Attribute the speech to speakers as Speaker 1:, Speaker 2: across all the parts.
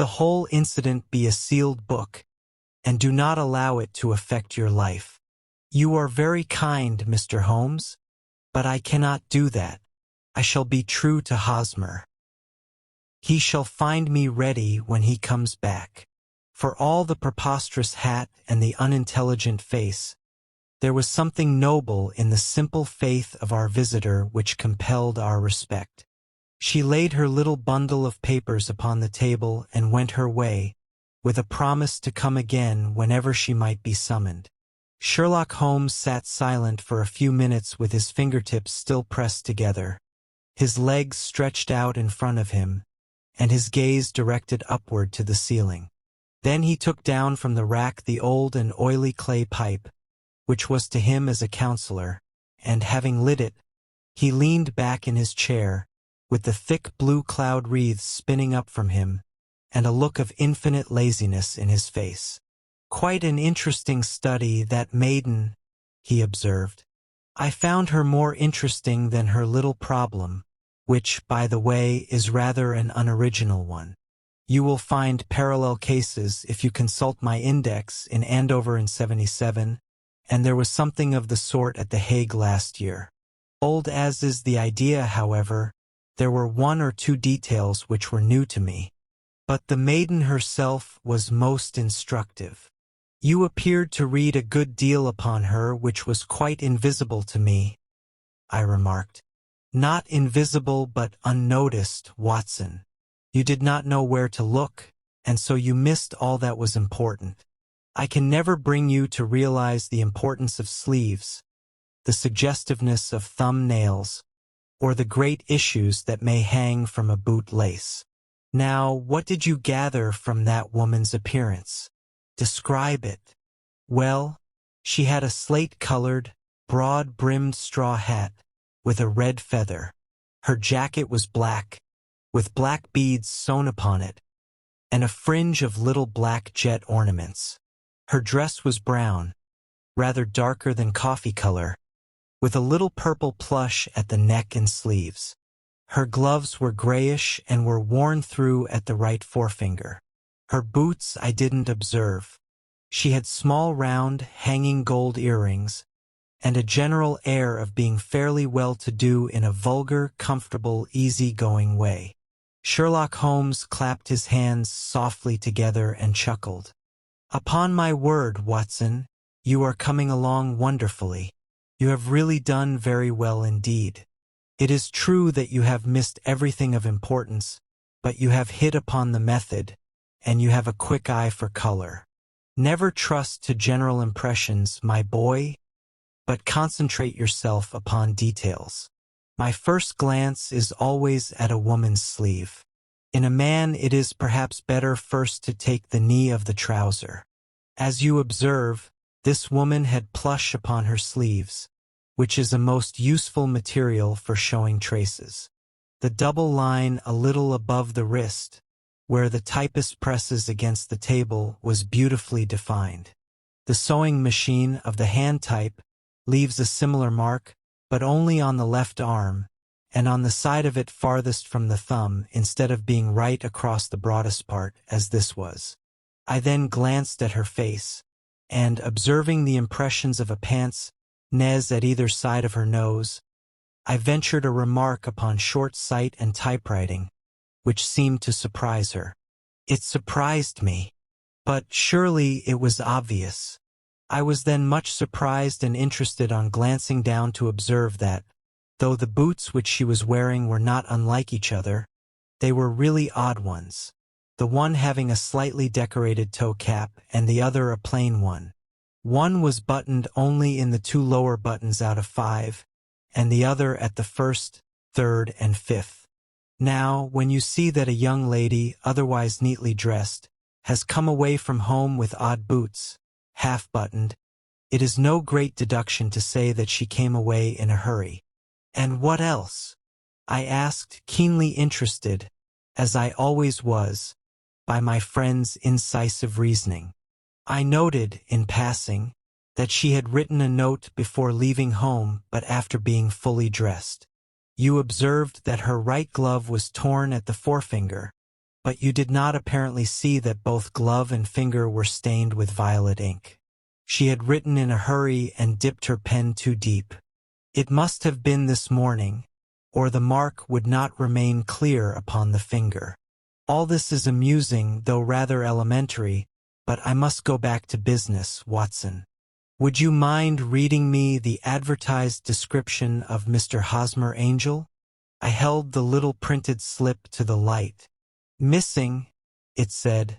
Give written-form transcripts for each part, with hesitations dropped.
Speaker 1: the whole incident be a sealed book, and do not allow it to affect your life. You are very kind, Mr. Holmes, but I cannot do that. I shall be true to Hosmer. He shall find me ready when he comes back. For all the preposterous hat and the unintelligent face, there was something noble in the simple faith of our visitor which compelled our respect. She laid her little bundle of papers upon the table and went her way, with a promise to come again whenever she might be summoned. Sherlock Holmes sat silent for a few minutes with his fingertips still pressed together, his legs stretched out in front of him, and his gaze directed upward to the ceiling. Then he took down from the rack the old and oily clay pipe, which was to him as a counselor, and having lit it, he leaned back in his chair, with the thick blue cloud wreaths spinning up from him, and a look of infinite laziness in his face. "Quite an interesting study, that maiden," he observed. "I found her more interesting than her little problem, which, by the way, is rather an unoriginal one. You will find parallel cases if you consult my index in Andover in '77, and there was something of the sort at The Hague last year. Old as is the idea, however, there were one or two details which were new to me. But the maiden herself was most instructive. You appeared to read a good deal upon her which was quite invisible to me," I remarked. "Not invisible but unnoticed, Watson. You did not know where to look, and so you missed all that was important. I can never bring you to realize the importance of sleeves, the suggestiveness of thumb nails, or the great issues that may hang from a boot lace. Now, what did you gather from that woman's appearance? Describe it." "Well, she had a slate-colored, broad-brimmed straw hat, with a red feather. Her jacket was black, with black beads sewn upon it, and a fringe of little black jet ornaments. Her dress was brown, rather darker than coffee color, with a little purple plush at the neck and sleeves. Her gloves were grayish and were worn through at the right forefinger. Her boots I didn't observe. She had small round, hanging gold earrings, and a general air of being fairly well-to-do in a vulgar, comfortable, easy-going way." Sherlock Holmes clapped his hands softly together and chuckled. "Upon my word, Watson, you are coming along wonderfully. You have really done very well indeed. It is true that you have missed everything of importance, but you have hit upon the method, and you have a quick eye for color. Never trust to general impressions, my boy, but concentrate yourself upon details. My first glance is always at a woman's sleeve. In a man it is perhaps better first to take the knee of the trouser. As you observe, this woman had plush upon her sleeves, which is a most useful material for showing traces. The double line a little above the wrist, where the typist presses against the table, was beautifully defined. The sewing machine of the hand type leaves a similar mark, but only on the left arm, and on the side of it farthest from the thumb, instead of being right across the broadest part, as this was. I then glanced at her face, and, observing the impressions of a pince-nez at either side of her nose, I ventured a remark upon short sight and typewriting, which seemed to surprise her. It surprised me, but surely it was obvious. I was then much surprised and interested on glancing down to observe that, though the boots which she was wearing were not unlike each other, they were really odd ones, the one having a slightly decorated toe cap and the other a plain one. One was buttoned only in the 2 lower buttons out of 5, and the other at the 1st, 3rd, and 5th. Now, when you see that a young lady, otherwise neatly dressed, has come away from home with odd boots, half-buttoned, it is no great deduction to say that she came away in a hurry. "And what else?" I asked, keenly interested, as I always was, by my friend's incisive reasoning. I noted, in passing, that she had written a note before leaving home but after being fully dressed. You observed that her right glove was torn at the forefinger, but you did not apparently see that both glove and finger were stained with violet ink. She had written in a hurry and dipped her pen too deep. It must have been this morning, or the mark would not remain clear upon the finger. All this is amusing, though rather elementary, but I must go back to business, Watson. Would you mind reading me the advertised description of Mr. Hosmer Angel? I held the little printed slip to the light. Missing, it said,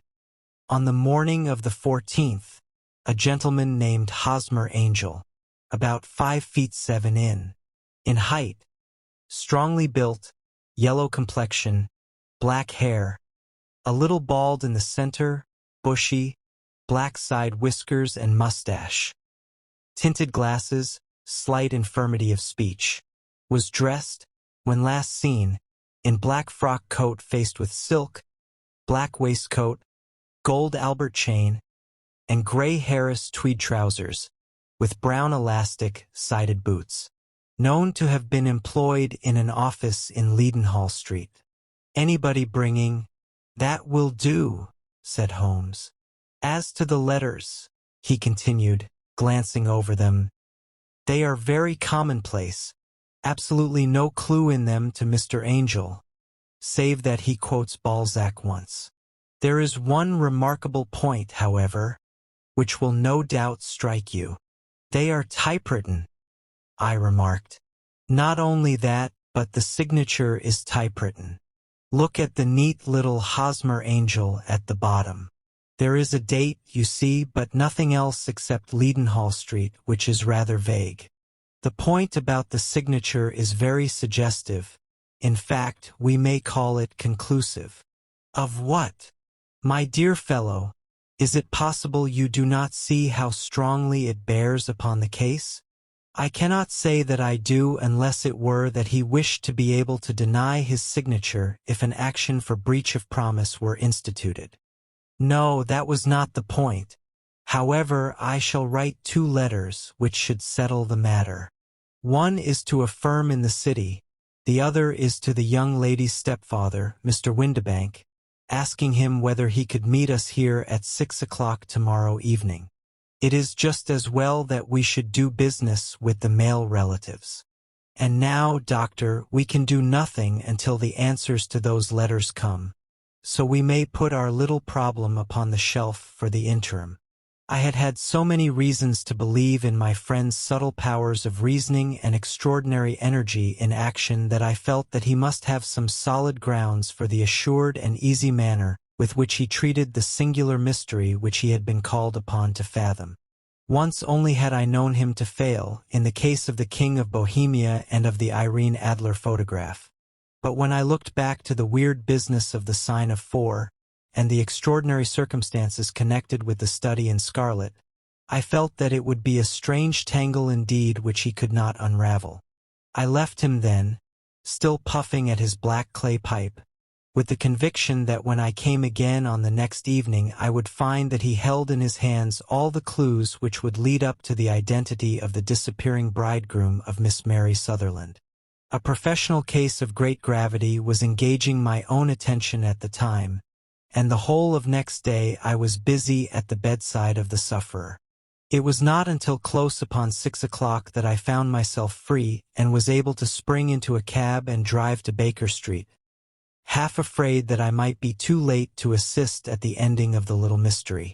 Speaker 1: on the morning of the 14th, a gentleman named Hosmer Angel, about 5 feet 7 in height, strongly built, yellow complexion, black hair, a little bald in the center, bushy, black side whiskers and mustache, tinted glasses, slight infirmity of speech, was dressed, when last seen, in black frock coat faced with silk, black waistcoat, gold Albert chain, and gray Harris tweed trousers, with brown elastic, sided boots. Known to have been employed in an office in Leadenhall Street. Anybody bringing? That will do, said Holmes. As to the letters, he continued, glancing over them, they are very commonplace. Absolutely no clue in them to Mr. Angel, save that he quotes Balzac once. There is one remarkable point, however, which will no doubt strike you. They are typewritten, I remarked. Not only that, but the signature is typewritten. Look at the neat little Hosmer Angel at the bottom. There is a date, you see, but nothing else except Leadenhall Street, which is rather vague. The point about the signature is very suggestive. In fact, we may call it conclusive. Of what? My dear fellow, is it possible you do not see how strongly it bears upon the case? I cannot say that I do unless it were that he wished to be able to deny his signature if an action for breach of promise were instituted. No, that was not the point. However, I shall write 2 letters which should settle the matter. One is to a firm in the city, the other is to the young lady's stepfather, Mr. Windibank, asking him whether he could meet us here at 6 o'clock tomorrow evening. It is just as well that we should do business with the male relatives. And now, Doctor, we can do nothing until the answers to those letters come, so we may put our little problem upon the shelf for the interim. I had had so many reasons to believe in my friend's subtle powers of reasoning and extraordinary energy in action that I felt that he must have some solid grounds for the assured and easy manner with which he treated the singular mystery which he had been called upon to fathom. Once only had I known him to fail, in the case of the King of Bohemia and of the Irene Adler photograph. But when I looked back to the weird business of the sign of 4, and the extraordinary circumstances connected with the study in scarlet, I felt that it would be a strange tangle indeed which he could not unravel. I left him then, still puffing at his black clay pipe, with the conviction that when I came again on the next evening I would find that he held in his hands all the clues which would lead up to the identity of the disappearing bridegroom of Miss Mary Sutherland. A professional case of great gravity was engaging my own attention at the time, and the whole of next day I was busy at the bedside of the sufferer. It was not until close upon 6 o'clock that I found myself free and was able to spring into a cab and drive to Baker Street, half afraid that I might be too late to assist at the ending of the little mystery.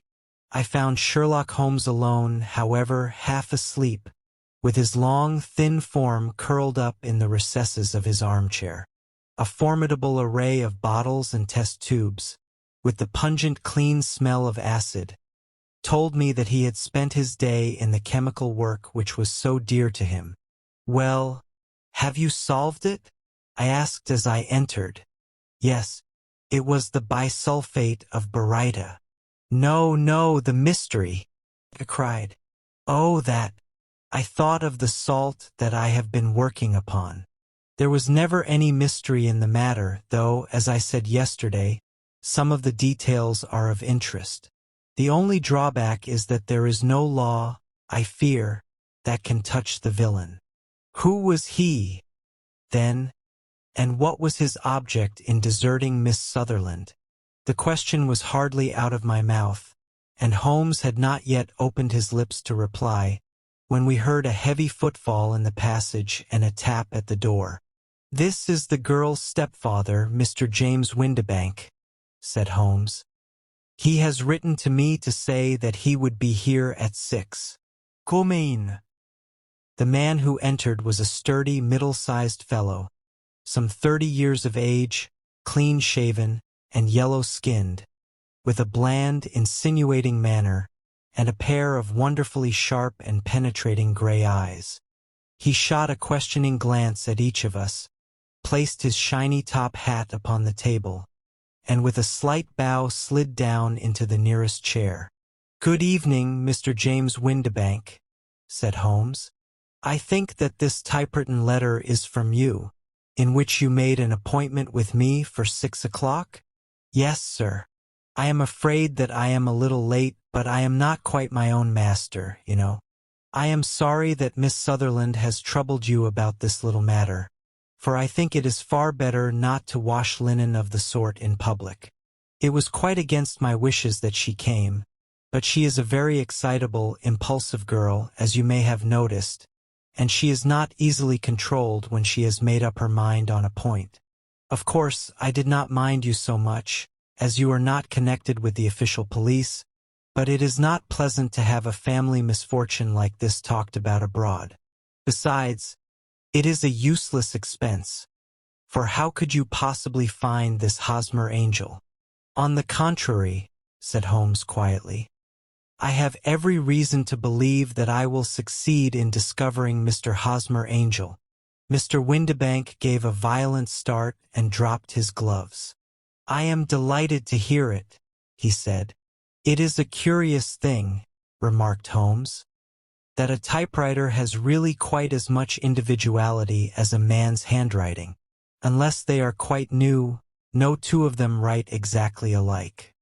Speaker 1: I found Sherlock Holmes alone, however, half asleep, with his long, thin form curled up in the recesses of his armchair. A formidable array of bottles and test tubes, with the pungent clean smell of acid, told me that he had spent his day in the chemical work which was so dear to him. "Well, have you solved it?" I asked as I entered. Yes, it was the bisulfate of baryta. "No, no, the mystery," I cried. "Oh, that. I thought of the salt that I have been working upon. There was never any mystery in the matter, though, as I said yesterday, some of the details are of interest. The only drawback is that there is no law, I fear, that can touch the villain. Who was he, then, and what was his object in deserting Miss Sutherland? The question was hardly out of my mouth, and Holmes had not yet opened his lips to reply, when we heard a heavy footfall in the passage and a tap at the door. "This is the girl's stepfather, Mr. James Windibank," said Holmes. "He has written to me to say that he would be here at 6. Come in." The man who entered was a sturdy, middle-sized fellow, some 30 years of age, clean-shaven, and yellow-skinned, with a bland, insinuating manner, and a pair of wonderfully sharp and penetrating gray eyes. He shot a questioning glance at each of us, placed his shiny top hat upon the table, and with a slight bow slid down into the nearest chair. "Good evening, Mr. James Windibank," said Holmes. "I think that this typewritten letter is from you, in which you made an appointment with me for 6 o'clock? "Yes, sir. I am afraid that I am a little late, but I am not quite my own master, you know. I am sorry that Miss Sutherland has troubled you about this little matter, for I think it is far better not to wash linen of the sort in public. It was quite against my wishes that she came, but she is a very excitable, impulsive girl, as you may have noticed, and she is not easily controlled when she has made up her mind on a point. Of course, I did not mind you so much, as you are not connected with the official police, but it is not pleasant to have a family misfortune like this talked about abroad. Besides, it is a useless expense, for how could you possibly find this Hosmer angel?" "On the contrary," said Holmes quietly, "I have every reason to believe that I will succeed in discovering Mr. Hosmer Angel." Mr. Windibank gave a violent start and dropped his gloves. "I am delighted to hear it," he said. "It is a curious thing," remarked Holmes, "that a typewriter has really quite as much individuality as a man's handwriting. Unless they are quite new, no two of them write exactly alike.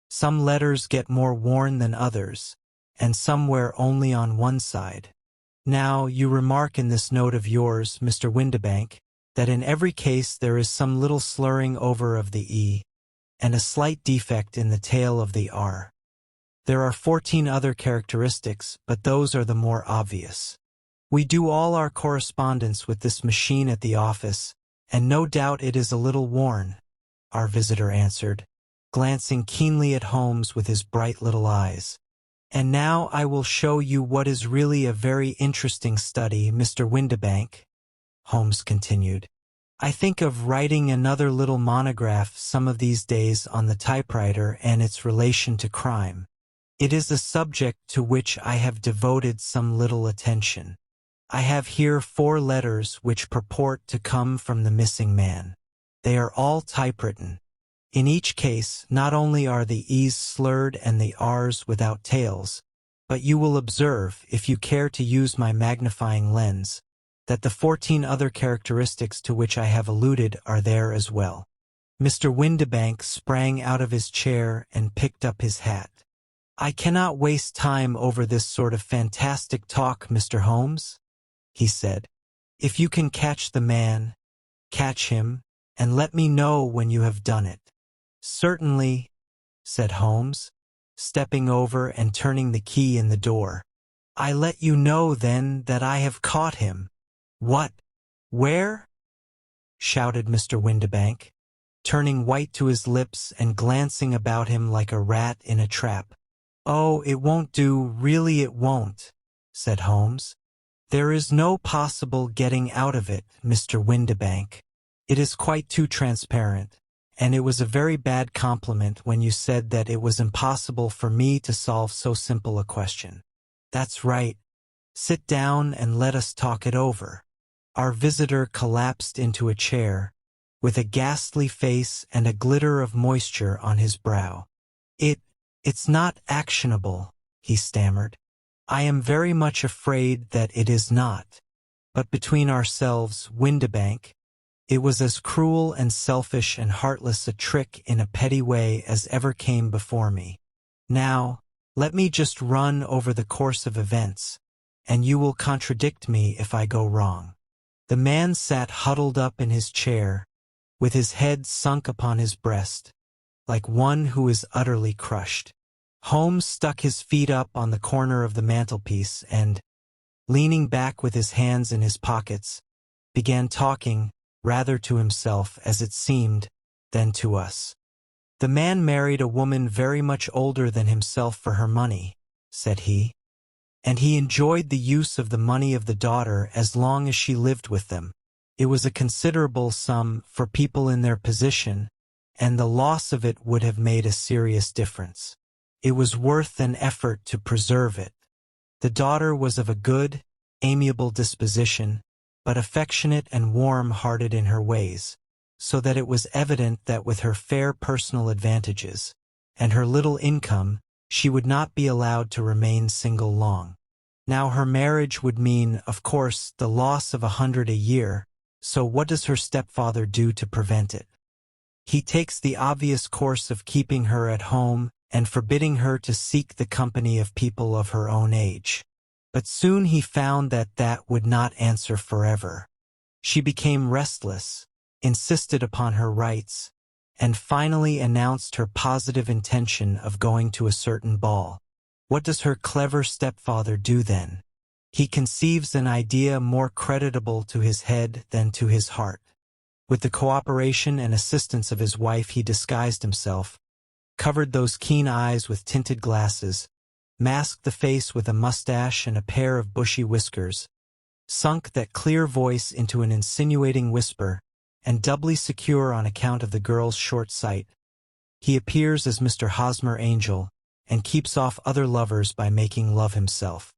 Speaker 1: Some letters get more worn than others, and some wear only on one side. Now, you remark in this note of yours, Mr. Windibank, that in every case there is some little slurring over of the E, and a slight defect in the tail of the R. There are 14 other characteristics, but those are the more obvious. We do all our correspondence with this machine at the office, and no doubt it is a little worn," our visitor answered, glancing keenly at Holmes with his bright little eyes. "And now I will show you what is really a very interesting study, Mr. Windibank," Holmes continued. "I think of writing another little monograph some of these days on the typewriter and its relation to crime. It is a subject to which I have devoted some little attention. I have here 4 letters which purport to come from the missing man. They are all typewritten. In each case, not only are the E's slurred and the R's without tails, but you will observe, if you care to use my magnifying lens, that the 14 other characteristics to which I have alluded are there as well." Mr. Windibank sprang out of his chair and picked up his hat. "I cannot waste time over this sort of fantastic talk, Mr. Holmes," he said. "If you can catch the man, catch him, and let me know when you have done it." "Certainly," said Holmes, stepping over and turning the key in the door. "I let you know, then, that I have caught him." "What? Where?" shouted Mr. Windibank, turning white to his lips and glancing about him like a rat in a trap. "Oh, it won't do, really it won't," said Holmes. "There is no possible getting out of it, Mr. Windibank. It is quite too transparent. And it was a very bad compliment when you said that it was impossible for me to solve so simple a question. That's right. Sit down and let us talk it over." Our visitor collapsed into a chair, with a ghastly face and a glitter of moisture on his brow. It's not actionable," he stammered. "I am very much afraid that it is not. But between ourselves, Windibank, it was as cruel and selfish and heartless a trick in a petty way as ever came before me. Now, let me just run over the course of events, and you will contradict me if I go wrong." The man sat huddled up in his chair, with his head sunk upon his breast, like one who is utterly crushed. Holmes stuck his feet up on the corner of the mantelpiece and, leaning back with his hands in his pockets, began talking, rather to himself, as it seemed, than to us. "The man married a woman very much older than himself for her money," said he, "and he enjoyed the use of the money of the daughter as long as she lived with them. It was a considerable sum for people in their position, and the loss of it would have made a serious difference. It was worth an effort to preserve it. The daughter was of a good, amiable disposition, but affectionate and warm-hearted in her ways, so that it was evident that with her fair personal advantages, and her little income, she would not be allowed to remain single long. Now her marriage would mean, of course, the loss of 100 a year, so what does her stepfather do to prevent it? He takes the obvious course of keeping her at home and forbidding her to seek the company of people of her own age. But soon he found that that would not answer forever. She became restless, insisted upon her rights, and finally announced her positive intention of going to a certain ball. What does her clever stepfather do then? He conceives an idea more creditable to his head than to his heart. With the cooperation and assistance of his wife, he disguised himself, covered those keen eyes with tinted glasses, masked the face with a mustache and a pair of bushy whiskers, sunk that clear voice into an insinuating whisper, and doubly secure on account of the girl's short sight, he appears as Mr. Hosmer Angel, and keeps off other lovers by making love himself.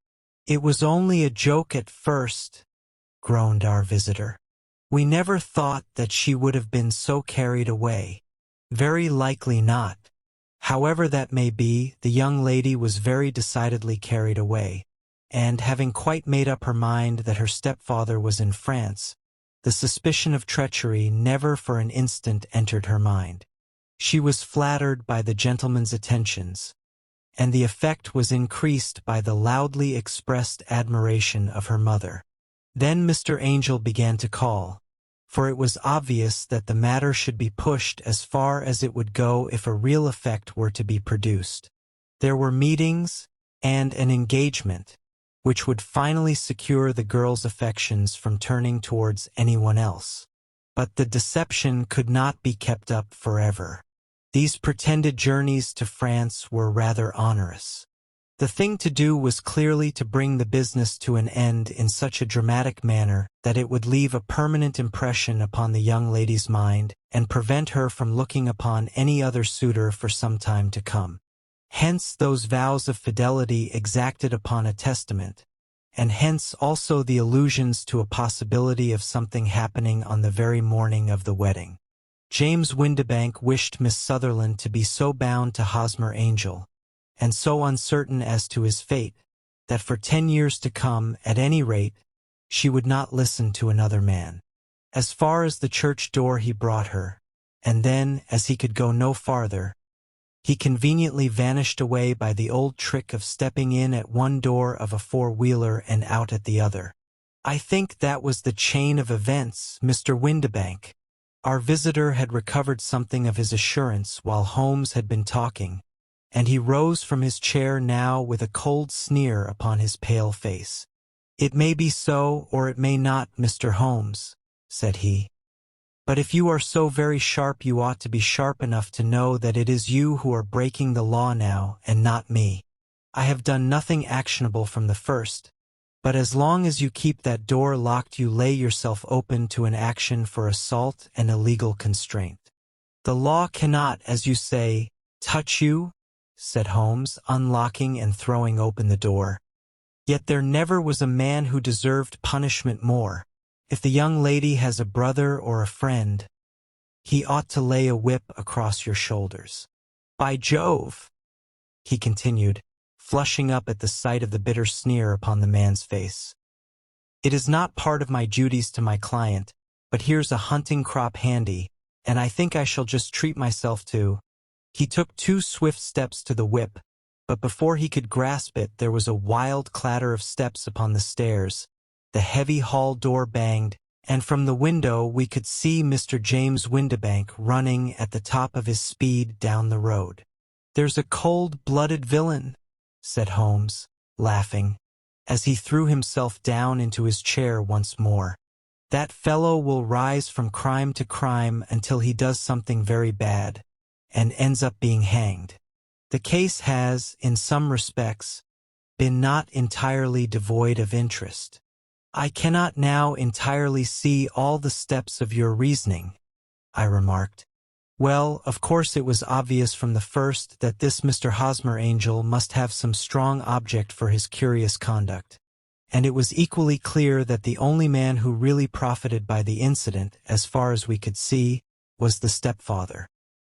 Speaker 1: "It was only a joke at first," groaned our visitor. "We never thought that she would have been so carried away." "Very likely not. However that may be, the young lady was very decidedly carried away, and having quite made up her mind that her stepfather was in France, the suspicion of treachery never for an instant entered her mind. She was flattered by the gentleman's attentions, and the effect was increased by the loudly expressed admiration of her mother. Then Mr. Angel began to call, for it was obvious that the matter should be pushed as far as it would go if a real effect were to be produced. There were meetings and an engagement, which would finally secure the girl's affections from turning towards anyone else. But the deception could not be kept up forever. These pretended journeys to France were rather onerous. The thing to do was clearly to bring the business to an end in such a dramatic manner that it would leave a permanent impression upon the young lady's mind and prevent her from looking upon any other suitor for some time to come. Hence those vows of fidelity exacted upon a testament, and hence also the allusions to a possibility of something happening on the very morning of the wedding. James Windibank wished Miss Sutherland to be so bound to Hosmer Angel, and so uncertain as to his fate, that for 10 years to come, at any rate, she would not listen to another man. As far as the church door he brought her, and then, as he could go no farther, he conveniently vanished away by the old trick of stepping in at one door of a four-wheeler and out at the other. I think that was the chain of events, Mr. Windibank. Our visitor had recovered something of his assurance while Holmes had been talking, and he rose from his chair now with a cold sneer upon his pale face. "It may be so, or it may not, Mr. Holmes," said he. "But if you are so very sharp, you ought to be sharp enough to know that it is you who are breaking the law now, and not me. I have done nothing actionable from the first, but as long as you keep that door locked, you lay yourself open to an action for assault and illegal constraint. The law cannot, as you say, touch you," said Holmes, unlocking and throwing open the door. "Yet there never was a man who deserved punishment more. If the young lady has a brother or a friend, he ought to lay a whip across your shoulders. By Jove," he continued, flushing up at the sight of the bitter sneer upon the man's face, "it is not part of my duties to my client, but here's a hunting crop handy, and I think I shall just treat myself to—" He took 2 swift steps to the whip, but before he could grasp it there was a wild clatter of steps upon the stairs, the heavy hall door banged, and from the window we could see Mr. James Windibank running at the top of his speed down the road. "There's a cold-blooded villain," said Holmes, laughing, as he threw himself down into his chair once more. "That fellow will rise from crime to crime until he does something very bad, and ends up being hanged. The case has, in some respects, been not entirely devoid of interest. I cannot now entirely see all the steps of your reasoning," I remarked. "Well, of course it was obvious from the first that this Mr. Hosmer Angel must have some strong object for his curious conduct. And it was equally clear that the only man who really profited by the incident, as far as we could see, was the stepfather.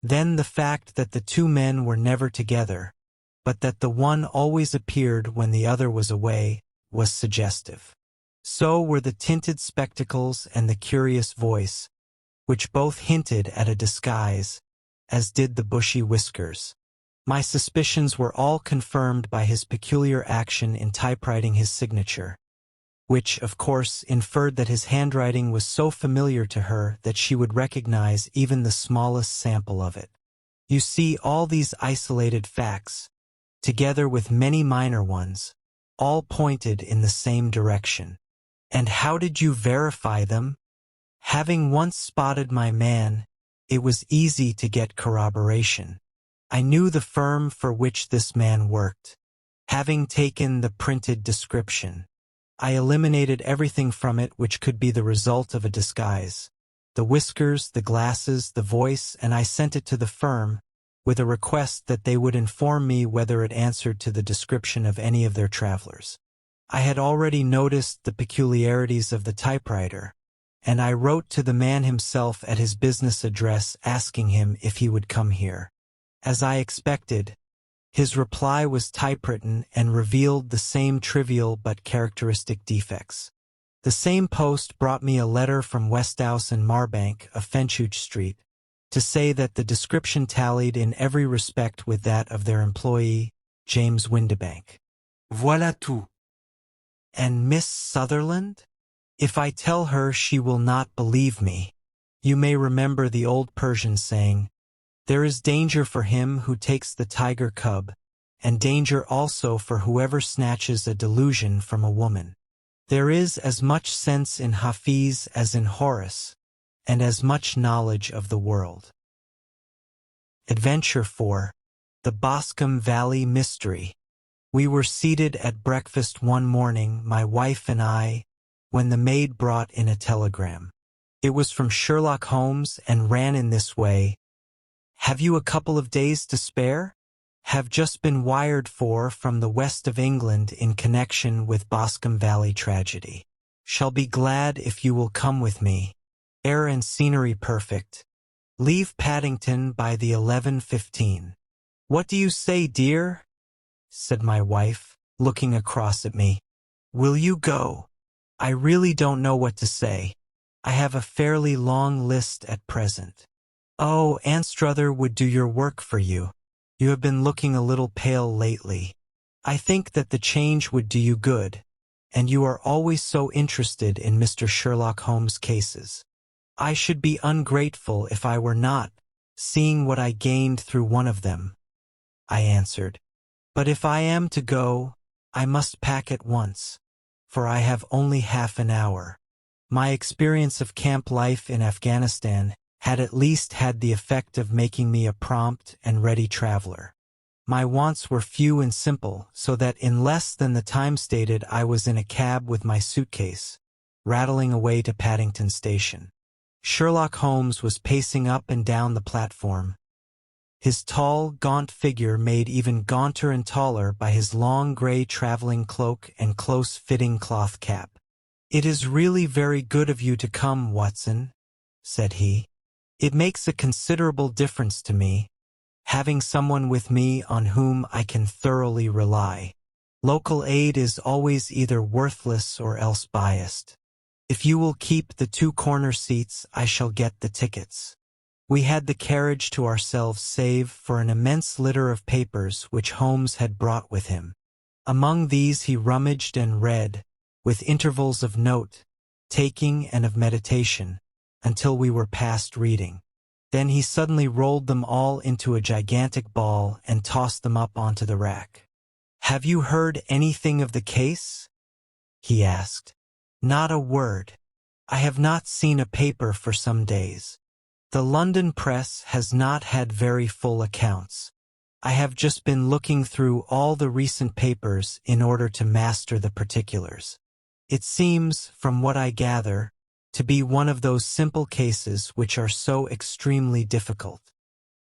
Speaker 1: Then the fact that the two men were never together, but that the one always appeared when the other was away, was suggestive. So were the tinted spectacles and the curious voice, which both hinted at a disguise, as did the bushy whiskers. My suspicions were all confirmed by his peculiar action in typewriting his signature, which, of course, inferred that his handwriting was so familiar to her that she would recognize even the smallest sample of it. You see, all these isolated facts, together with many minor ones, all pointed in the same direction. And how did you verify them? Having once spotted my man, it was easy to get corroboration. I knew the firm for which this man worked. Having taken the printed description, I eliminated everything from it which could be the result of a disguise. The whiskers, the glasses, the voice, and I sent it to the firm, with a request that they would inform me whether it answered to the description of any of their travelers. I had already noticed the peculiarities of the typewriter, and I wrote to the man himself at his business address asking him if he would come here. As I expected, his reply was typewritten and revealed the same trivial but characteristic defects. The same post brought me a letter from Westhouse and Marbank of Fenchurch Street to say that the description tallied in every respect with that of their employee, James Windibank. Voilà tout. And Miss Sutherland? If I tell her, she will not believe me. You may remember the old Persian saying, "There is danger for him who takes the tiger cub, and danger also for whoever snatches a delusion from a woman." There is as much sense in Hafiz as in Horace, and as much knowledge of the world. Adventure 4. The Boscombe Valley Mystery. We were seated at breakfast one morning, my wife and I, when the maid brought in a telegram. It was from Sherlock Holmes and ran in this way: "Have you a couple of days to spare? Have just been wired for from the west of England in connection with Boscombe Valley tragedy. Shall be glad if you will come with me. Air and scenery perfect. Leave Paddington by the 11:15. What do you say, dear?" said my wife, looking across at me. "Will you go?" "I really don't know what to say. I have a fairly long list at present." "Oh, Anstruther would do your work for you. You have been looking a little pale lately. I think that the change would do you good, and you are always so interested in Mr. Sherlock Holmes' cases. I should be ungrateful if I were not, seeing what I gained through one of them," I answered. "But if I am to go, I must pack at once, for I have only half an hour." My experience of camp life in Afghanistan had at least had the effect of making me a prompt and ready traveler. My wants were few and simple, so that in less than the time stated I was in a cab with my suitcase, rattling away to Paddington Station. Sherlock Holmes was pacing up and down the platform, his tall, gaunt figure made even gaunter and taller by his long gray traveling cloak and close-fitting cloth cap. "It is really very good of you to come, Watson," said he. "It makes a considerable difference to me, having someone with me on whom I can thoroughly rely. Local aid is always either worthless or else biased. If you will keep the 2 corner seats, I shall get the tickets." We had the carriage to ourselves save for an immense litter of papers which Holmes had brought with him. Among these he rummaged and read, with intervals of note, taking, and of meditation, until we were past reading. Then he suddenly rolled them all into a gigantic ball and tossed them up onto the rack. "Have you heard anything of the case?" he asked. "Not a word. I have not seen a paper for some days. The London press has not had very full accounts. I have just been looking through all the recent papers in order to master the particulars. It seems, from what I gather, to be one of those simple cases which are so extremely difficult."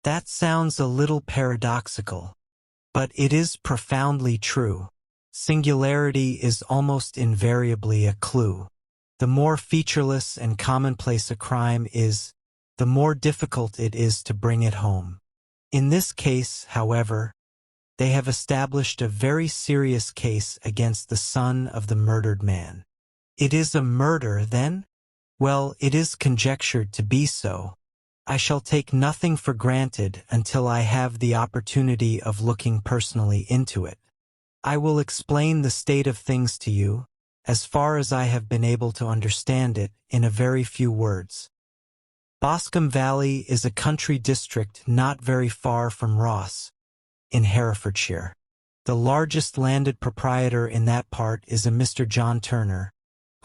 Speaker 1: That sounds a little paradoxical, but it is profoundly true. Singularity is almost invariably a clue. The more featureless and commonplace a crime is, the more difficult it is to bring it home. In this case, however, they have established a very serious case against the son of the murdered man. It is a murder, then? Well, it is conjectured to be so. I shall take nothing for granted until I have the opportunity of looking personally into it. I will explain the state of things to you, as far as I have been able to understand it, in a very few words. Boscombe Valley is a country district not very far from Ross, in Herefordshire. The largest landed proprietor in that part is a Mr. John Turner,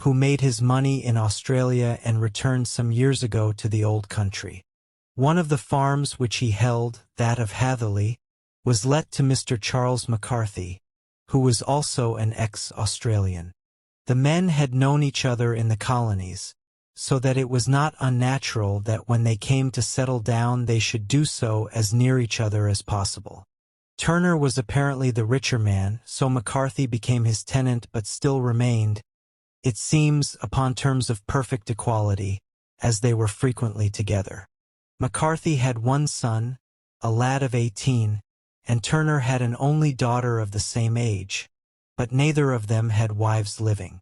Speaker 1: who made his money in Australia and returned some years ago to the old country. One of the farms which he held, that of Hatherley, was let to Mr. Charles McCarthy, who was also an ex-Australian. The men had known each other in the colonies, so that it was not unnatural that when they came to settle down they should do so as near each other as possible. Turner was apparently the richer man, so McCarthy became his tenant but still remained, it seems, upon terms of perfect equality, as they were frequently together. McCarthy had one son, a lad of 18, and Turner had an only daughter of the same age, but neither of them had wives living.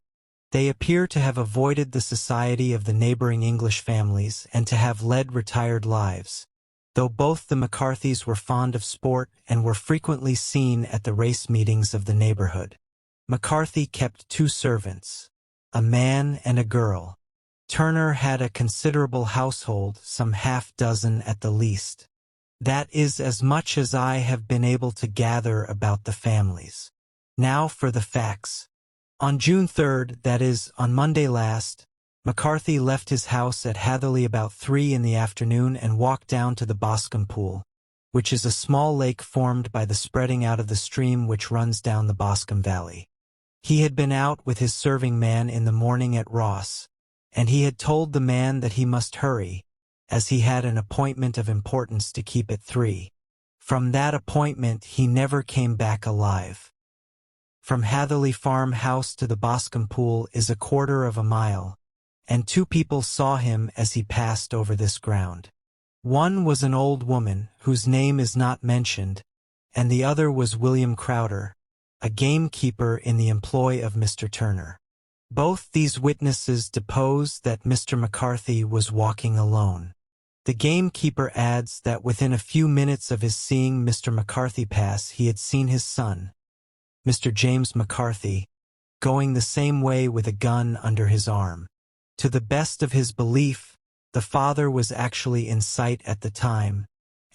Speaker 1: They appear to have avoided the society of the neighboring English families and to have led retired lives, though both the McCarthys were fond of sport and were frequently seen at the race meetings of the neighborhood. McCarthy kept 2 servants, a man and a girl. Turner had a considerable household, some half-dozen at the least. That is as much as I have been able to gather about the families. Now for the facts. On June 3rd, that is, on Monday last, McCarthy left his house at Hatherley about 3 in the afternoon and walked down to the Boscombe Pool, which is a small lake formed by the spreading out of the stream which runs down the Boscombe Valley. He had been out with his serving man in the morning at Ross, and he had told the man that he must hurry, as he had an appointment of importance to keep at 3. From that appointment he never came back alive. From Hatherley Farm House to the Boscombe Pool is a quarter of a mile, and 2 people saw him as he passed over this ground. One was an old woman, whose name is not mentioned, and the other was William Crowder, a gamekeeper in the employ of Mr. Turner. Both these witnesses depose that Mr. McCarthy was walking alone. The gamekeeper adds that within a few minutes of his seeing Mr. McCarthy pass he had seen his son, Mr. James McCarthy, going the same way with a gun under his arm. To the best of his belief, the father was actually in sight at the time,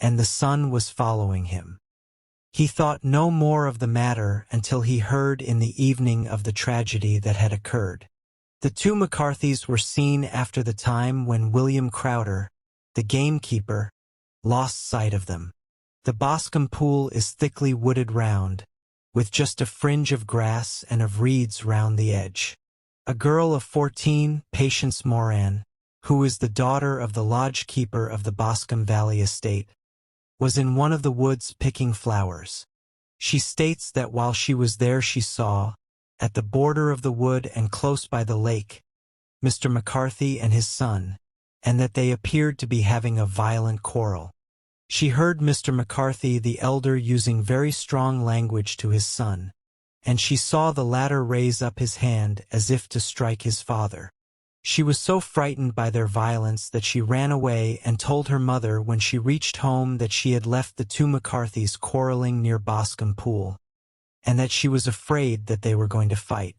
Speaker 1: and the son was following him. He thought no more of the matter until he heard in the evening of the tragedy that had occurred. The 2 McCarthys were seen after the time when William Crowder, the gamekeeper, lost sight of them. The Boscombe Pool is thickly wooded round, with just a fringe of grass and of reeds round the edge. A girl of 14, Patience Moran, who is the daughter of the lodge-keeper of the Boscombe Valley estate, was in one of the woods picking flowers. She states that while she was there she saw, at the border of the wood and close by the lake, Mr. McCarthy and his son, and that they appeared to be having a violent quarrel. She heard Mr. McCarthy the elder using very strong language to his son, and she saw the latter raise up his hand as if to strike his father. She was so frightened by their violence that she ran away and told her mother when she reached home that she had left the 2 McCarthys quarreling near Boscombe Pool, and that she was afraid that they were going to fight.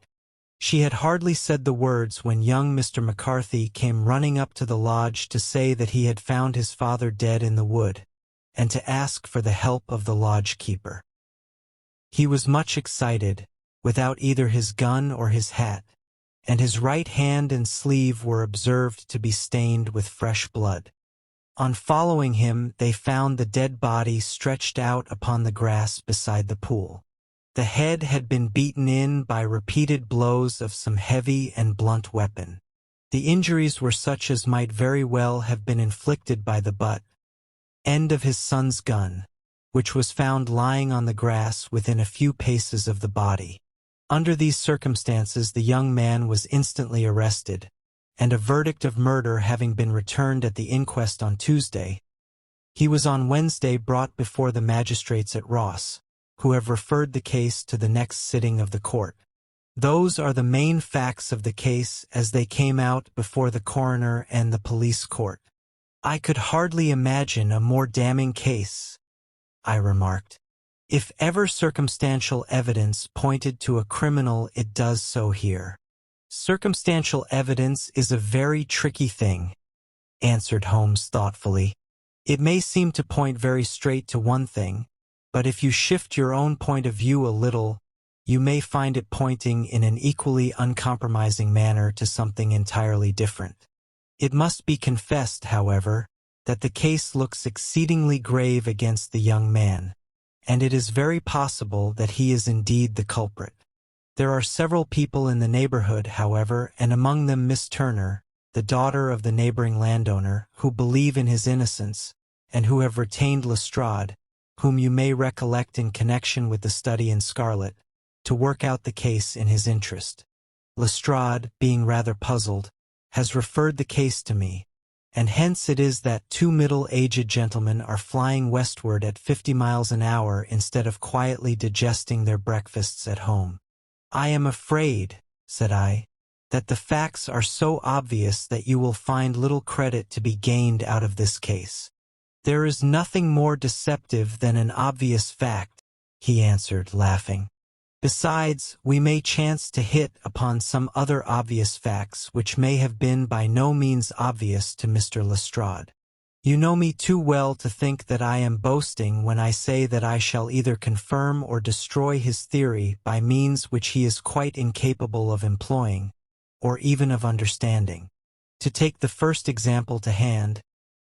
Speaker 1: She had hardly said the words when young Mr. McCarthy came running up to the lodge to say that he had found his father dead in the wood, and to ask for the help of the lodge keeper. He was much excited, without either his gun or his hat, and his right hand and sleeve were observed to be stained with fresh blood. On following him, they found the dead body stretched out upon the grass beside the pool. The head had been beaten in by repeated blows of some heavy and blunt weapon. The injuries were such as might very well have been inflicted by the butt end of his son's gun, which was found lying on the grass within a few paces of the body. Under these circumstances, the young man was instantly arrested, and a verdict of murder having been returned at the inquest on Tuesday, he was on Wednesday brought before the magistrates at Ross, who have referred the case to the next sitting of the court. Those are the main facts of the case as they came out before the coroner and the police court. I could hardly imagine a more damning case, I remarked. If ever circumstantial evidence pointed to a criminal, it does so here. Circumstantial evidence is a very tricky thing, answered Holmes thoughtfully. It may seem to point very straight to one thing, but if you shift your own point of view a little, you may find it pointing in an equally uncompromising manner to something entirely different. It must be confessed, however, that the case looks exceedingly grave against the young man, and it is very possible that he is indeed the culprit. There are several people in the neighborhood, however, and among them Miss Turner, the daughter of the neighboring landowner, who believe in his innocence, and who have retained Lestrade, whom you may recollect in connection with the study in scarlet, to work out the case in his interest. Lestrade, being rather puzzled, has referred the case to me, and hence it is that two middle-aged gentlemen are flying westward at 50 miles an hour instead of quietly digesting their breakfasts at home. I am afraid, said I, that the facts are so obvious that you will find little credit to be gained out of this case. There is nothing more deceptive than an obvious fact, he answered, laughing. Besides, we may chance to hit upon some other obvious facts which may have been by no means obvious to Mr. Lestrade. You know me too well to think that I am boasting when I say that I shall either confirm or destroy his theory by means which he is quite incapable of employing, or even of understanding. To take the first example to hand,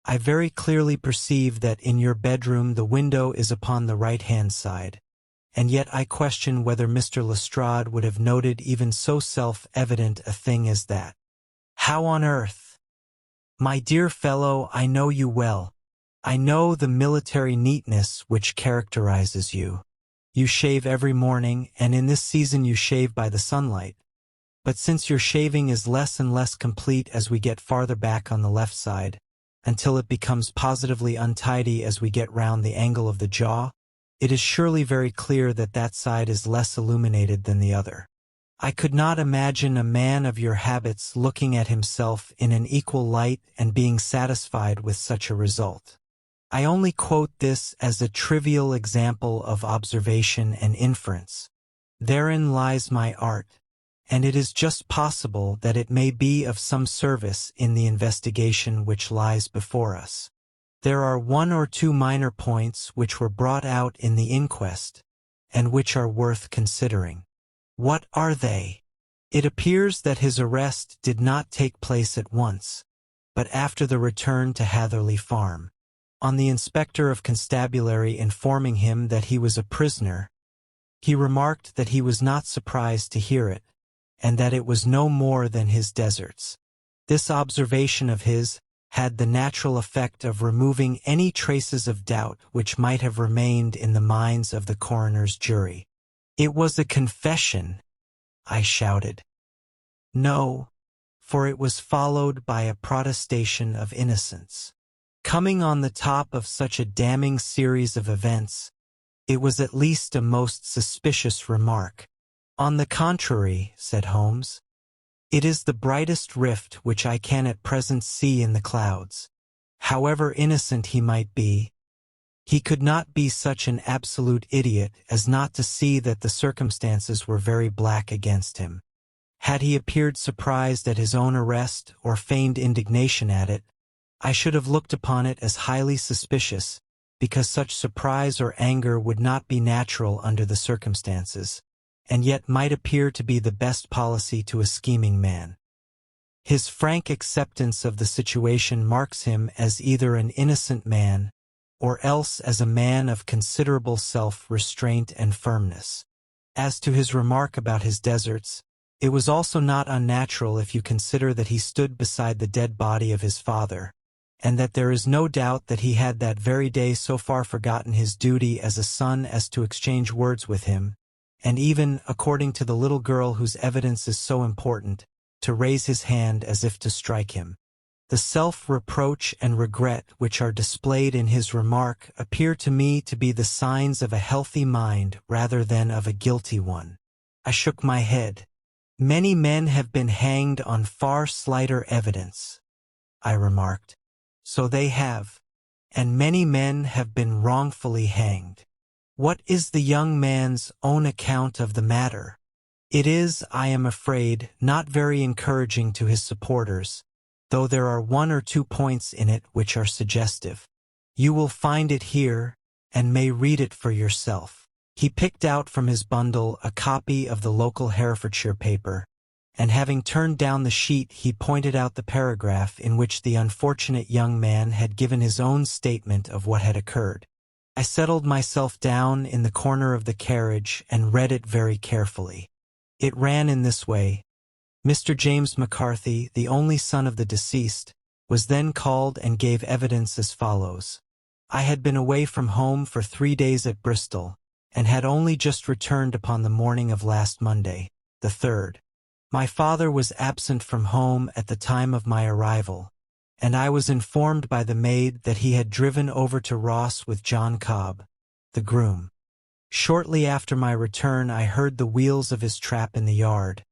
Speaker 1: I very clearly perceive that in your bedroom the window is upon the right-hand side, and yet I question whether Mr. Lestrade would have noted even so self-evident a thing as that. How on earth? My dear fellow, I know you well. I know the military neatness which characterizes you. You shave every morning, and in this season you shave by the sunlight. But since your shaving is less and less complete as we get farther back on the left side, until it becomes positively untidy as we get round the angle of the jaw, it is surely very clear that that side is less illuminated than the other. I could not imagine a man of your habits looking at himself in an equal light and being satisfied with such a result. I only quote this as a trivial example of observation and inference. Therein lies my art, and it is just possible that it may be of some service in the investigation which lies before us. There are one or two minor points which were brought out in the inquest, and which are worth considering. What are they? It appears that his arrest did not take place at once, but after the return to Hatherley Farm. On the inspector of constabulary informing him that he was a prisoner, he remarked that he was not surprised to hear it, and that it was no more than his deserts. This observation of his had the natural effect of removing any traces of doubt which might have remained in the minds of the coroner's jury. It was a confession, I shouted. No, for it was followed by a protestation of innocence. Coming on the top of such a damning series of events, it was at least a most suspicious remark. On the contrary, said Holmes, it is the brightest rift which I can at present see in the clouds. However innocent he might be, he could not be such an absolute idiot as not to see that the circumstances were very black against him. Had he appeared surprised at his own arrest or feigned indignation at it, I should have looked upon it as highly suspicious, because such surprise or anger would not be natural under the circumstances, and yet might appear to be the best policy to a scheming man. His frank acceptance of the situation marks him as either an innocent man, or else as a man of considerable self-restraint and firmness. As to his remark about his deserts, it was also not unnatural if you consider that he stood beside the dead body of his father, and that there is no doubt that he had that very day so far forgotten his duty as a son as to exchange words with him, and even, according to the little girl whose evidence is so important, to raise his hand as if to strike him. The self-reproach and regret which are displayed in his remark appear to me to be the signs of a healthy mind rather than of a guilty one. I shook my head. "Many men have been hanged on far slighter evidence," I remarked. "So they have, and many men have been wrongfully hanged. What is the young man's own account of the matter?" It is, I am afraid, not very encouraging to his supporters, though there are one or two points in it which are suggestive. You will find it here, and may read it for yourself. He picked out from his bundle a copy of the local Herefordshire paper, and having turned down the sheet he pointed out the paragraph in which the unfortunate young man had given his own statement of what had occurred. I settled myself down in the corner of the carriage and read it very carefully. It ran in this way: Mr. James McCarthy, the only son of the deceased, was then called and gave evidence as follows. I had been away from home for 3 days at Bristol, and had only just returned upon the morning of last Monday, the 3rd. My father was absent from home at the time of my arrival, and I was informed by the maid that he had driven over to Ross with John Cobb, the groom. Shortly after my return I heard the wheels of his trap in the yard,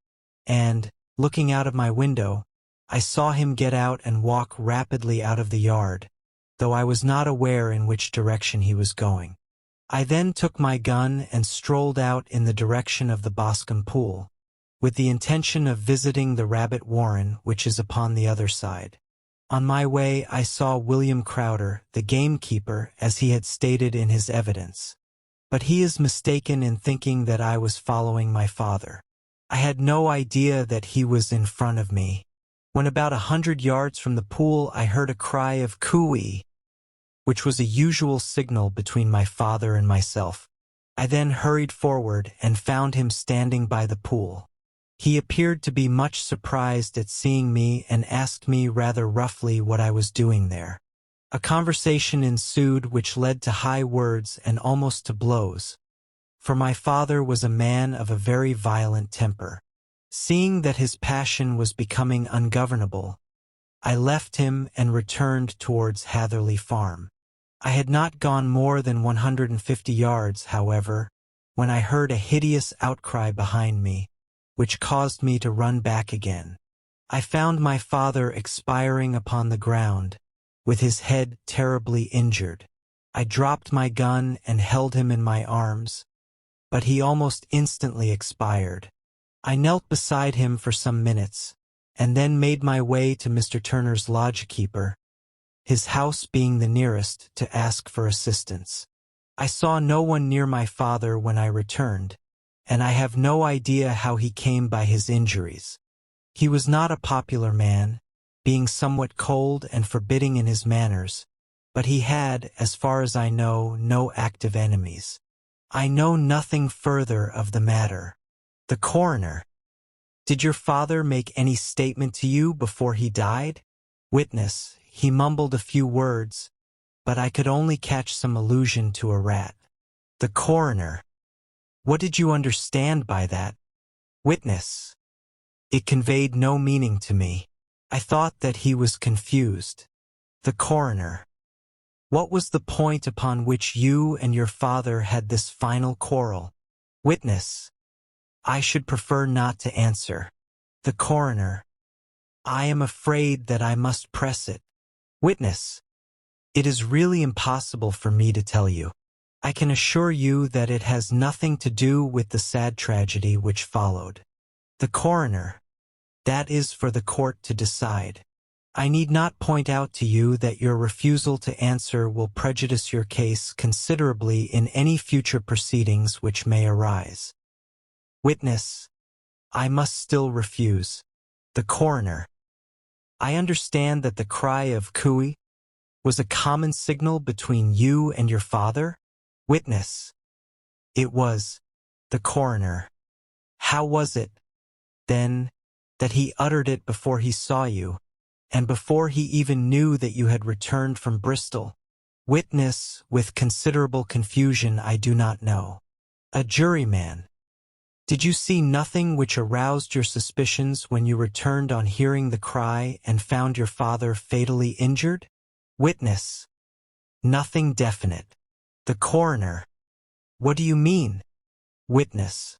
Speaker 1: and, looking out of my window, I saw him get out and walk rapidly out of the yard, though I was not aware in which direction he was going. I then took my gun and strolled out in the direction of the Boscombe Pool, with the intention of visiting the rabbit warren which is upon the other side. On my way I saw William Crowder, the gamekeeper, as he had stated in his evidence. But he is mistaken in thinking that I was following my father. I had no idea that he was in front of me. When about 100 yards from the pool I heard a cry of "Cooey," which was a usual signal between my father and myself. I then hurried forward and found him standing by the pool. He appeared to be much surprised at seeing me and asked me rather roughly what I was doing there. A conversation ensued which led to high words and almost to blows, for my father was a man of a very violent temper. Seeing that his passion was becoming ungovernable, I left him and returned towards Hatherley Farm. I had not gone more than 150 yards, however, when I heard a hideous outcry behind me, which caused me to run back again. I found my father expiring upon the ground, with his head terribly injured. I dropped my gun and held him in my arms, but he almost instantly expired. I knelt beside him for some minutes, and then made my way to Mr. Turner's lodge-keeper, his house being the nearest, to ask for assistance. I saw no one near my father when I returned, and I have no idea how he came by his injuries. He was not a popular man, being somewhat cold and forbidding in his manners, but he had, as far as I know, no active enemies. I know nothing further of the matter. The coroner: Did your father make any statement to you before he died? Witness: He mumbled a few words, but I could only catch some allusion to a rat. The coroner: What did you understand by that? Witness: It conveyed no meaning to me. I thought that he was confused. The coroner: What was the point upon which you and your father had this final quarrel? Witness: I should prefer not to answer. The coroner: I am afraid that I must press it. Witness: It is really impossible for me to tell you. I can assure you that it has nothing to do with the sad tragedy which followed. The coroner. That is for the court to decide. I need not point out to you that your refusal to answer will prejudice your case considerably in any future proceedings which may arise. Witness. I must still refuse. The coroner. I understand that the cry of "cooey" was a common signal between you and your father? Witness. It was. The coroner. How was it, then, that he uttered it before he saw you, and before he even knew that you had returned from Bristol? Witness, with considerable confusion, I do not know. A juryman. Did you see nothing which aroused your suspicions when you returned on hearing the cry and found your father fatally injured? Witness. Nothing definite. The coroner. What do you mean? Witness.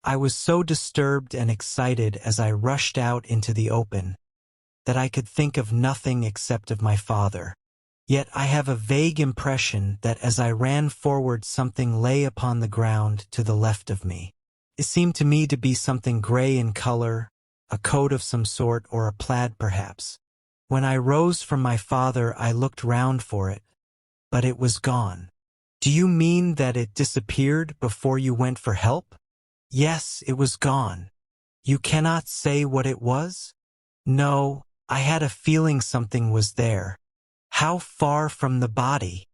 Speaker 1: I was so disturbed and excited as I rushed out into the open that I could think of nothing except of my father. Yet I have a vague impression that as I ran forward something lay upon the ground to the left of me. It seemed to me to be something gray in color, a coat of some sort, or a plaid perhaps. When I rose from my father I looked round for it, but it was gone. Do you mean that it disappeared before you went for help? Yes, it was gone. You cannot say what it was? No, I had a feeling something was there. How far from the body?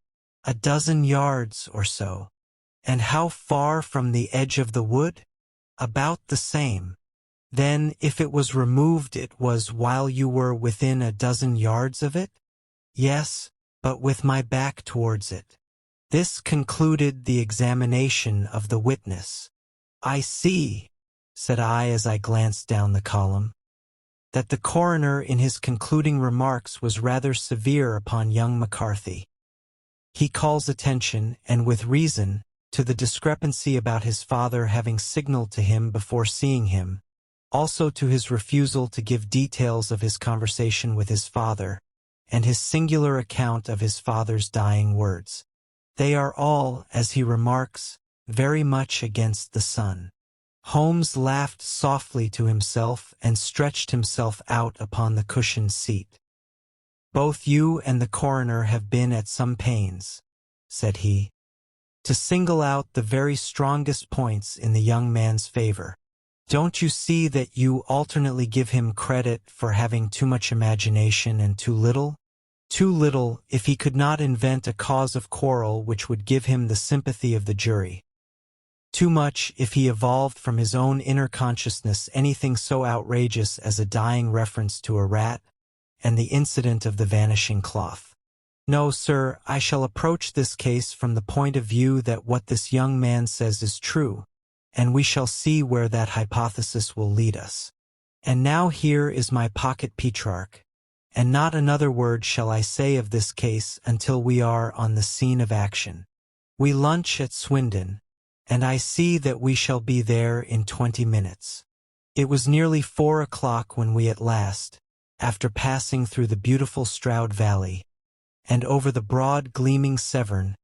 Speaker 1: 12 yards or so. And how far from the edge of the wood? About the same. Then, if it was removed, it was while you were within 12 yards of it? Yes, but with my back towards it. This concluded the examination of the witness. I see, said I as I glanced down the column, that the coroner in his concluding remarks was rather severe upon young McCarthy. He calls attention, and with reason, to the discrepancy about his father having signaled to him before seeing him, also to his refusal to give details of his conversation with his father, and his singular account of his father's dying words. They are all, as he remarks, very much against the sun. Holmes laughed softly to himself and stretched himself out upon the cushioned seat. Both you and the coroner have been at some pains, said he, to single out the very strongest points in the young man's favor. Don't you see that you alternately give him credit for having too much imagination and too little? Too little if he could not invent a cause of quarrel which would give him the sympathy of the jury. Too much if he evolved from his own inner consciousness anything so outrageous as a dying reference to a rat and the incident of the vanishing cloth. No, sir, I shall approach this case from the point of view that what this young man says is true, and we shall see where that hypothesis will lead us. And now here is my pocket Petrarch, and not another word shall I say of this case until we are on the scene of action. We lunch at Swindon, and I see that we shall be there in 20 minutes. It was nearly 4 o'clock when we at last, after passing through the beautiful Stroud Valley, and over the broad gleaming Severn,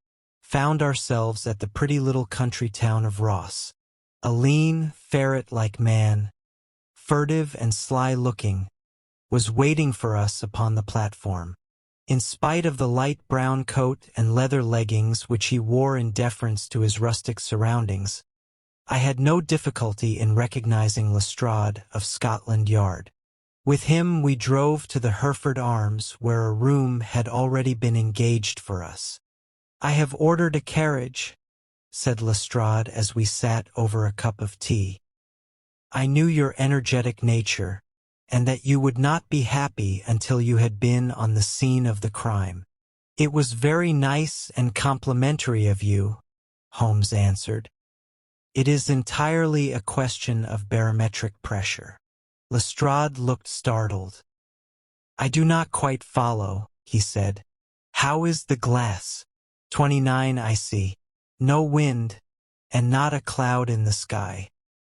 Speaker 1: found ourselves at the pretty little country town of Ross. A lean, ferret-like man, furtive and sly-looking, was waiting for us upon the platform. In spite of the light brown coat and leather leggings which he wore in deference to his rustic surroundings, I had no difficulty in recognizing Lestrade of Scotland Yard. With him we drove to the Hereford Arms, where a room had already been engaged for us. "I have ordered a carriage," said Lestrade as we sat over a cup of tea. "I knew your energetic nature, and that you would not be happy until you had been on the scene of the crime." "It was very nice and complimentary of you," Holmes answered. "It is entirely a question of barometric pressure." Lestrade looked startled. "I do not quite follow," he said. "How is the glass?" 29, I see. No wind, and not a cloud in the sky.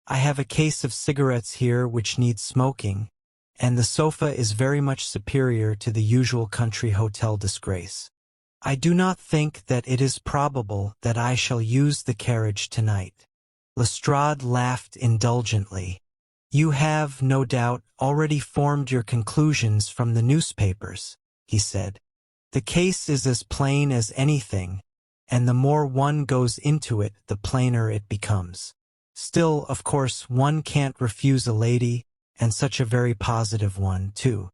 Speaker 1: I have a case of cigarettes here which need smoking, and the sofa is very much superior to the usual country hotel disgrace. I do not think that it is probable that I shall use the carriage tonight." Lestrade laughed indulgently. You have, no doubt, already formed your conclusions from the newspapers, he said. The case is as plain as anything, and the more one goes into it, the plainer it becomes. Still, of course, one can't refuse a lady, and such a very positive one, too.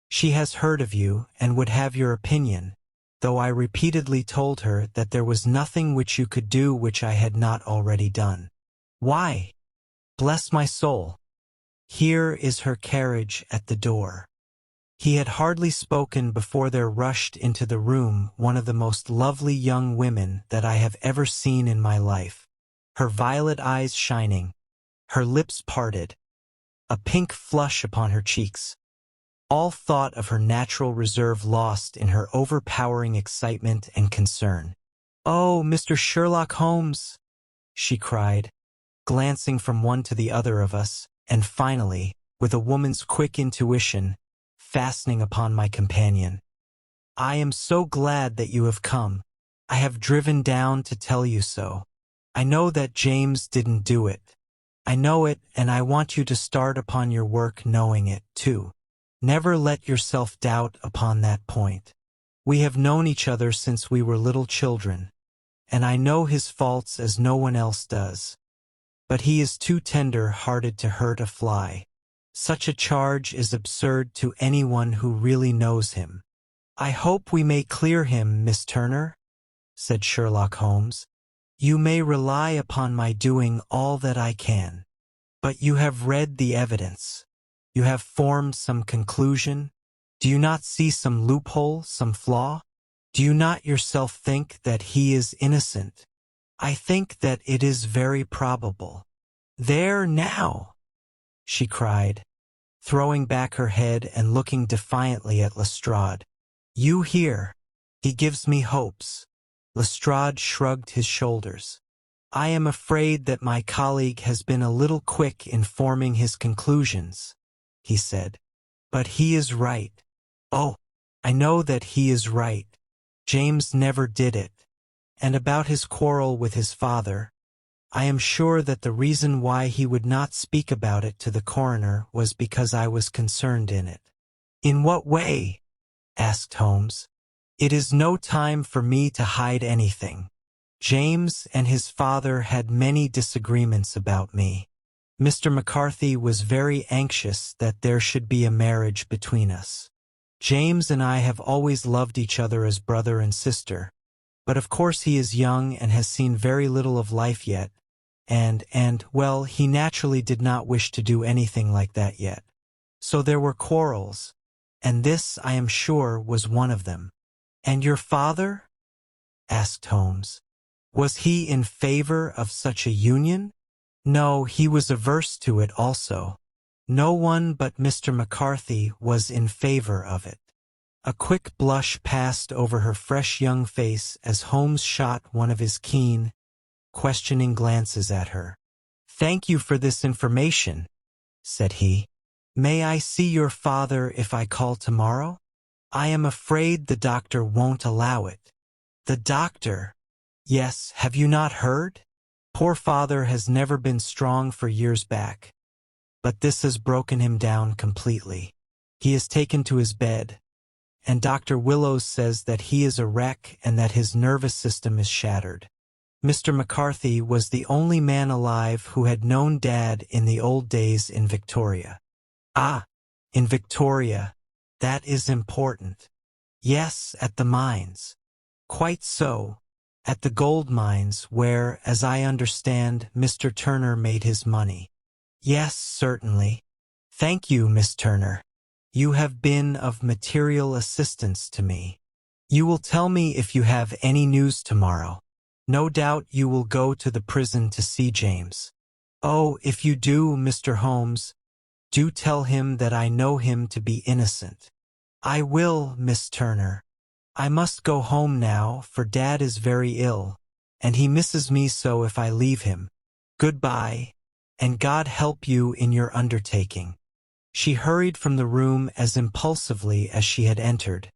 Speaker 1: She has heard of you, and would have your opinion, though I repeatedly told her that there was nothing which you could do which I had not already done. Why? Bless my soul! Here is her carriage at the door. He had hardly spoken before there rushed into the room one of the most lovely young women that I have ever seen in my life, her violet eyes shining, her lips parted, a pink flush upon her cheeks, all thought of her natural reserve lost in her overpowering excitement and concern. "Oh, Mr. Sherlock Holmes!" she cried, glancing from one to the other of us, and finally, with a woman's quick intuition, fastening upon my companion. "I am so glad that you have come. I have driven down to tell you so. I know that James didn't do it. I know it, and I want you to start upon your work knowing it, too. Never let yourself doubt upon that point. We have known each other since we were little children, and I know his faults as no one else does. But he is too tender-hearted to hurt a fly. Such a charge is absurd to anyone who really knows him." "I hope we may clear him, Miss Turner," said Sherlock Holmes. "You may rely upon my doing all that I can. But you have read the evidence. You have formed some conclusion. Do you not see some loophole, some flaw? Do you not yourself think that he is innocent? I think that it is very probable." "There now!" she cried, throwing back her head and looking defiantly at Lestrade. "You hear? He gives me hopes." Lestrade shrugged his shoulders. "I am afraid that my colleague has been a little quick in forming his conclusions," he said. "But he is right. Oh, I know that he is right. James never did it. And about his quarrel with his father, I am sure that the reason why he would not speak about it to the coroner was because I was concerned in it." "In what way?" asked Holmes. "It is no time for me to hide anything. James and his father had many disagreements about me. Mr. McCarthy was very anxious that there should be a marriage between us. James and I have always loved each other as brother and sister, but of course he is young and has seen very little of life yet, well, he naturally did not wish to do anything like that yet. So there were quarrels, and this, I am sure, was one of them." "And your father?" asked Holmes. "Was he in favor of such a union?" "No, he was averse to it also. No one but Mr. McCarthy was in favor of it." A quick blush passed over her fresh young face as Holmes shot one of his keen, questioning glances at her. "Thank you for this information," said he. "May I see your father if I call tomorrow? I am afraid the doctor won't allow it." "The doctor?" "Yes, have you not heard? Poor father has never been strong for years back, but this has broken him down completely. He is taken to his bed, and Dr. Willows says that he is a wreck and that his nervous system is shattered. Mr. McCarthy was the only man alive who had known Dad in the old days in Victoria." "Ah, in Victoria. That is important." "Yes, at the mines." "Quite so. At the gold mines where, as I understand, Mr. Turner made his money." "Yes, certainly. Thank you, Miss Turner. You have been of material assistance to me. You will tell me if you have any news tomorrow. No doubt you will go to the prison to see James. Oh, if you do, Mr. Holmes, do tell him that I know him to be innocent." "I will, Miss Turner. I must go home now, for Dad is very ill, and he misses me so if I leave him. Goodbye, and God help you in your undertaking." She hurried from the room as impulsively as she had entered,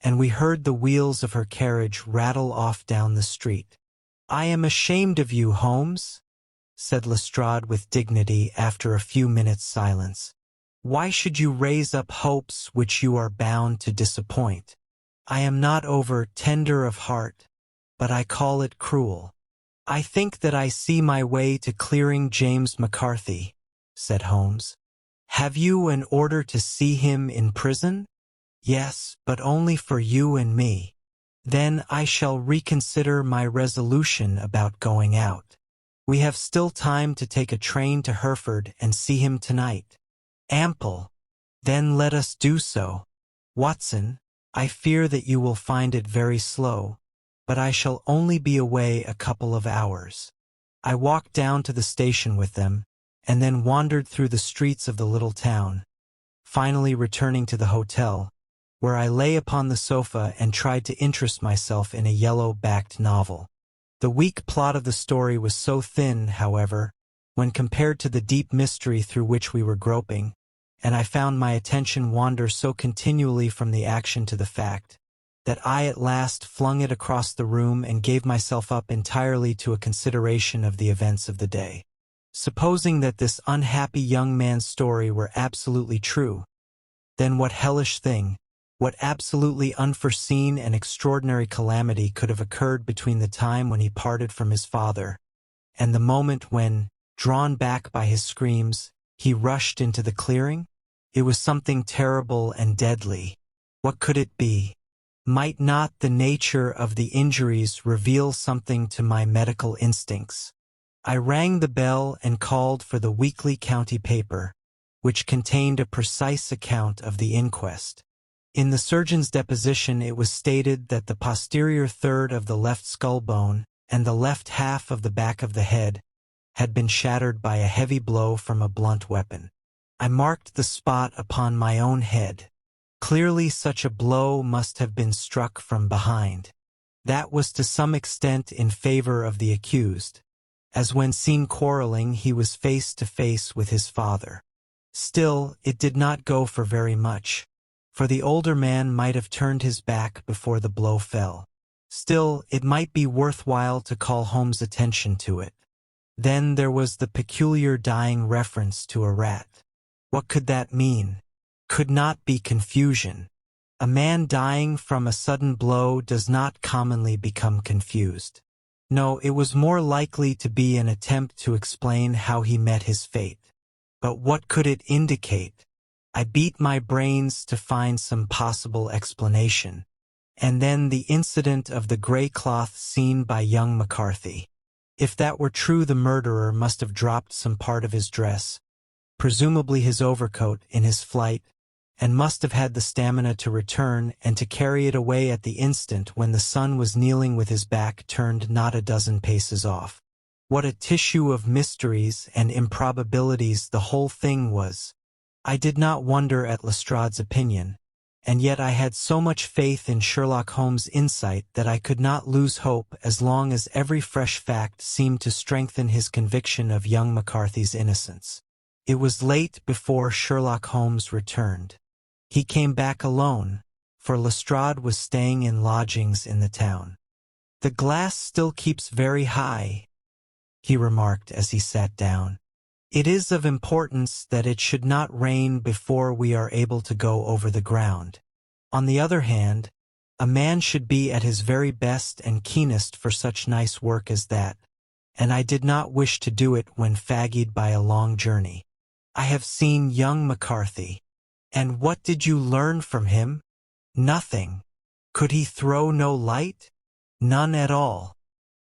Speaker 1: and we heard the wheels of her carriage rattle off down the street. "I am ashamed of you, Holmes," said Lestrade with dignity after a few minutes' silence. "Why should you raise up hopes which you are bound to disappoint? I am not over tender of heart, but I call it cruel." "I think that I see my way to clearing James McCarthy," said Holmes. "Have you an order to see him in prison?" "Yes, but only for you and me." "Then I shall reconsider my resolution about going out. We have still time to take a train to Hereford and see him tonight." "Ample. Then let us do so. Watson, I fear that you will find it very slow, but I shall only be away a couple of hours." I walked down to the station with them, and then wandered through the streets of the little town, finally returning to the hotel, where I lay upon the sofa and tried to interest myself in a yellow-backed novel. The weak plot of the story was so thin, however, when compared to the deep mystery through which we were groping, and I found my attention wander so continually from the action to the fact, that I at last flung it across the room and gave myself up entirely to a consideration of the events of the day. Supposing that this unhappy young man's story were absolutely true, then what hellish thing, what absolutely unforeseen and extraordinary calamity could have occurred between the time when he parted from his father and the moment when, drawn back by his screams, he rushed into the clearing? It was something terrible and deadly. What could it be? Might not the nature of the injuries reveal something to my medical instincts? I rang the bell and called for the weekly county paper, which contained a precise account of the inquest. In the surgeon's deposition it was stated that the posterior third of the left skull bone and the left half of the back of the head had been shattered by a heavy blow from a blunt weapon. I marked the spot upon my own head. Clearly such a blow must have been struck from behind. That was to some extent in favor of the accused, as when seen quarreling he was face to face with his father. Still, it did not go for very much, for the older man might have turned his back before the blow fell. Still, it might be worthwhile to call Holmes' attention to it. Then there was the peculiar dying reference to a rat. What could that mean? Could not be confusion. A man dying from a sudden blow does not commonly become confused. No, it was more likely to be an attempt to explain how he met his fate. But what could it indicate? I beat my brains to find some possible explanation. And then the incident of the gray cloth seen by young McCarthy. If that were true, the murderer must have dropped some part of his dress, presumably his overcoat, in his flight, and must have had the stamina to return and to carry it away at the instant when the son was kneeling with his back turned not a dozen paces off. What a tissue of mysteries and improbabilities the whole thing was! I did not wonder at Lestrade's opinion, and yet I had so much faith in Sherlock Holmes' insight that I could not lose hope as long as every fresh fact seemed to strengthen his conviction of young McCarthy's innocence. It was late before Sherlock Holmes returned. He came back alone, for Lestrade was staying in lodgings in the town. "The glass still keeps very high," he remarked as he sat down. "It is of importance that it should not rain before we are able to go over the ground. On the other hand, a man should be at his very best and keenest for such nice work as that, and I did not wish to do it when fagged by a long journey. I have seen young McCarthy. And what did you learn from him? Nothing. Could he throw no light? None at all.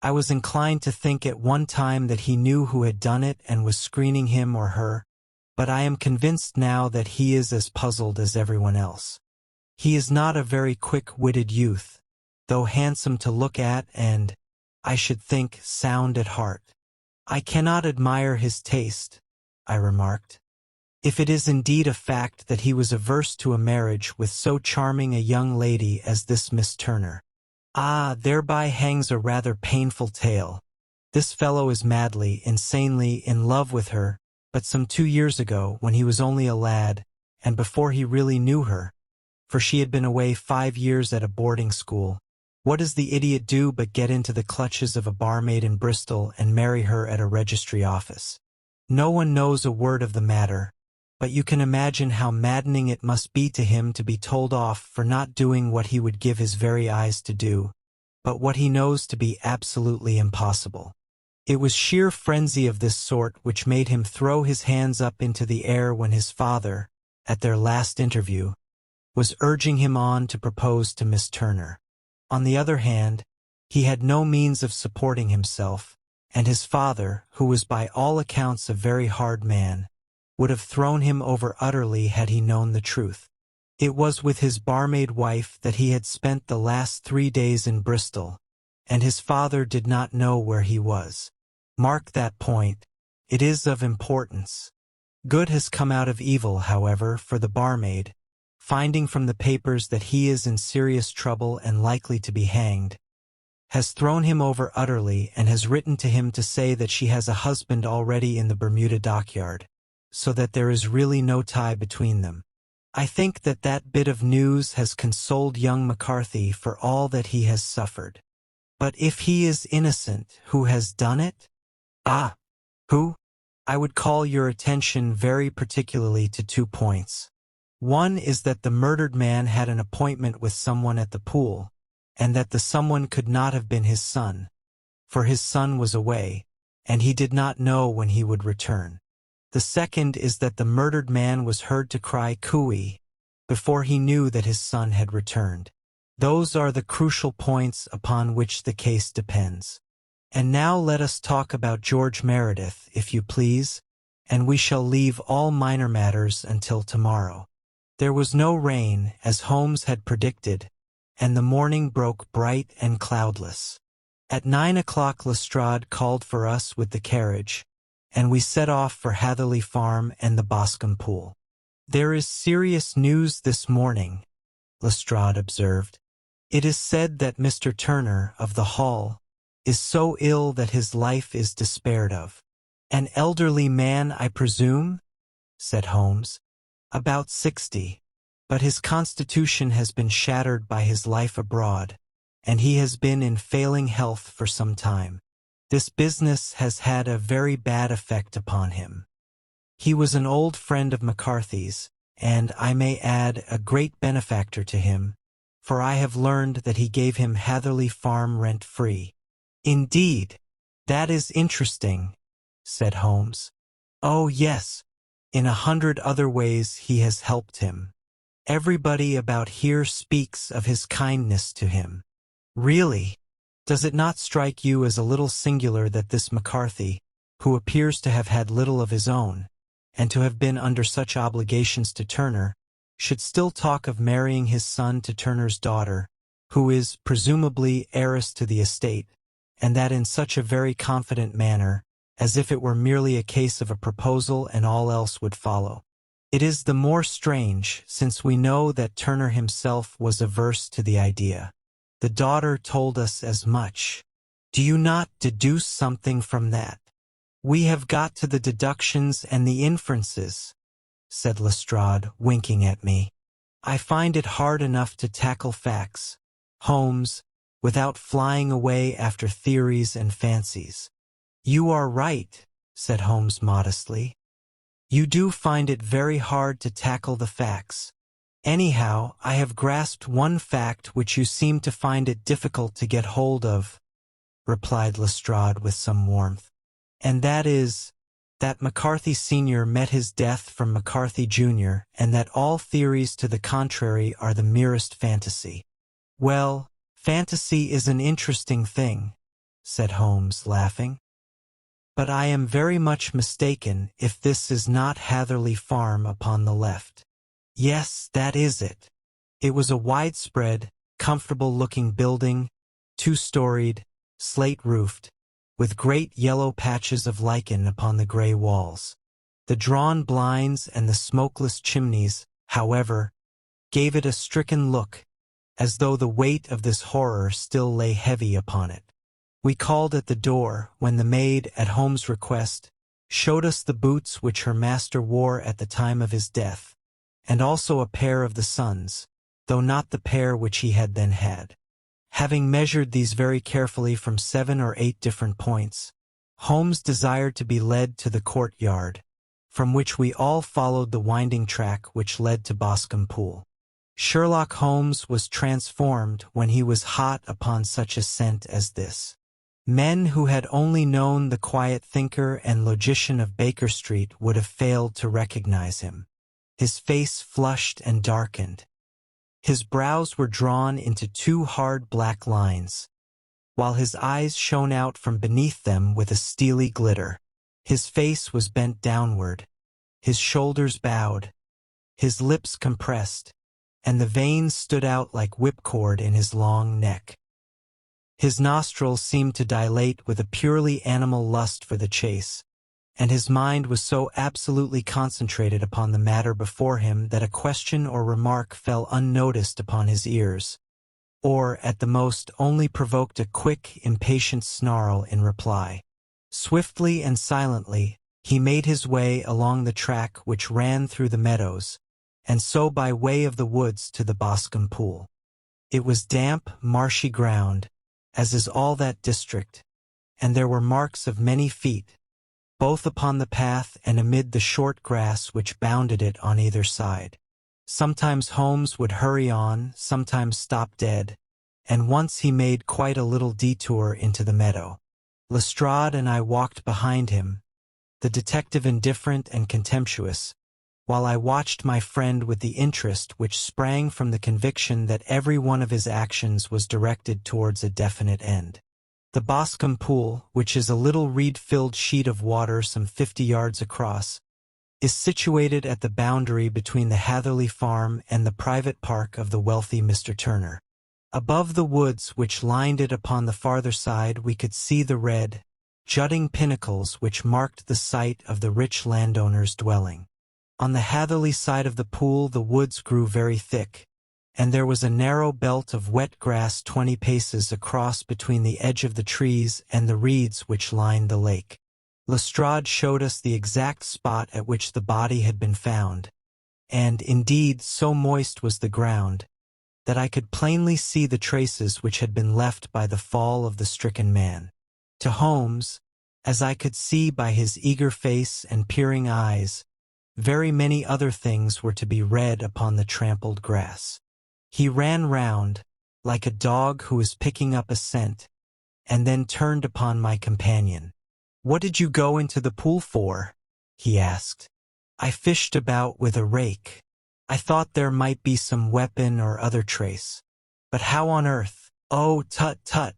Speaker 1: I was inclined to think at one time that he knew who had done it and was screening him or her, but I am convinced now that he is as puzzled as everyone else. He is not a very quick-witted youth, though handsome to look at and, I should think, sound at heart. I cannot admire his taste," I remarked. "If it is indeed a fact that he was averse to a marriage with so charming a young lady as this Miss Turner. Ah, thereby hangs a rather painful tale. This fellow is madly, insanely in love with her, but some 2 years ago, when he was only a lad, and before he really knew her, for she had been away 5 years at a boarding school, What does the idiot do but get into the clutches of a barmaid in Bristol and marry her at a registry office? No one knows a word of the matter, but you can imagine how maddening it must be to him to be told off for not doing what he would give his very eyes to do, but what he knows to be absolutely impossible. It was sheer frenzy of this sort which made him throw his hands up into the air when his father, at their last interview, was urging him on to propose to Miss Turner. On the other hand, he had no means of supporting himself, and his father, who was by all accounts a very hard man, would have thrown him over utterly had he known the truth. It was with his barmaid wife that he had spent the last 3 days in Bristol, and his father did not know where he was. Mark that point. It is of importance. Good has come out of evil, however, for the barmaid, finding from the papers that he is in serious trouble and likely to be hanged, has thrown him over utterly and has written to him to say that she has a husband already in the Bermuda dockyard, so that there is really no tie between them. I think that that bit of news has consoled young McCarthy for all that he has suffered. But if he is innocent, who has done it? Ah, who? I would call your attention very particularly to 2 points. One is that the murdered man had an appointment with someone at the pool, and that the someone could not have been his son, for his son was away, and he did not know when he would return. The second is that the murdered man was heard to cry "cooey" before he knew that his son had returned. Those are the crucial points upon which the case depends. And now let us talk about George Meredith, if you please, and we shall leave all minor matters until tomorrow. There was no rain, as Holmes had predicted, and the morning broke bright and cloudless. At 9 o'clock Lestrade called for us with the carriage, and we set off for Hatherley Farm and the Boscombe Pool. "There is serious news this morning," Lestrade observed. "It is said that Mr. Turner, of the Hall, is so ill that his life is despaired of." "An elderly man, I presume?" said Holmes. "About 60, but his constitution has been shattered by his life abroad, and he has been in failing health for some time. This business has had a very bad effect upon him. He was an old friend of McCarthy's, and, I may add, a great benefactor to him, for I have learned that he gave him Hatherley Farm rent-free." "Indeed, that is interesting," said Holmes. "Oh, yes, in 100 other ways he has helped him. Everybody about here speaks of his kindness to him." "Really? Does it not strike you as a little singular that this McCarthy, who appears to have had little of his own, and to have been under such obligations to Turner, should still talk of marrying his son to Turner's daughter, who is, presumably, heiress to the estate, and that in such a very confident manner, as if it were merely a case of a proposal and all else would follow? It is the more strange, since we know that Turner himself was averse to the idea. The daughter told us as much. Do you not deduce something from that?" "We have got to the deductions and the inferences," said Lestrade, winking at me. "I find it hard enough to tackle facts, Holmes, without flying away after theories and fancies." "You are right," said Holmes modestly. "You do find it very hard to tackle the facts. Anyhow, I have grasped one fact which you seem to find it difficult to get hold of," replied Lestrade with some warmth, "and that is, that McCarthy Sr. met his death from McCarthy Jr., and that all theories to the contrary are the merest fantasy." "Well, fantasy is an interesting thing," said Holmes, laughing. "But I am very much mistaken if this is not Hatherley Farm upon the left." "Yes, that is it." It was a widespread, comfortable-looking building, 2-storied, slate-roofed, with great yellow patches of lichen upon the gray walls. The drawn blinds and the smokeless chimneys, however, gave it a stricken look, as though the weight of this horror still lay heavy upon it. We called at the door, when the maid, at Holmes' request, showed us the boots which her master wore at the time of his death, and also a pair of the son's, though not the pair which he had then had. Having measured these very carefully from 7 or 8 different points, Holmes desired to be led to the courtyard, from which we all followed the winding track which led to Boscombe Pool. Sherlock Holmes was transformed when he was hot upon such a scent as this. Men who had only known the quiet thinker and logician of Baker Street would have failed to recognize him. His face flushed and darkened. His brows were drawn into 2 hard black lines, while his eyes shone out from beneath them with a steely glitter. His face was bent downward, his shoulders bowed, his lips compressed, and the veins stood out like whipcord in his long neck. His nostrils seemed to dilate with a purely animal lust for the chase, and his mind was so absolutely concentrated upon the matter before him that a question or remark fell unnoticed upon his ears, or, at the most, only provoked a quick, impatient snarl in reply. Swiftly and silently, he made his way along the track which ran through the meadows, and so by way of the woods to the Boscombe Pool. It was damp, marshy ground, as is all that district, and there were marks of many feet, both upon the path and amid the short grass which bounded it on either side. Sometimes Holmes would hurry on, sometimes stop dead, and once he made quite a little detour into the meadow. Lestrade and I walked behind him, the detective indifferent and contemptuous, while I watched my friend with the interest which sprang from the conviction that every one of his actions was directed towards a definite end. The Boscombe Pool, which is a little reed-filled sheet of water some 50 yards across, is situated at the boundary between the Hatherley farm and the private park of the wealthy Mr. Turner. Above the woods which lined it upon the farther side we could see the red, jutting pinnacles which marked the site of the rich landowner's dwelling. On the Hatherley side of the pool the woods grew very thick, and there was a narrow belt of wet grass 20 paces across between the edge of the trees and the reeds which lined the lake. Lestrade showed us the exact spot at which the body had been found, and, indeed, so moist was the ground, that I could plainly see the traces which had been left by the fall of the stricken man. To Holmes, as I could see by his eager face and peering eyes, very many other things were to be read upon the trampled grass. He ran round, like a dog who is picking up a scent, and then turned upon my companion. "What did you go into the pool for?" he asked. "I fished about with a rake. I thought there might be some weapon or other trace. But how on earth—" "Oh, tut, tut!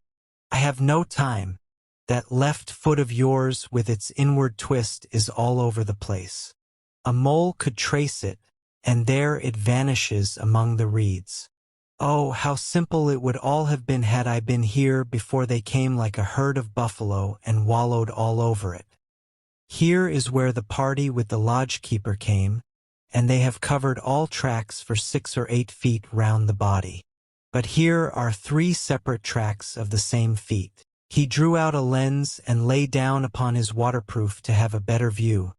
Speaker 1: I have no time. That left foot of yours with its inward twist is all over the place. A mole could trace it, and there it vanishes among the reeds. Oh, how simple it would all have been had I been here before they came like a herd of buffalo and wallowed all over it. Here is where the party with the lodge-keeper came, and they have covered all tracks for 6 or 8 feet round the body. But here are 3 separate tracks of the same feet." He drew out a lens and lay down upon his waterproof to have a better view,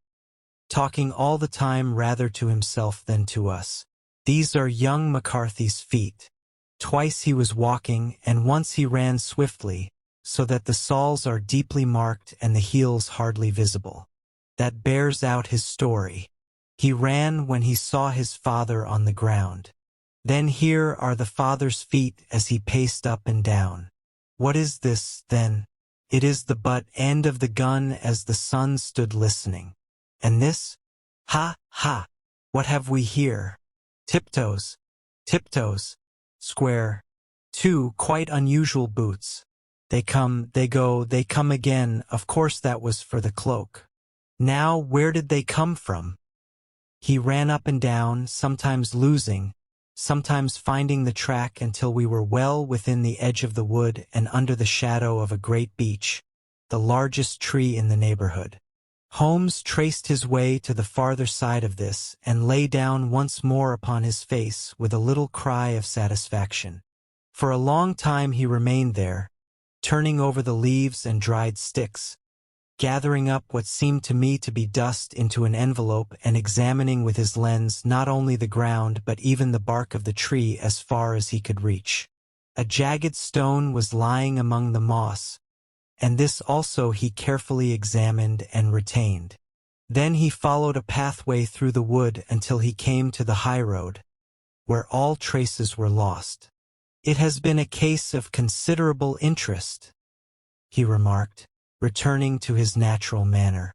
Speaker 1: talking all the time rather to himself than to us. "These are young McCarthy's feet. Twice he was walking, and once he ran swiftly, so that the soles are deeply marked and the heels hardly visible. That bears out his story. He ran when he saw his father on the ground. Then here are the father's feet as he paced up and down. What is this, then? It is the butt end of the gun as the son stood listening. And this? Ha, ha! What have we here? Tiptoes. Tiptoes. Square. 2 quite unusual boots. They come, they go, they come again. Of course that was for the cloak. Now where did they come from?" He ran up and down, sometimes losing, sometimes finding the track until we were well within the edge of the wood and under the shadow of a great beech, the largest tree in the neighborhood. Holmes traced his way to the farther side of this and lay down once more upon his face with a little cry of satisfaction. For a long time he remained there, turning over the leaves and dried sticks, gathering up what seemed to me to be dust into an envelope and examining with his lens not only the ground but even the bark of the tree as far as he could reach. A jagged stone was lying among the moss, and this also he carefully examined and retained. Then he followed a pathway through the wood until he came to the highroad, where all traces were lost. "It has been a case of considerable interest," he remarked, returning to his natural manner.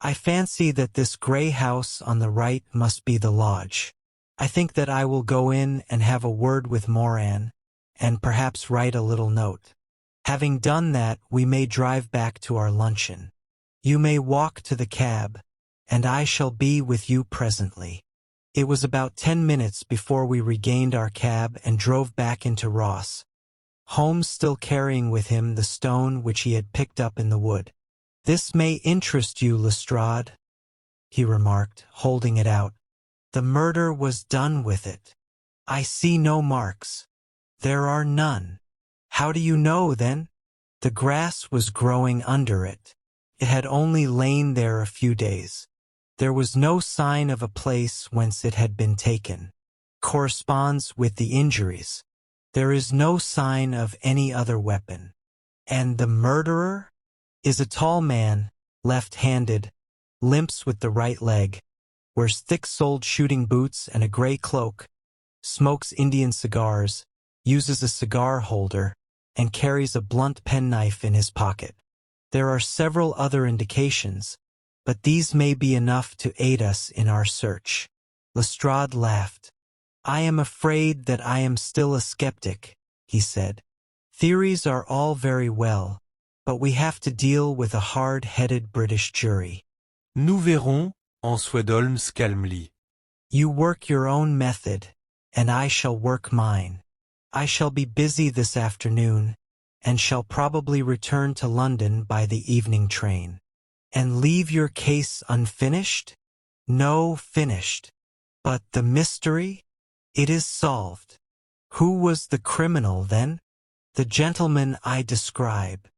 Speaker 1: "I fancy that this grey house on the right must be the lodge. I think that I will go in and have a word with Moran, and perhaps write a little note. Having done that, we may drive back to our luncheon. You may walk to the cab, and I shall be with you presently." It was about 10 minutes before we regained our cab and drove back into Ross, Holmes still carrying with him the stone which he had picked up in the wood. "This may interest you, Lestrade," he remarked, holding it out. "The murder was done with it. I see no marks. There are none." "How do you know, then?" "The grass was growing under it. It had only lain there a few days. There was no sign of a place whence it had been taken. Corresponds with the injuries. There is no sign of any other weapon." "And the murderer?" "Is a tall man, left-handed, limps with the right leg, wears thick-soled shooting boots and a gray cloak, smokes Indian cigars, uses a cigar holder, and carries a blunt penknife in his pocket. There are several other indications, but these may be enough to aid us in our search." Lestrade laughed. "I am afraid that I am still a skeptic," he said. "Theories are all very well, but we have to deal with a hard-headed British jury."
Speaker 2: "Nous verrons," answered Holmes calmly.
Speaker 1: "You work your own method, and I shall work mine. I shall be busy this afternoon, and shall probably return to London by the evening train." "And leave your case unfinished?" "No, finished. But the mystery? It is solved." "Who was the criminal, then?" "The gentleman I describe.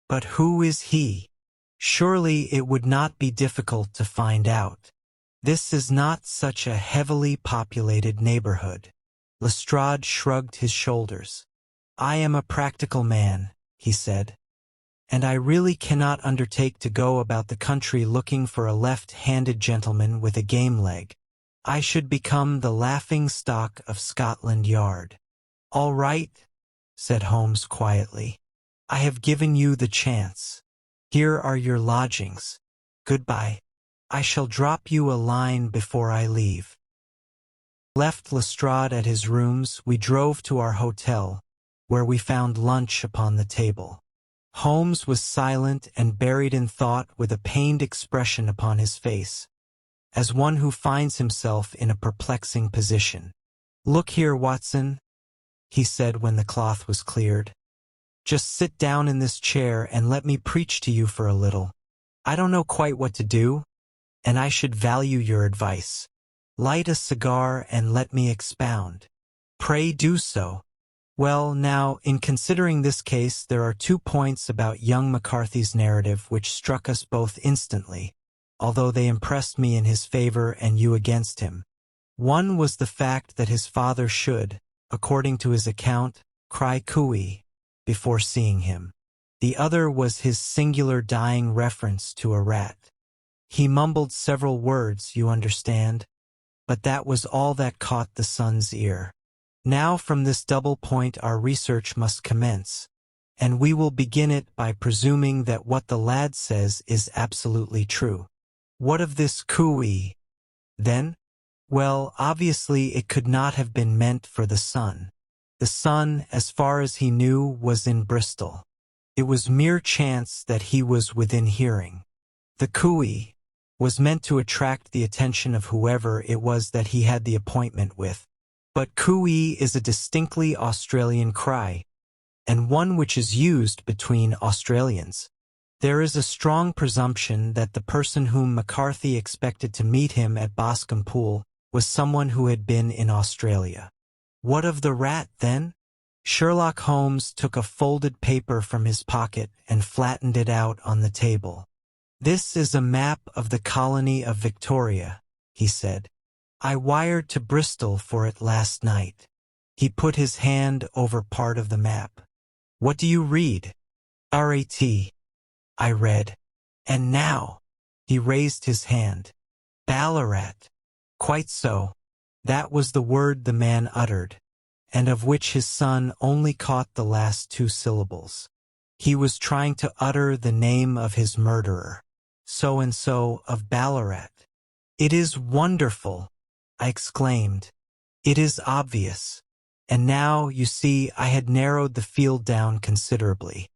Speaker 1: But who is he? Surely it would not be difficult to find out. This is not such a heavily populated neighborhood." Lestrade shrugged his shoulders. "I am a practical man," he said, "and I really cannot undertake to go about the country looking for a left-handed gentleman with a game leg. I should become the laughing-stock of Scotland Yard." "All right," said Holmes quietly. "I have given you the chance. Here are your lodgings. Goodbye. I shall drop you a line before I leave." Left Lestrade at his rooms, we drove to our hotel, where we found lunch upon the table. Holmes was silent and buried in thought with a pained expression upon his face, as one who finds himself in a perplexing position. "Look here, Watson," he said when the cloth was cleared. "Just sit down in this chair and let me preach to you for a little. I don't know quite what to do, and I should value your advice. Light a cigar and let me expound." "Pray do so." "Well, now, in considering this case, there are 2 points about young McCarthy's narrative which struck us both instantly, although they impressed me in his favor and you against him. One was the fact that his father should, according to his account, cry cooey before seeing him. The other was his singular dying reference to a rat. He mumbled several words, you understand, but that was all that caught the son's ear. Now from this double point our research must commence, and we will begin it by presuming that what the lad says is absolutely true. What of this cooey, then? Well, obviously it could not have been meant for the son. The son, as far as he knew, was in Bristol. It was mere chance that he was within hearing. The cooey was meant to attract the attention of whoever it was that he had the appointment with. But cooey is a distinctly Australian cry, and one which is used between Australians. There is a strong presumption that the person whom McCarthy expected to meet him at Boscombe Pool was someone who had been in Australia. What of the rat, then? Sherlock Holmes took a folded paper from his pocket and flattened it out on the table. "This is a map of the colony of Victoria," he said. "I wired to Bristol for it last night. He put his hand over part of the map. What do you read? RAT. I read. And now? He raised his hand. Ballarat. Quite so. That was the word the man uttered, and of which his son only caught the last two syllables. He was trying to utter the name of his murderer. So-and-so of Ballarat. It is wonderful, I exclaimed. It is obvious. And now, you see, I had narrowed the field down considerably.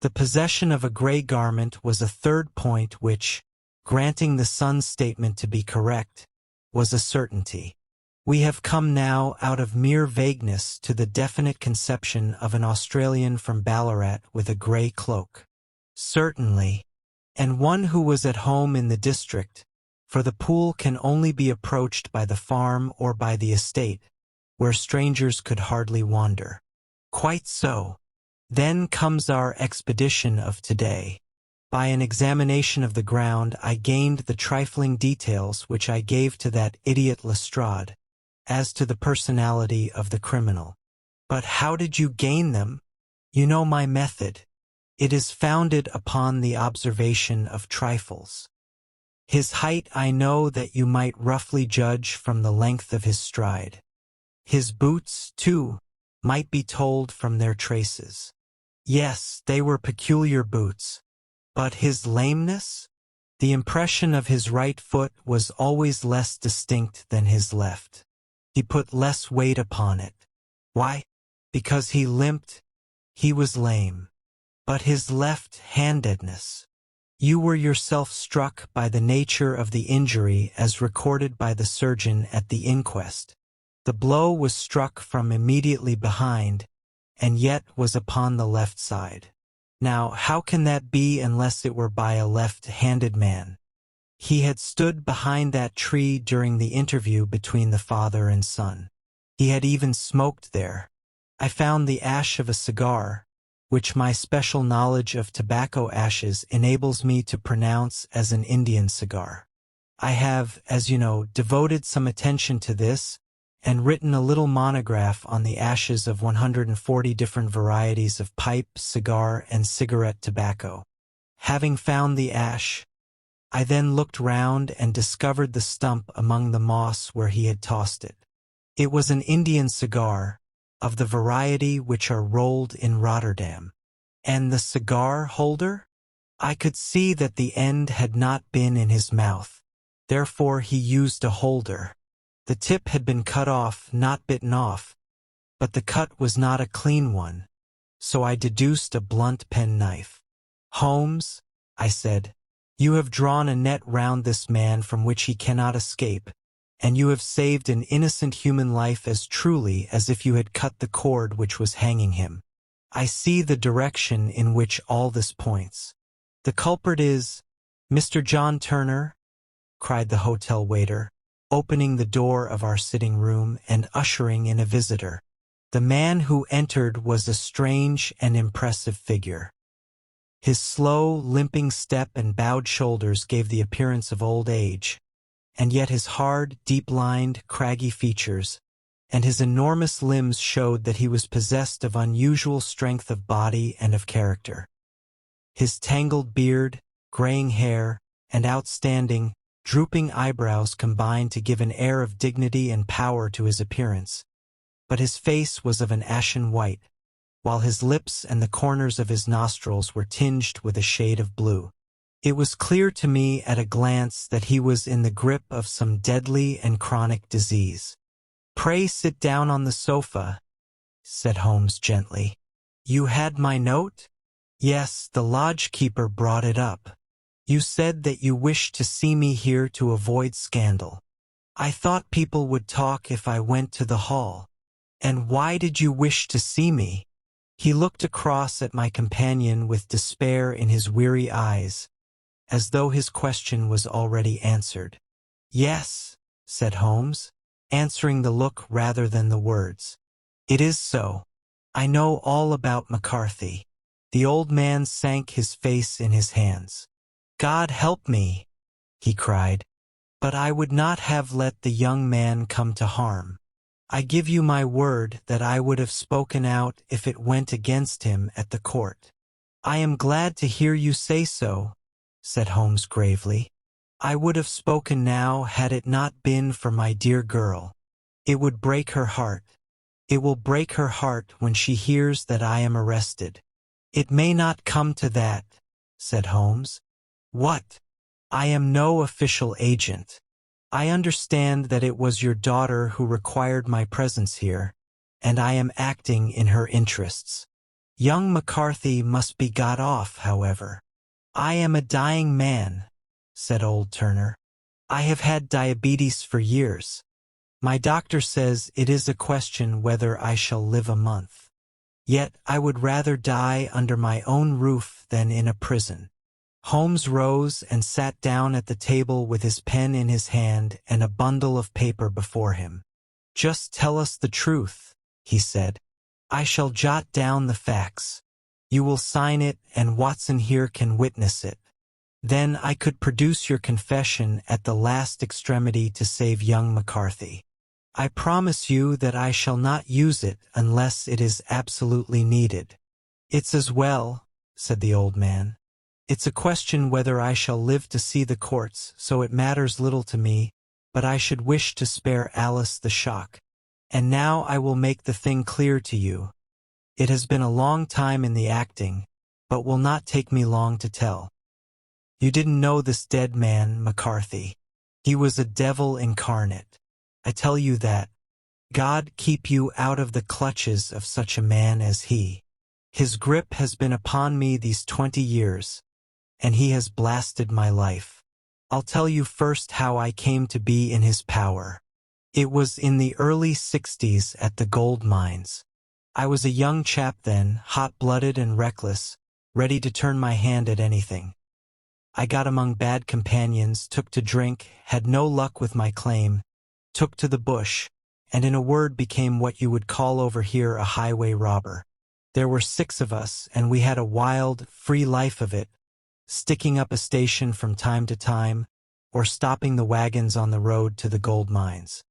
Speaker 1: The possession of a gray garment was a third point which, granting the son's statement to be correct, was a certainty. We have come now out of mere vagueness to the definite conception of an Australian from Ballarat with a grey cloak. Certainly, and one who was at home in the district, for the pool can only be approached by the farm or by the estate, where strangers could hardly wander. Quite so. Then comes our expedition of today. By an examination of the ground, I gained the trifling details which I gave to that idiot Lestrade, as to the personality of the criminal. But how did you gain them? You know my method. It is founded upon the observation of trifles. His height I know that you might roughly judge from the length of his stride. His boots, too, might be told from their traces. Yes, they were peculiar boots. But his lameness? The impression of his right foot was always less distinct than his left. He put less weight upon it. Why? Because he limped. He was lame. But his left-handedness. You were yourself struck by the nature of the injury as recorded by the surgeon at the inquest. The blow was struck from immediately behind, and yet was upon the left side. Now, how can that be unless it were by a left-handed man? He had stood behind that tree during the interview between the father and son. He had even smoked there. I found the ash of a cigar, which my special knowledge of tobacco ashes enables me to pronounce as an Indian cigar. I have, as you know, devoted some attention to this, and written a little monograph on the ashes of 140 different varieties of pipe, cigar, and cigarette tobacco. Having found the ash, I then looked round and discovered the stump among the moss where he had tossed it. It was an Indian cigar, of the variety which are rolled in Rotterdam. And the cigar holder? I could see that the end had not been in his mouth. Therefore he used a holder. The tip had been cut off, not bitten off, but the cut was not a clean one, so I deduced a blunt penknife. Holmes, I said, you have drawn a net round this man from which he cannot escape, and you have saved an innocent human life as truly as if you had cut the cord which was hanging him. I see the direction in which all this points. The culprit is Mr. John Turner, cried the hotel waiter, opening the door of our sitting room and ushering in a visitor. The man who entered was a strange and impressive figure. His slow, limping step and bowed shoulders gave the appearance of old age, and yet his hard, deep-lined, craggy features and his enormous limbs showed that he was possessed of unusual strength of body and of character. His tangled beard, graying hair, and outstanding, drooping eyebrows combined to give an air of dignity and power to his appearance, but his face was of an ashen white, while his lips and the corners of his nostrils were tinged with a shade of blue. It was clear to me at a glance that he was in the grip of some deadly and chronic disease. "Pray sit down on the sofa," said Holmes gently. "You had my note?" "Yes, the lodge-keeper brought it up. You said that you wished to see me here to avoid scandal. I thought people would talk if I went to the hall. And why did you wish to see me?" He looked across at my companion with despair in his weary eyes, as though his question was already answered. "Yes," said Holmes, answering the look rather than the words. "It is so. I know all about McCarthy." The old man sank his face in his hands. "God help me," he cried, "but I would not have let the young man come to harm. I give you my word that I would have spoken out if it went against him at the court. I am glad to hear you say so, said Holmes gravely. I would have spoken now had it not been for my dear girl. It would break her heart. It will break her heart when she hears that I am arrested. It may not come to that, said Holmes. What? I am no official agent. I understand that it was your daughter who required my presence here, and I am acting in her interests. Young McCarthy must be got off, however. I am a dying man, said old Turner. I have had diabetes for years. My doctor says it is a question whether I shall live a month. Yet I would rather die under my own roof than in a prison. Holmes rose and sat down at the table with his pen in his hand and a bundle of paper before him. Just tell us the truth, he said. I shall jot down the facts. You will sign it, and Watson here can witness it. Then I could produce your confession at the last extremity to save young McCarthy. I promise you that I shall not use it unless it is absolutely needed. It's as well, said the old man. It's a question whether I shall live to see the courts, so it matters little to me, but I should wish to spare Alice the shock. And now I will make the thing clear to you. It has been a long time in the acting, but will not take me long to tell. You didn't know this dead man, McCarthy. He was a devil incarnate. I tell you that. God keep you out of the clutches of such a man as he. His grip has been upon me these 20 years, and he has blasted my life. I'll tell you first how I came to be in his power. It was in the early 60s at the gold mines. I was a young chap then, hot-blooded and reckless, ready to turn my hand at anything. I got among bad companions, took to drink, had no luck with my claim, took to the bush, and in a word became what you would call over here a highway robber. There were 6 of us, and we had a wild, free life of it, sticking up a station from time to time, or stopping the wagons on the road to the gold mines.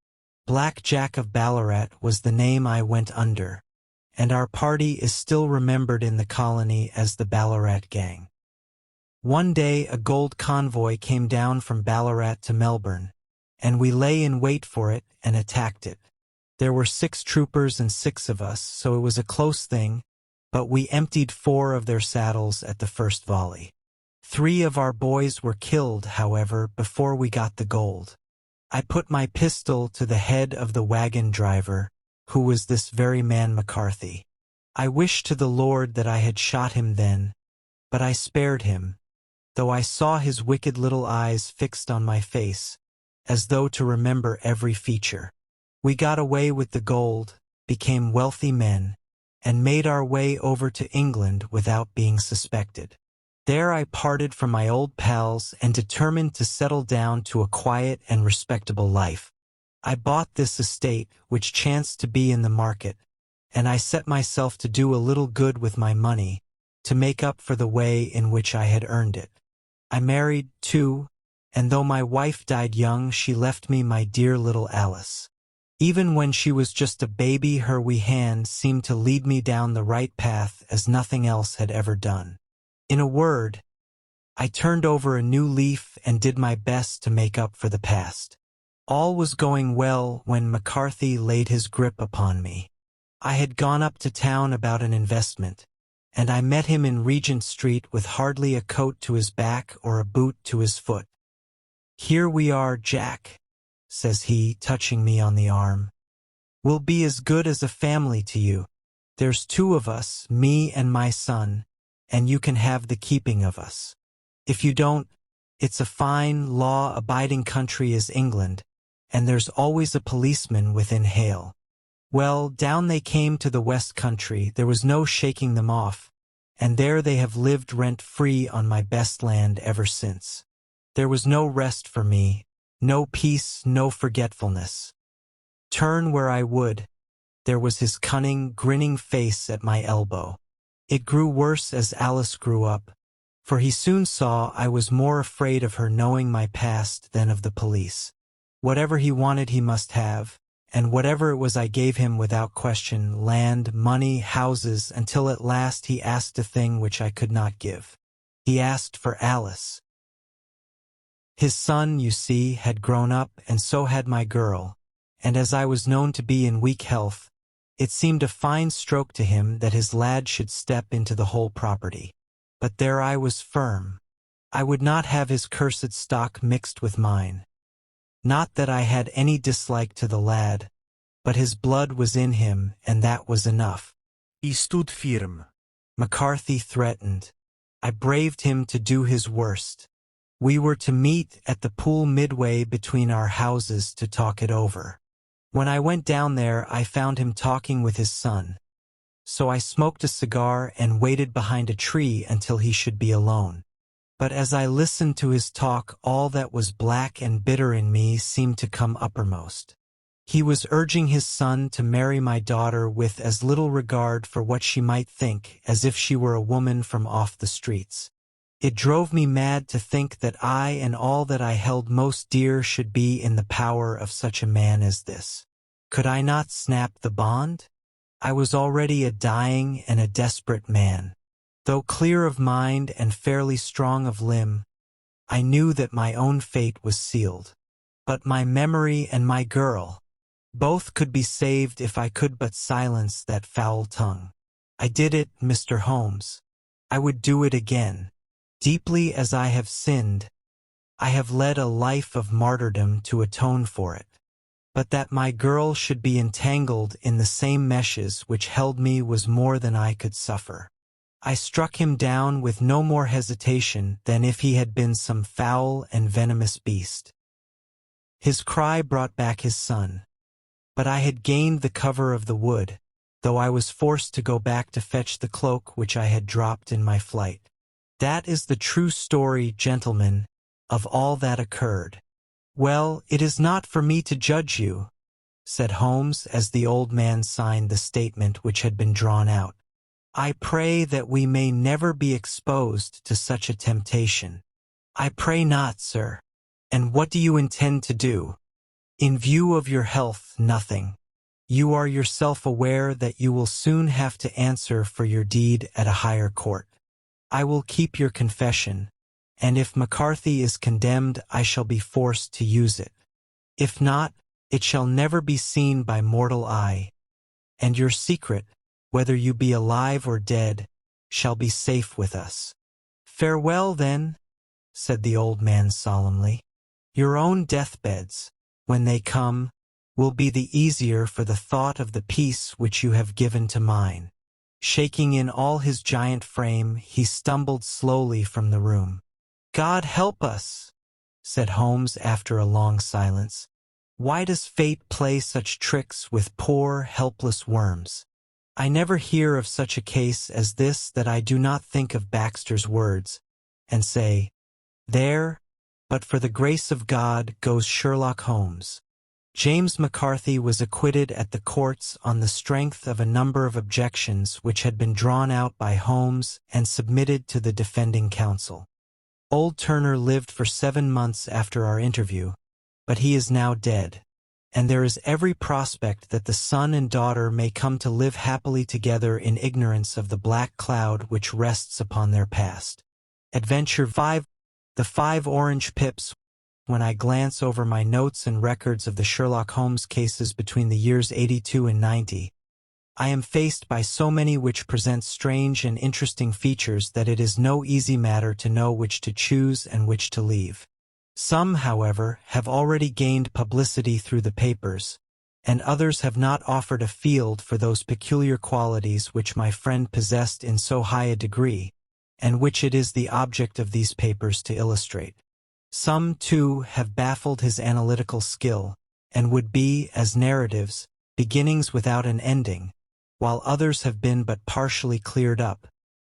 Speaker 1: Black Jack of Ballarat was the name I went under, and our party is still remembered in the colony as the Ballarat Gang. One day a gold convoy came down from Ballarat to Melbourne, and we lay in wait for it and attacked it. There were 6 troopers and 6 of us, so it was a close thing, but we emptied 4 of their saddles at the first volley. 3 of our boys were killed, however, before we got the gold. I put my pistol to the head of the wagon driver, who was this very man McCarthy. I wished to the Lord that I had shot him then, but I spared him, though I saw his wicked little eyes fixed on my face, as though to remember every feature. We got away with the gold, became wealthy men, and made our way over to England without being suspected. There I parted from my old pals and determined to settle down to a quiet and respectable life. I bought this estate, which chanced to be in the market, and I set myself to do a little good with my money, to make up for the way in which I had earned it. I married, too, and though my wife died young, she left me my dear little Alice. Even when she was just a baby, her wee hand seemed to lead me down the right path as nothing else had ever done. In a word, I turned over a new leaf and did my best to make up for the past. All was going well when McCarthy laid his grip upon me. I had gone up to town about an investment, and I met him in Regent Street with hardly a coat to his back or a boot to his foot. "Here we are, Jack," says he, touching me on the arm. "We'll be as good as a family to you. There's 2 of us, me and my son, and you can have the keeping of us. If you don't, it's a fine, law-abiding country as England, and there's always a policeman within hail." Well, down they came to the West Country. There was no shaking them off, and there they have lived rent-free on my best land ever since. There was no rest for me, no peace, no forgetfulness. Turn where I would, there was his cunning, grinning face at my elbow. It grew worse as Alice grew up, for he soon saw I was more afraid of her knowing my past than of the police. Whatever he wanted he must have, and whatever it was I gave him without question, land, money, houses, until at last he asked a thing which I could not give. He asked for Alice. His son, you see, had grown up, and so had my girl, and as I was known to be in weak health, it seemed a fine stroke to him that his lad should step into the whole property. But there I was firm. I would not have his cursed stock mixed with mine. Not that I had any dislike to the lad, but his blood was in him, and that was enough.
Speaker 2: He stood firm.
Speaker 1: McCarthy threatened. I braved him to do his worst. We were to meet at the pool midway between our houses to talk it over. When I went down there, I found him talking with his son. So I smoked a cigar and waited behind a tree until he should be alone. But as I listened to his talk, all that was black and bitter in me seemed to come uppermost. He was urging his son to marry my daughter with as little regard for what she might think as if she were a woman from off the streets. It drove me mad to think that I and all that I held most dear should be in the power of such a man as this. Could I not snap the bond? I was already a dying and a desperate man. Though clear of mind and fairly strong of limb, I knew that my own fate was sealed. But my memory and my girl, both could be saved if I could but silence that foul tongue. I did it, Mr. Holmes. I would do it again. Deeply as I have sinned, I have led a life of martyrdom to atone for it. But that my girl should be entangled in the same meshes which held me was more than I could suffer. I struck him down with no more hesitation than if he had been some foul and venomous beast. His cry brought back his son. But I had gained the cover of the wood, though I was forced to go back to fetch the cloak which I had dropped in my flight. That is the true story, gentlemen, of all that occurred. Well, it is not for me to judge you, said Holmes as the old man signed the statement which had been drawn out. I pray that we may never be exposed to such a temptation. I pray not, sir. And what do you intend to do? In view of your health, nothing. You are yourself aware that you will soon have to answer for your deed at a higher court. I will keep your confession, and if McCarthy is condemned, I shall be forced to use it. If not, it shall never be seen by mortal eye, and your secret, whether you be alive or dead, shall be safe with us. Farewell, then, said the old man solemnly. Your own deathbeds, when they come, will be the easier for the thought of the peace which you have given to mine. Shaking in all his giant frame, he stumbled slowly from the room. God help us, said Holmes after a long silence. Why does fate play such tricks with poor, helpless worms? I never hear of such a case as this that I do not think of Baxter's words, and say, there, but for the grace of God goes Sherlock Holmes. James McCarthy was acquitted at the courts on the strength of a number of objections which had been drawn out by Holmes and submitted to the defending counsel. Old Turner lived for 7 months after our interview, but he is now dead, and there is every prospect that the son and daughter may come to live happily together in ignorance of the black cloud which rests upon their past. Adventure 5. The 5 Orange Pips. When I glance over my notes and records of the Sherlock Holmes cases between the years 82 and 90, I am faced by so many which present strange and interesting features that it is no easy matter to know which to choose and which to leave. Some, however, have already gained publicity through the papers, and others have not offered a field for those peculiar qualities which my friend possessed in so high a degree, and which it is the object of these papers to illustrate. Some, too, have baffled his analytical skill, and would be, as narratives, beginnings without an ending, while others have been but partially cleared up,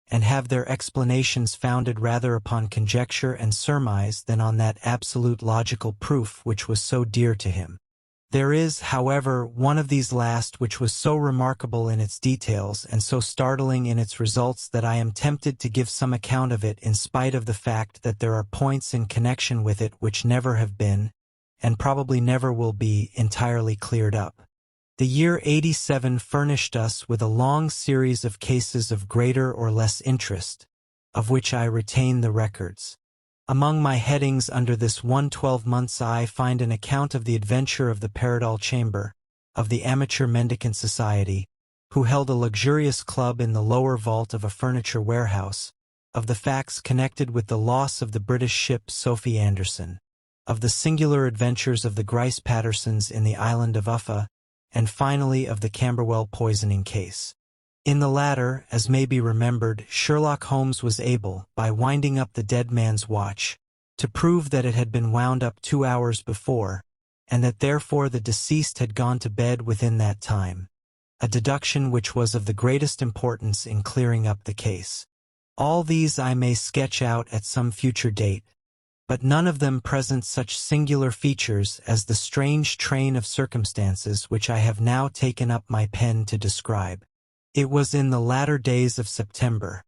Speaker 1: and have their explanations founded rather upon conjecture and surmise than on that absolute logical proof which was so dear to him. There is, however, one of these last which was so remarkable in its details and so startling in its results that I am tempted to give some account of it in spite of the fact that there are points in connection with it which never have been, and probably never will be, entirely cleared up. The year 87 furnished us with a long series of cases of greater or less interest, of which I retain the records. Among my headings under this 112 months I find an account of the adventure of the Paradol Chamber, of the Amateur Mendicant Society, who held a luxurious club in the lower vault of a furniture warehouse, of the facts connected with the loss of the British ship Sophie Anderson, of the singular adventures of the Grice Pattersons in the island of Uffa, and finally of the Camberwell poisoning case. In the latter, as may be remembered, Sherlock Holmes was able, by winding up the dead man's watch, to prove that it had been wound up 2 hours before, and that therefore the deceased had gone to bed within that time, a deduction which was of the greatest importance in clearing up the case. All these I may sketch out at some future date, but none of them present such singular features as the strange train of circumstances which I have now taken up my pen to describe. It was in the latter days of September,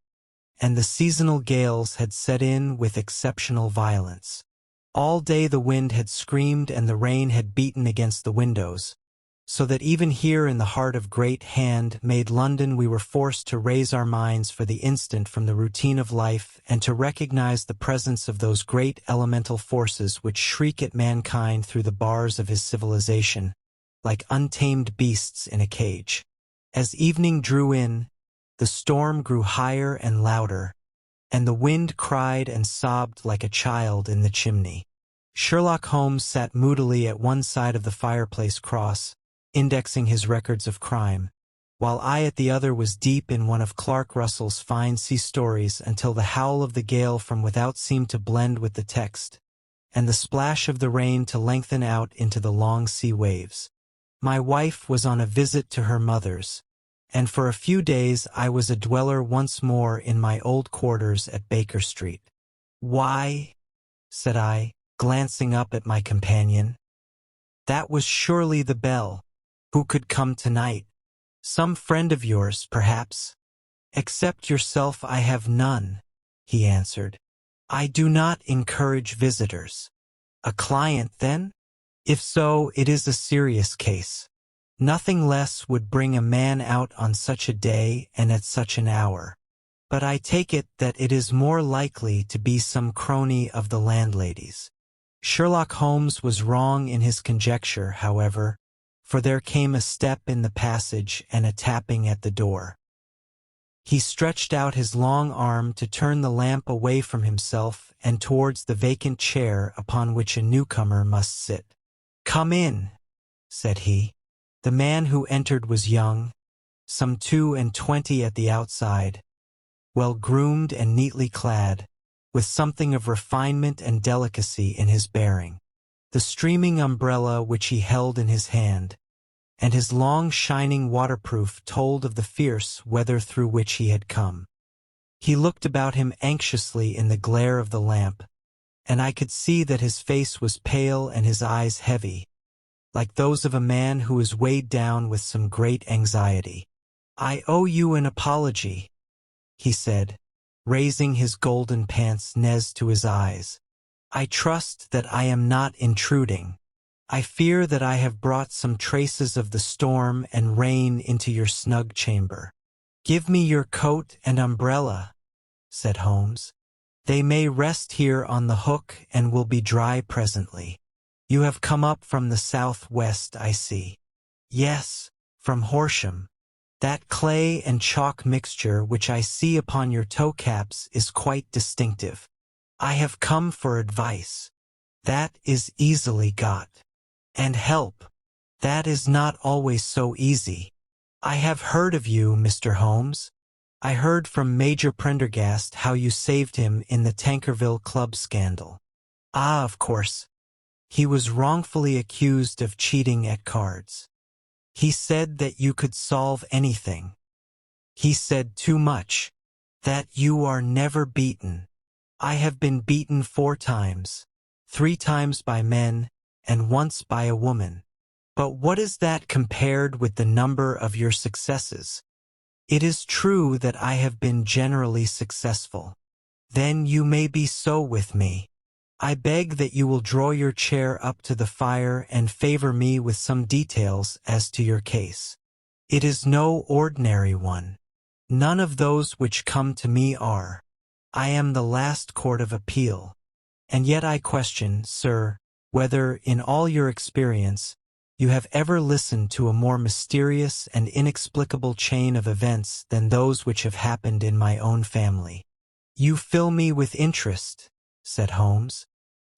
Speaker 1: and the seasonal gales had set in with exceptional violence. All day the wind had screamed and the rain had beaten against the windows, so that even here in the heart of great hand-made London we were forced to raise our minds for the instant from the routine of life and to recognize the presence of those great elemental forces which shriek at mankind through the bars of his civilization, like untamed beasts in a cage. As evening drew in, the storm grew higher and louder, and the wind cried and sobbed like a child in the chimney. Sherlock Holmes sat moodily at one side of the fireplace cross, indexing his records of crime, while I at the other was deep in one of Clark Russell's fine sea stories until the howl of the gale from without seemed to blend with the text, and the splash of the rain to lengthen out into the long sea waves. My wife was on a visit to her mother's, and for a few days I was a dweller once more in my old quarters at Baker Street. "Why," said I, glancing up at my companion, "that was surely the bell. Who could come tonight? Some friend of yours, perhaps?" "Except yourself I have none," he answered. "I do not encourage visitors." "A client, then? If so, it is a serious case. Nothing less would bring a man out on such a day and at such an hour. But I take it that it is more likely to be some crony of the landlady's." Sherlock Holmes was wrong in his conjecture, however, for there came a step in the passage and a tapping at the door. He stretched out his long arm to turn the lamp away from himself and towards the vacant chair upon which a newcomer must sit. "Come in," said he. The man who entered was young, some 22 at the outside, well-groomed and neatly clad, with something of refinement and delicacy in his bearing. The streaming umbrella which he held in his hand, and his long shining waterproof told of the fierce weather through which he had come. He looked about him anxiously in the glare of the lamp, and I could see that his face was pale and his eyes heavy, like those of a man who is weighed down with some great anxiety. "I owe you an apology," he said, raising his golden pince-nez to his eyes. "I trust that I am not intruding. I fear that I have brought some traces of the storm and rain into your snug chamber." "Give me your coat and umbrella," said Holmes. "They may rest here on the hook and will be dry presently. You have come up from the southwest, I see." "Yes, from Horsham. That clay and chalk mixture which I see upon your toe-caps is quite distinctive. I have come for advice. That is easily got. And help. That is not always so easy. I have heard of you, Mr. Holmes. I heard from Major Prendergast how you saved him in the Tankerville Club scandal." "Ah, of course. He was wrongfully accused of cheating at cards. He said that you could solve anything. He said too much, that you are never beaten. I have been beaten 4 times, 3 times by men, and once by a woman. But what is that compared with the number of your successes? It is true that I have been generally successful. Then you may be so with me. I beg that you will draw your chair up to the fire and favor me with some details as to your case. It is no ordinary one. None of those which come to me are. I am the last court of appeal. And yet I question, sir, whether, in all your experience, you have ever listened to a more mysterious and inexplicable chain of events than those which have happened in my own family. You fill me with interest, said Holmes.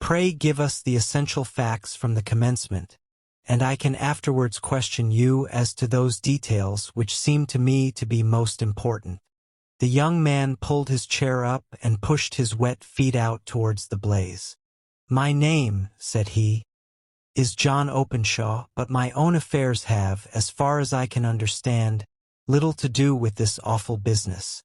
Speaker 1: Pray give us the essential facts from the commencement, and I can afterwards question you as to those details which seem to me to be most important. The young man pulled his chair up and pushed his wet feet out towards the blaze. My name, said he, is John Openshaw, but my own affairs have, as far as I can understand, little to do with this awful business.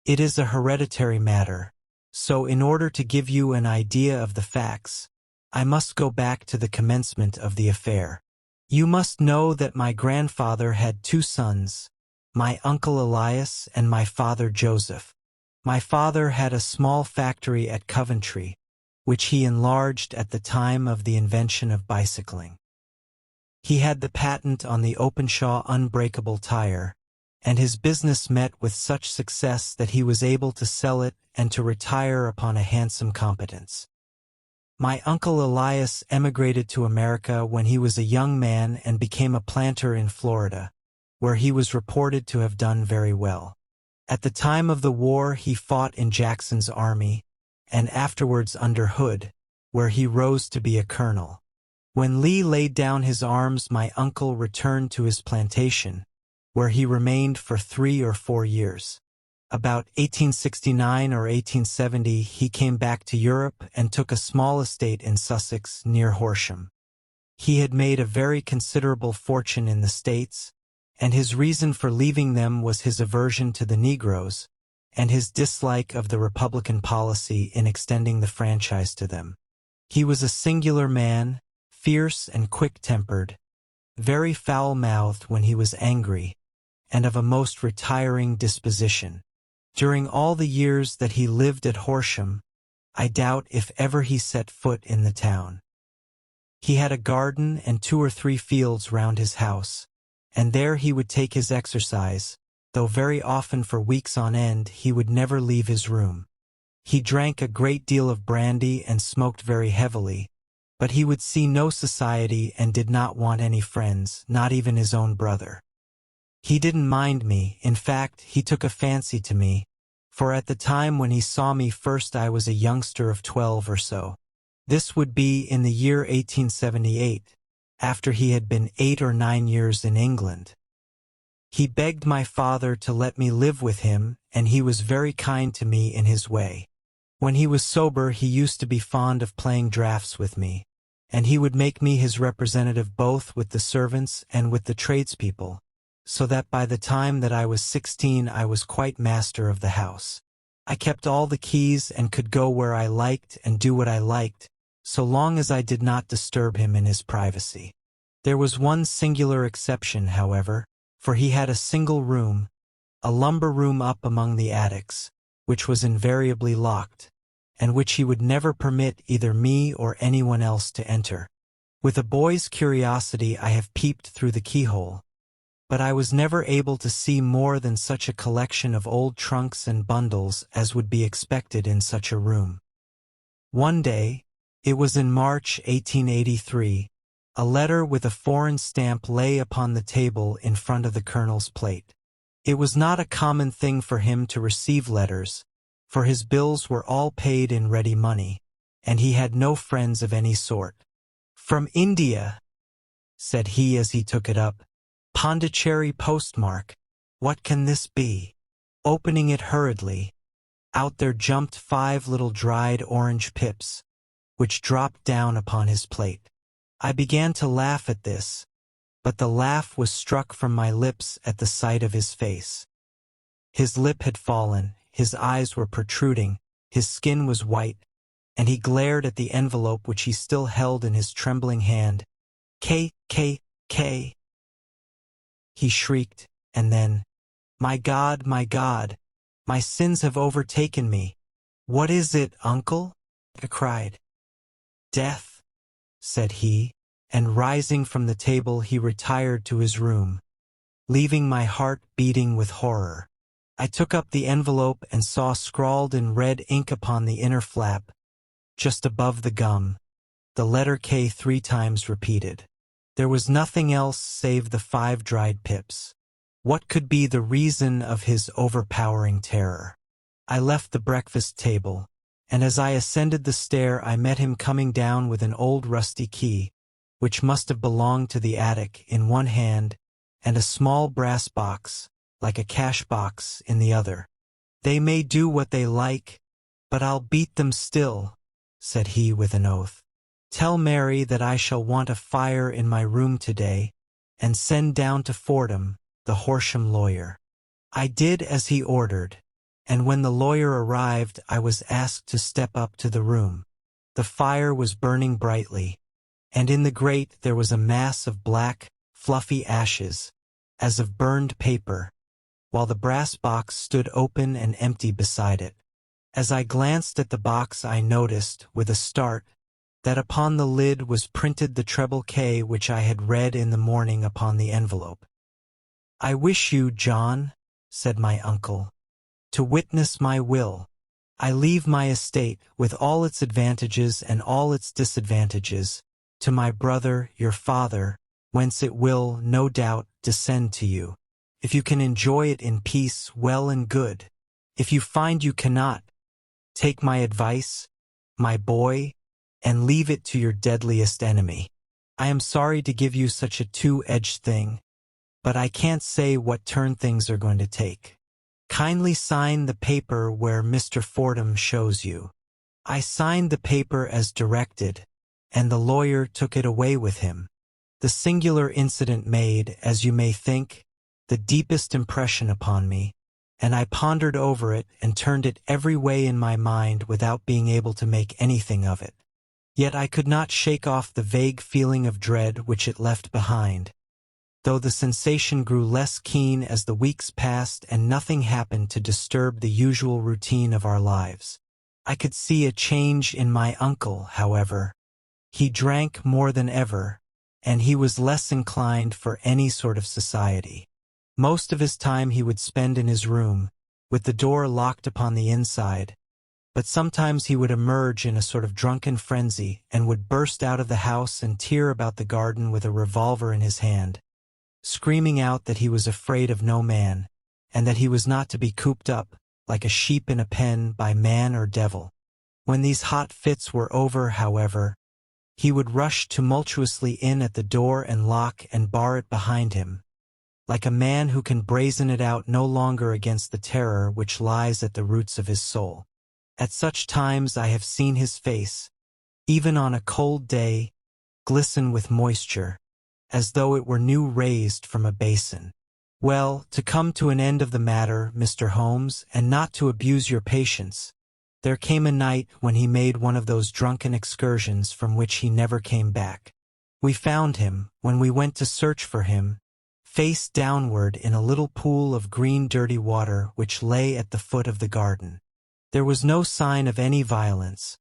Speaker 1: It is a hereditary matter, so in order to give you an idea of the facts, I must go back to the commencement of the affair. You must know that my grandfather had two sons, my uncle Elias and my father Joseph. My father had a small factory at Coventry, which he enlarged at the time of the invention of bicycling. He had the patent on the Openshaw unbreakable tire, and his business met with such success that he was able to sell it and to retire upon a handsome competence. My uncle Elias emigrated to America when he was a young man and became a planter in Florida, where he was reported to have done very well. At the time of the war he fought in Jackson's army, and afterwards under Hood, where he rose to be a colonel. When Lee laid down his arms, my uncle returned to his plantation, where he remained for 3 or 4 years. About 1869 or 1870 he came back to Europe and took a small estate in Sussex near Horsham. He had made a very considerable fortune in the States, and his reason for leaving them was his aversion to the Negroes and his dislike of the Republican policy in extending the franchise to them. He was a singular man, fierce and quick-tempered, very foul-mouthed when he was angry, and of a most retiring disposition. During all the years that he lived at Horsham, I doubt if ever he set foot in the town. He had a garden and 2 or 3 fields round his house, and there he would take his exercise, though very often for weeks on end he would never leave his room. He drank a great deal of brandy and smoked very heavily, but he would see no society and did not want any friends, not even his own brother. He didn't mind me, in fact, he took a fancy to me, for at the time when he saw me first I was a youngster of 12 or so. This would be in the year 1878, after he had been 8 or 9 years in England. He begged my father to let me live with him, and he was very kind to me in his way. When he was sober he used to be fond of playing draughts with me, and he would make me his representative both with the servants and with the tradespeople, so that by the time that I was 16 I was quite master of the house. I kept all the keys and could go where I liked and do what I liked, so long as I did not disturb him in his privacy. There was one singular exception, however, for he had a single room, a lumber room up among the attics, which was invariably locked, and which he would never permit either me or anyone else to enter. With a boy's curiosity I have peeped through the keyhole, but I was never able to see more than such a collection of old trunks and bundles as would be expected in such a room. One day, it was in March 1883, a letter with a foreign stamp lay upon the table in front of the colonel's plate. It was not a common thing for him to receive letters, for his bills were all paid in ready money, and he had no friends of any sort. "From India," said he as he took it up. "Pondicherry postmark. What can this be?" Opening it hurriedly, out there jumped 5 little dried orange pips, which dropped down upon his plate. I began to laugh at this, but the laugh was struck from my lips at the sight of his face. His lip had fallen, his eyes were protruding, his skin was white, and he glared at the envelope which he still held in his trembling hand. "K, K, K," he shrieked, and then, my God, my sins have overtaken me." "What is it, uncle?" I cried. "Death," said he, and rising from the table he retired to his room, leaving my heart beating with horror. I took up the envelope and saw scrawled in red ink upon the inner flap, just above the gum, the letter K 3 times repeated. There was nothing else save the 5 dried pips. What could be the reason of his overpowering terror? I left the breakfast table, and as I ascended the stair I met him coming down with an old rusty key, which must have belonged to the attic, in one hand, and a small brass box, like a cash box, in the other. "They may do what they like, but I'll beat them still," said he with an oath. "Tell Mary that I shall want a fire in my room today, and send down to Fordham, the Horsham lawyer." I did as he ordered, and when the lawyer arrived I was asked to step up to the room. The fire was burning brightly, and in the grate there was a mass of black, fluffy ashes, as of burned paper, while the brass box stood open and empty beside it. As I glanced at the box I noticed, with a start, that upon the lid was printed the treble K which I had read in the morning upon the envelope. "I wish you, John," said my uncle, "to witness my will. I leave my estate, with all its advantages and all its disadvantages, to my brother, your father, whence it will, no doubt, descend to you. If you can enjoy it in peace, well and good. If you find you cannot, take my advice, my boy, and leave it to your deadliest enemy. I am sorry to give you such a two-edged thing, but I can't say what turn things are going to take. Kindly sign the paper where Mr. Fordham shows you." I signed the paper as directed, and the lawyer took it away with him. The singular incident made, as you may think, the deepest impression upon me, and I pondered over it and turned it every way in my mind without being able to make anything of it. Yet I could not shake off the vague feeling of dread which it left behind, though the sensation grew less keen as the weeks passed and nothing happened to disturb the usual routine of our lives. I could see a change in my uncle, however. He drank more than ever, and he was less inclined for any sort of society. Most of his time he would spend in his room, with the door locked upon the inside, but sometimes he would emerge in a sort of drunken frenzy and would burst out of the house and tear about the garden with a revolver in his hand, screaming out that he was afraid of no man, and that he was not to be cooped up, like a sheep in a pen, by man or devil. When these hot fits were over, however, he would rush tumultuously in at the door and lock and bar it behind him, like a man who can brazen it out no longer against the terror which lies at the roots of his soul. At such times I have seen his face, even on a cold day, glisten with moisture, as though it were new raised from a basin. Well, to come to an end of the matter, Mr. Holmes, and not to abuse your patience, there came a night when he made one of those drunken excursions from which he never came back. We found him, when we went to search for him, face downward in a little pool of green dirty water which lay at the foot of the garden. There was no sign of any violence,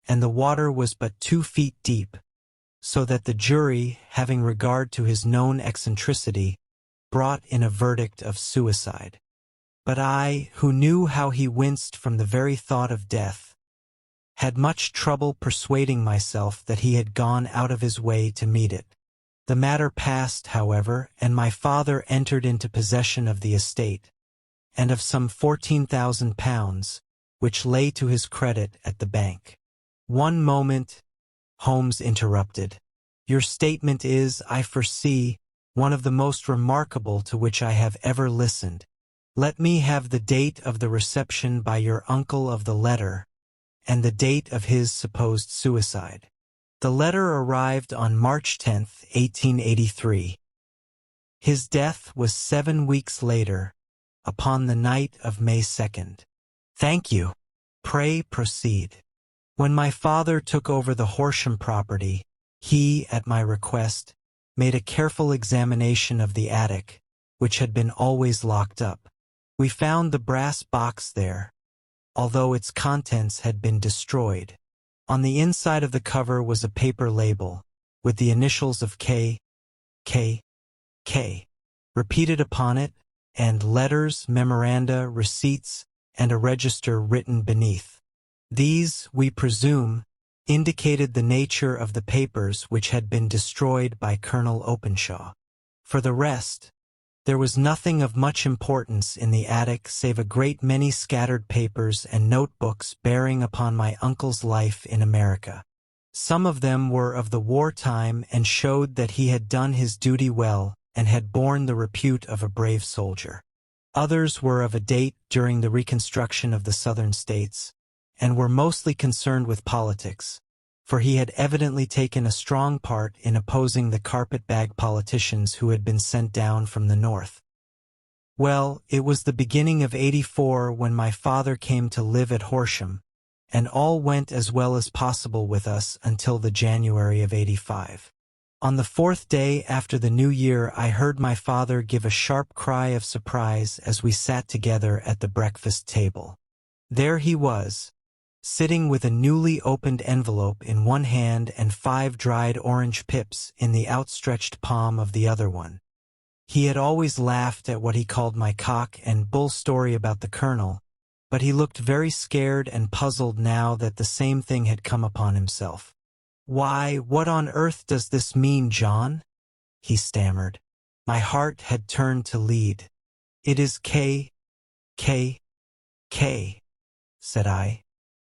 Speaker 1: and the water was but 2 feet deep, so that the jury, having regard to his known eccentricity, brought in a verdict of suicide. But I, who knew how he winced from the very thought of death, had much trouble persuading myself that he had gone out of his way to meet it. The matter passed, however, and my father entered into possession of the estate, and of some £14,000, which lay to his credit at the bank. "One moment," Holmes interrupted. "Your statement is, I foresee, one of the most remarkable to which I have ever listened. Let me have the date of the reception by your uncle of the letter, and the date of his supposed suicide." The letter arrived on March 10, 1883. His death was 7 weeks later, upon the night of May 2nd. "Thank you. Pray proceed." When my father took over the Horsham property, he, at my request, made a careful examination of the attic, which had been always locked up. We found the brass box there, although its contents had been destroyed. On the inside of the cover was a paper label, with the initials of K, K, K, repeated upon it, and letters, memoranda, receipts, and a register written beneath. These, we presume, indicated the nature of the papers which had been destroyed by Colonel Openshaw. For the rest, there was nothing of much importance in the attic save a great many scattered papers and notebooks bearing upon my uncle's life in America. Some of them were of the wartime and showed that he had done his duty well and had borne the repute of a brave soldier. Others were of a date during the Reconstruction of the Southern States, and were mostly concerned with politics, for he had evidently taken a strong part in opposing the carpetbag politicians who had been sent down from the North. Well, it was the beginning of '84 when my father came to live at Horsham, and all went as well as possible with us until the January of '85. On the fourth day after the New Year, I heard my father give a sharp cry of surprise as we sat together at the breakfast table. There he was, sitting with a newly opened envelope in one hand and 5 dried orange pips in the outstretched palm of the other one. He had always laughed at what he called my cock and bull story about the colonel, but he looked very scared and puzzled now that the same thing had come upon himself. "Why, what on earth does this mean, John?" he stammered. My heart had turned to lead. "It is K, K, K," said I.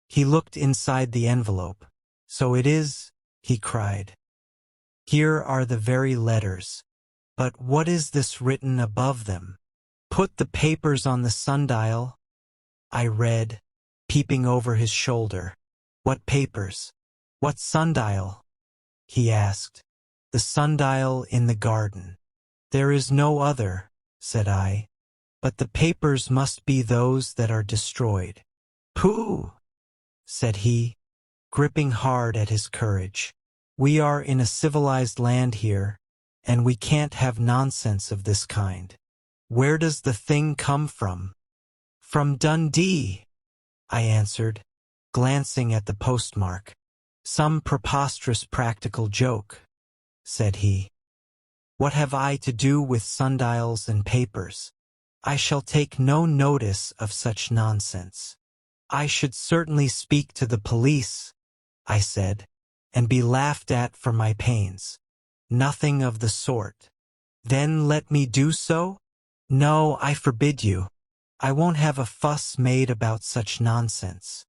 Speaker 1: He looked inside the envelope. "So it is," he cried. "Here are the very letters. But what is this written above them? 'Put the papers on the sundial,'" I read, peeping over his shoulder. "What papers? What sundial?" he asked. "The sundial in the garden." "There is no other," said I. "But the papers must be those that are destroyed." "Pooh!" said he, gripping hard at his courage. "We are in a civilized land here, and we can't have nonsense of this kind. Where does the thing come from?" "From Dundee," I answered, glancing at the postmark. "Some preposterous practical joke," said he. "What have I to do with sundials and papers? I shall take no notice of such nonsense." "I should certainly speak to the police," I said, "and be laughed at for my pains." "Nothing of the sort." "Then let me do so?" "No, I forbid you. I won't have a fuss made about such nonsense."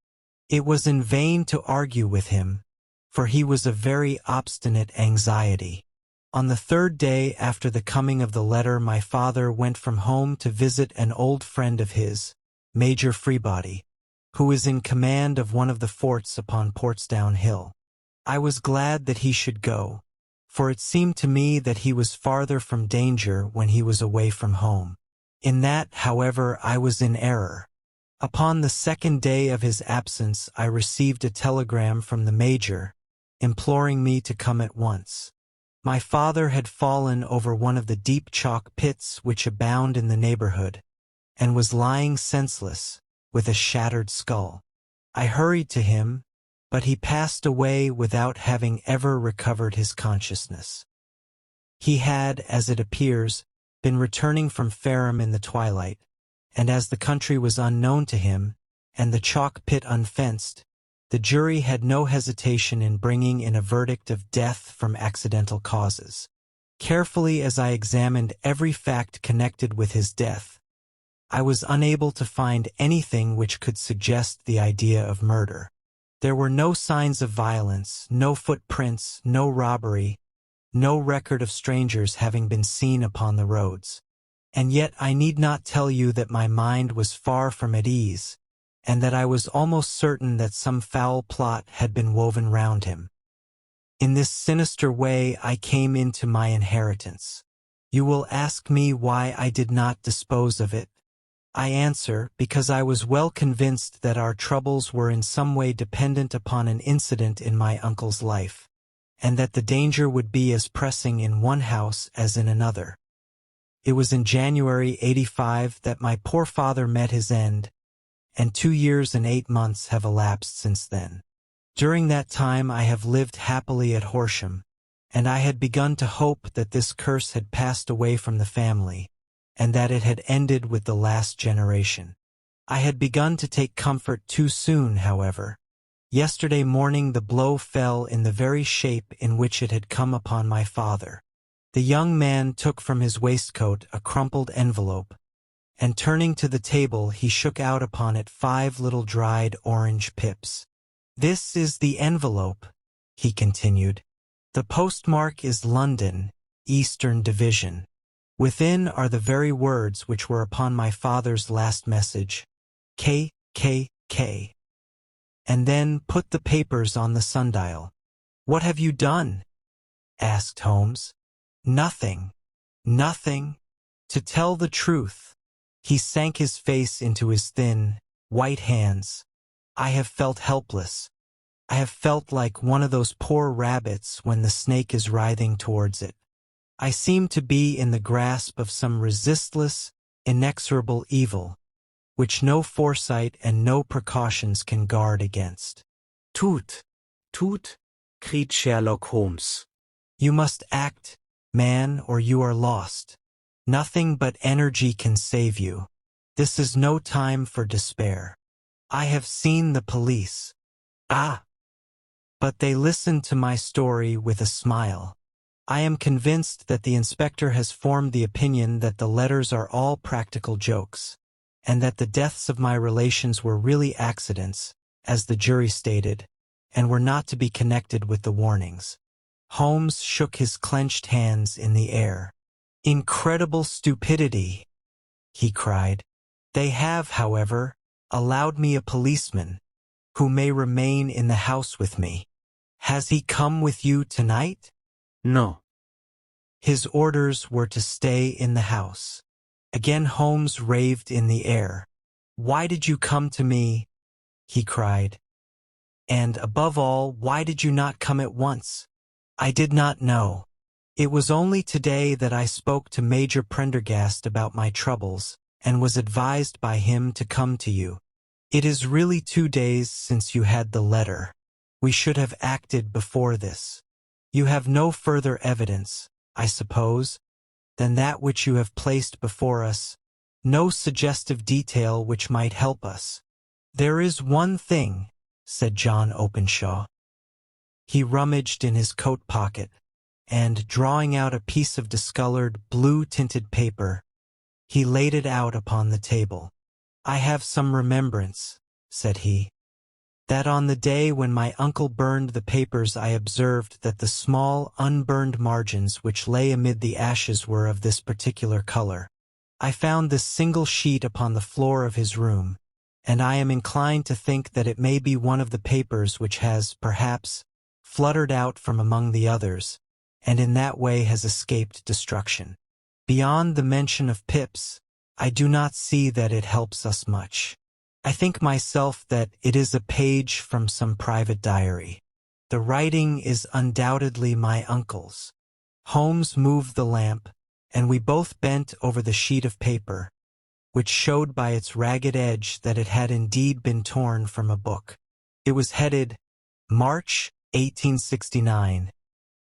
Speaker 1: It was in vain to argue with him, for he was a very obstinate anxiety. On the third day after the coming of the letter, my father went from home to visit an old friend of his, Major Freebody, who is in command of one of the forts upon Portsdown Hill. I was glad that he should go, for it seemed to me that he was farther from danger when he was away from home. In that, however, I was in error. Upon the second day of his absence, I received a telegram from the Major, imploring me to come at once. My father had fallen over one of the deep chalk pits which abound in the neighborhood, and was lying senseless, with a shattered skull. I hurried to him, but he passed away without having ever recovered his consciousness. He had, as it appears, been returning from Fareham in the twilight, and as the country was unknown to him, and the chalk pit unfenced, the jury had no hesitation in bringing in a verdict of death from accidental causes. Carefully as I examined every fact connected with his death, I was unable to find anything which could suggest the idea of murder. There were no signs of violence, no footprints, no robbery, no record of strangers having been seen upon the roads. And yet I need not tell you that my mind was far from at ease, and that I was almost certain that some foul plot had been woven round him. In this sinister way I came into my inheritance. You will ask me why I did not dispose of it. I answer, because I was well convinced that our troubles were in some way dependent upon an incident in my uncle's life, and that the danger would be as pressing in one house as in another. It was in January '85 that my poor father met his end, and 2 years and 8 months have elapsed since then. During that time I have lived happily at Horsham, and I had begun to hope that this curse had passed away from the family, and that it had ended with the last generation. I had begun to take comfort too soon, however. Yesterday morning the blow fell in the very shape in which it had come upon my father. The young man took from his waistcoat a crumpled envelope, and turning to the table he shook out upon it 5 little dried orange pips. "This is the envelope," he continued. "The postmark is London, Eastern Division. Within are the very words which were upon my father's last message, K, K, K. And then put the papers on the sundial." "What have you done?" asked Holmes. "Nothing. Nothing. To tell the truth." He sank his face into his thin, white hands. "I have felt helpless. I have felt like one of those poor rabbits when the snake is writhing towards it. I seem to be in the grasp of some resistless, inexorable evil, which no foresight and no precautions can guard against."
Speaker 3: Tut, cried Sherlock Holmes.
Speaker 1: "You must act, man, or you are lost. Nothing but energy can save you. This is no time for despair. I have seen the police. Ah! But they listened to my story with a smile. I am convinced that the inspector has formed the opinion that the letters are all practical jokes, and that the deaths of my relations were really accidents, as the jury stated, and were not to be connected with the warnings." Holmes shook his clenched hands in the air. "Incredible stupidity!" he cried. "They have, however, allowed me a policeman, who may remain in the house with me. Has he come with you tonight?"
Speaker 3: No.
Speaker 1: "His orders were to stay in the house." Again Holmes raved in the air. "Why did you come to me?" he cried. "And, above all, why did you not come at once?" "I did not know. It was only today that I spoke to Major Prendergast about my troubles, and was advised by him to come to you. It is really 2 days since you had the letter. We should have acted before this. You have no further evidence, I suppose, than that which you have placed before us, no suggestive detail which might help us." "There is one thing," said John Openshaw. He rummaged in his coat pocket, and, drawing out a piece of discolored, blue-tinted paper, he laid it out upon the table. "I have some remembrance," said he, "that on the day when my uncle burned the papers I observed that the small, unburned margins which lay amid the ashes were of this particular color. I found this single sheet upon the floor of his room, and I am inclined to think that it may be one of the papers which has, perhaps, fluttered out from among the others, and in that way has escaped destruction. Beyond the mention of pips, I do not see that it helps us much. I think myself that it is a page from some private diary. The writing is undoubtedly my uncle's." Holmes moved the lamp, and we both bent over the sheet of paper, which showed by its ragged edge that it had indeed been torn from a book. It was headed, "March, 1869,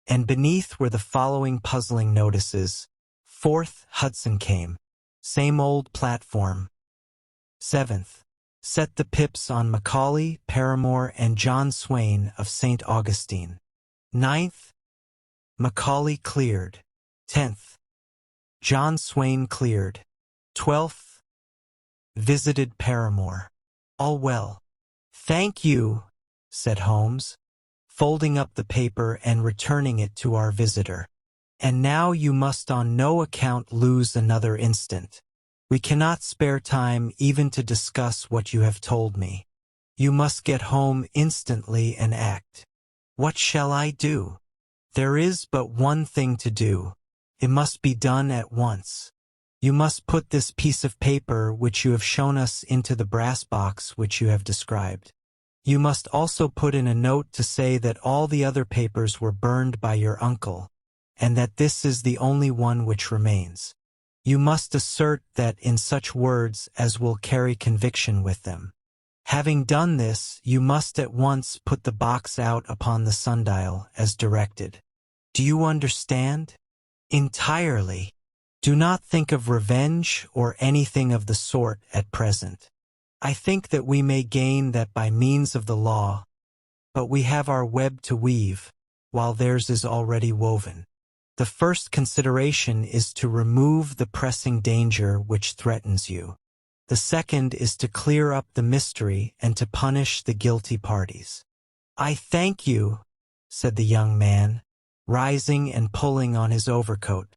Speaker 1: and beneath were the following puzzling notices. 4th Hudson came. Same old platform. 7th. Set the pips on Macaulay, Paramore, and John Swain of St. Augustine. 9th. Macaulay cleared. 10th. John Swain cleared. 12th. Visited Paramore. All well." "Thank you," said Holmes, folding up the paper and returning it to our visitor. "And now you must on no account lose another instant. We cannot spare time even to discuss what you have told me. You must get home instantly and act." "What shall I do?" "There is but one thing to do. It must be done at once. You must put this piece of paper which you have shown us into the brass box which you have described. You must also put in a note to say that all the other papers were burned by your uncle, and that this is the only one which remains. You must assert that in such words as will carry conviction with them. Having done this, you must at once put the box out upon the sundial as directed. Do you understand? Entirely. Do not think of revenge or anything of the sort at present. I think that we may gain that by means of the law, but we have our web to weave, while theirs is already woven. The first consideration is to remove the pressing danger which threatens you. The second is to clear up the mystery and to punish the guilty parties. I thank you, said the young man, rising and pulling on his overcoat.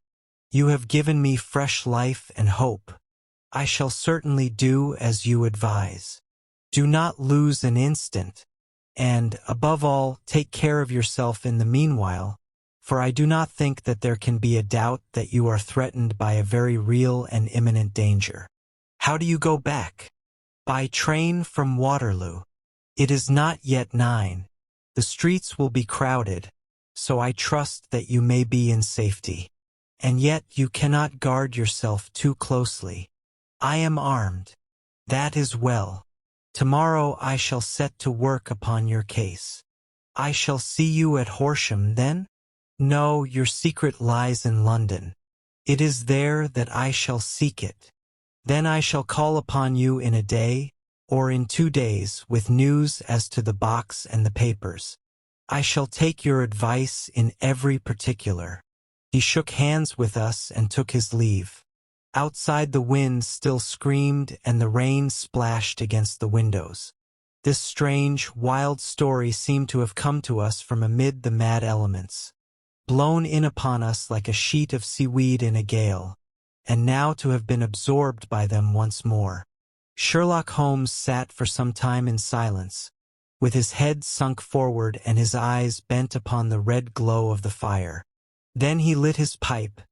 Speaker 1: You have given me fresh life and hope. I shall certainly do as you advise. Do not lose an instant, and, above all, take care of yourself in the meanwhile, for I do not think that there can be a doubt that you are threatened by a very real and imminent danger. How do you go back? By train from Waterloo. It is not yet 9. The streets will be crowded, so I trust that you may be in safety. And yet you cannot guard yourself too closely. I am armed. That is well. Tomorrow I shall set to work upon your case. I shall see you at Horsham then? No, your secret lies in London. It is there that I shall seek it. Then I shall call upon you in a day, or in 2 days, with news as to the box and the papers. I shall take your advice in every particular. He shook hands with us and took his leave. Outside the wind still screamed and the rain splashed against the windows. This strange, wild story seemed to have come to us from amid the mad elements, blown in upon us like a sheet of seaweed in a gale, and now to have been absorbed by them once more. Sherlock Holmes sat for some time in silence, with his head sunk forward and his eyes bent upon the red glow of the fire. Then he lit his pipe,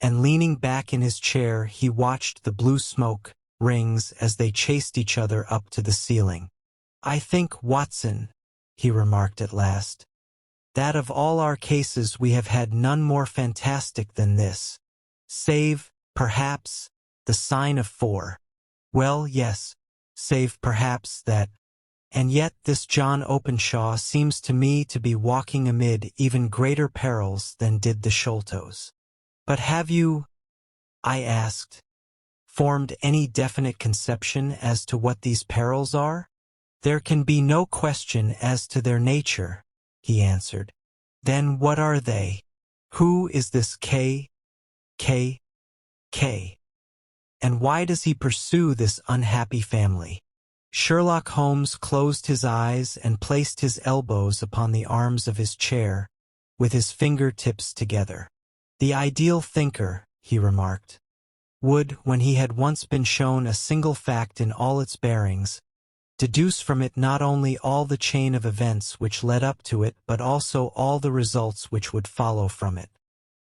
Speaker 1: and leaning back in his chair he watched the blue smoke rings as they chased each other up to the ceiling. I think, Watson, he remarked at last, that of all our cases we have had none more fantastic than this, save, perhaps, the sign of 4. Well, yes, save perhaps that. And yet this John Openshaw seems to me to be walking amid even greater perils than did the Sholtos. But have you, I asked, formed any definite conception as to what these perils are? There can be no question as to their nature, he answered. Then what are they? Who is this K? And why does he pursue this unhappy family? Sherlock Holmes closed his eyes and placed his elbows upon the arms of his chair, with his finger-tips together. The ideal thinker, he remarked, would, when he had once been shown a single fact in all its bearings, deduce from it not only all the chain of events which led up to it but also all the results which would follow from it.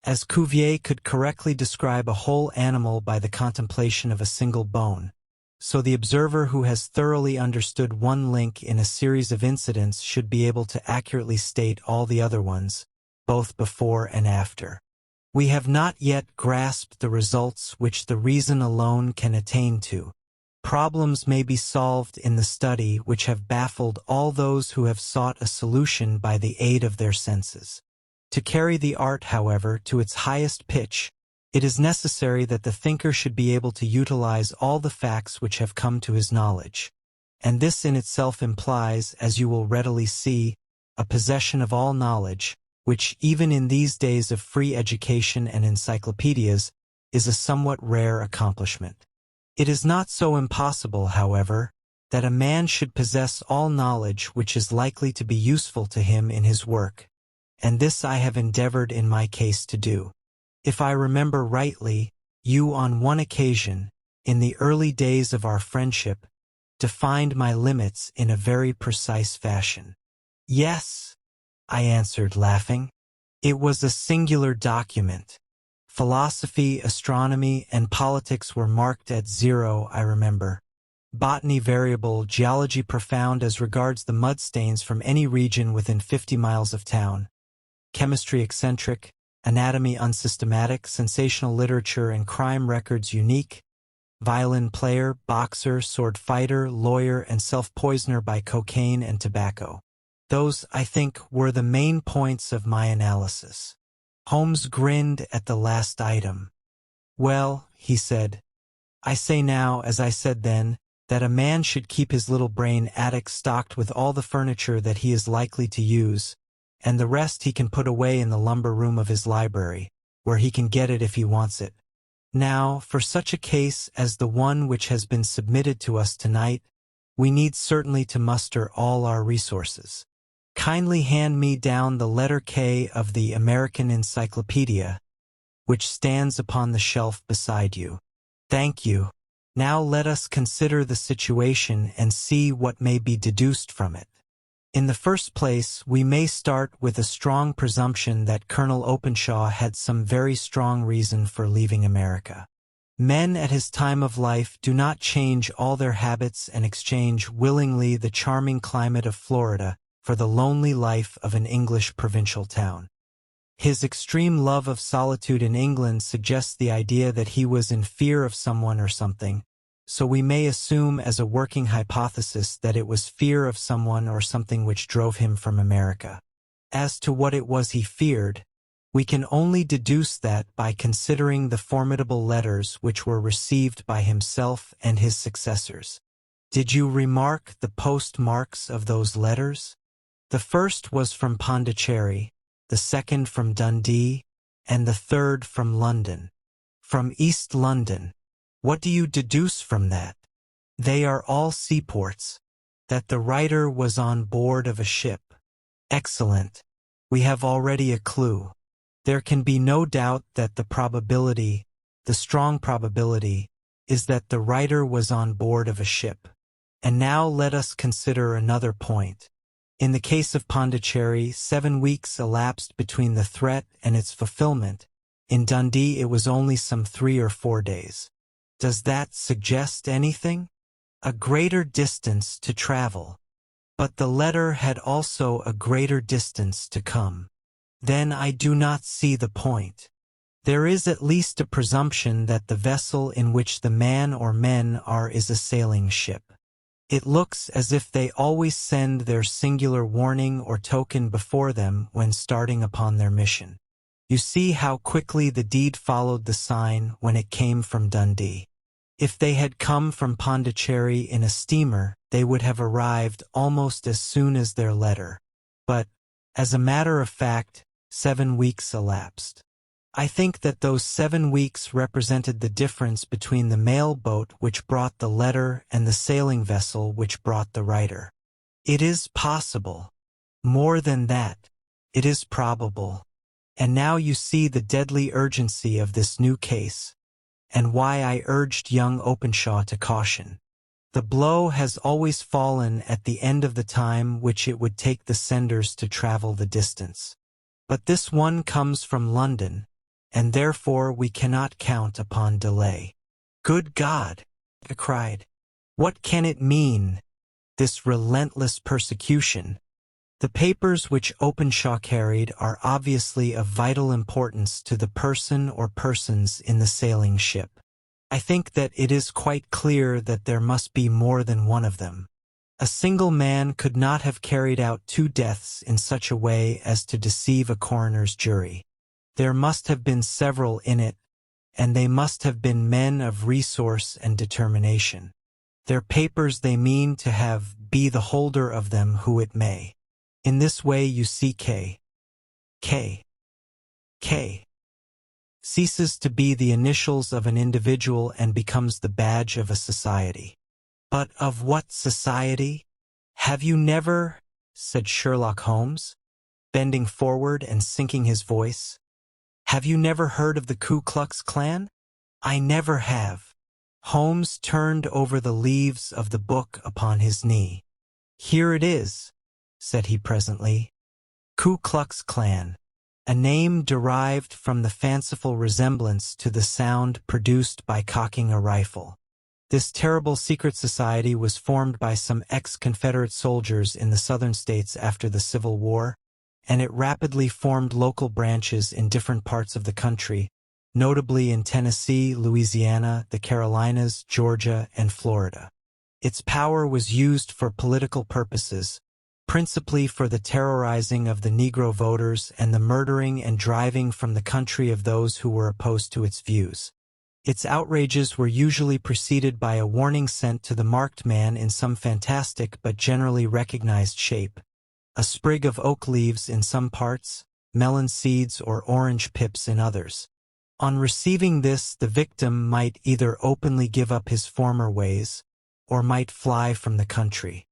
Speaker 1: As Cuvier could correctly describe a whole animal by the contemplation of a single bone, so the observer who has thoroughly understood one link in a series of incidents should be able to accurately state all the other ones, both before and after. We have not yet grasped the results which the reason alone can attain to. Problems may be solved in the study which have baffled all those who have sought a solution by the aid of their senses. To carry the art, however, to its highest pitch, it is necessary that the thinker should be able to utilize all the facts which have come to his knowledge. And this in itself implies, as you will readily see, a possession of all knowledge, which, even in these days of free education and encyclopedias, is a somewhat rare accomplishment. It is not so impossible, however, that a man should possess all knowledge which is likely to be useful to him in his work, and this I have endeavored in my case to do. If I remember rightly, you on one occasion, in the early days of our friendship, defined my limits in a very precise fashion. Yes, I answered, laughing. It was a singular document. Philosophy, astronomy, and politics were marked at 0, I remember. Botany variable, geology profound as regards the mud stains from any region within 50 miles of town. Chemistry eccentric, anatomy unsystematic, sensational literature and crime records unique, violin player, boxer, sword fighter, lawyer, and self-poisoner by cocaine and tobacco. Those, I think, were the main points of my analysis. Holmes grinned at the last item. Well, he said, I say now, as I said then, that a man should keep his little brain attic stocked with all the furniture that he is likely to use, and the rest he can put away in the lumber room of his library, where he can get it if he wants it. Now, for such a case as the one which has been submitted to us tonight, we need certainly to muster all our resources. Kindly hand me down the letter K of the American Encyclopedia, which stands upon the shelf beside you. Thank you. Now let us consider the situation and see what may be deduced from it. In the first place, we may start with a strong presumption that Colonel Openshaw had some very strong reason for leaving America. Men at his time of life do not change all their habits and exchange willingly the charming climate of Florida for the lonely life of an English provincial town. His extreme love of solitude in England suggests the idea that he was in fear of someone or something, so we may assume as a working hypothesis that it was fear of someone or something which drove him from America. As to what it was he feared, we can only deduce that by considering the formidable letters which were received by himself and his successors. Did you remark the postmarks of those letters? The first was from Pondicherry, the second from Dundee, and the third from London. From East London. What do you deduce from that? They are all seaports. That the writer was on board of a ship. Excellent. We have already a clue. There can be no doubt that the strong probability, is that the writer was on board of a ship. And now let us consider another point. In the case of Pondicherry, 7 weeks elapsed between the threat and its fulfillment. In Dundee it was only some 3 or 4 days. Does that suggest anything? A greater distance to travel. But the letter had also a greater distance to come. Then I do not see the point. There is at least a presumption that the vessel in which the man or men are is a sailing ship. It looks as if they always send their singular warning or token before them when starting upon their mission. You see how quickly the deed followed the sign when it came from Dundee. If they had come from Pondicherry in a steamer, they would have arrived almost as soon as their letter. But, as a matter of fact, 7 weeks elapsed. I think that those 7 weeks represented the difference between the mail boat which brought the letter and the sailing vessel which brought the writer. It is possible. More than that, it is probable. And now you see the deadly urgency of this new case, and why I urged young Openshaw to caution. The blow has always fallen at the end of the time which it would take the senders to travel the distance. But this one comes from London, and therefore we cannot count upon delay. Good God! I cried. What can it mean, this relentless persecution? The papers which Openshaw carried are obviously of vital importance to the person or persons in the sailing ship. I think that it is quite clear that there must be more than one of them. A single man could not have carried out 2 deaths in such a way as to deceive a coroner's jury. There must have been several in it, and they must have been men of resource and determination. Their papers they mean to have be the holder of them who it may. In this way you see K ceases to be the initials of an individual and becomes the badge of a society. But of what society? Have you never, said Sherlock Holmes, bending forward and sinking his voice, have you never heard of the Ku Klux Klan? I never have. Holmes turned over the leaves of the book upon his knee. Here it is, said he presently. Ku Klux Klan, a name derived from the fanciful resemblance to the sound produced by cocking a rifle. This terrible secret society was formed by some ex-Confederate soldiers in the southern states after the Civil War, and it rapidly formed local branches in different parts of the country, notably in Tennessee, Louisiana, the Carolinas, Georgia, and Florida. Its power was used for political purposes, principally for the terrorizing of the Negro voters and the murdering and driving from the country of those who were opposed to its views. Its outrages were usually preceded by a warning sent to the marked man in some fantastic but generally recognized shape: a sprig of oak leaves in some parts, melon seeds or orange pips in others. On receiving this, the victim might either openly give up his former ways, or might fly from the country.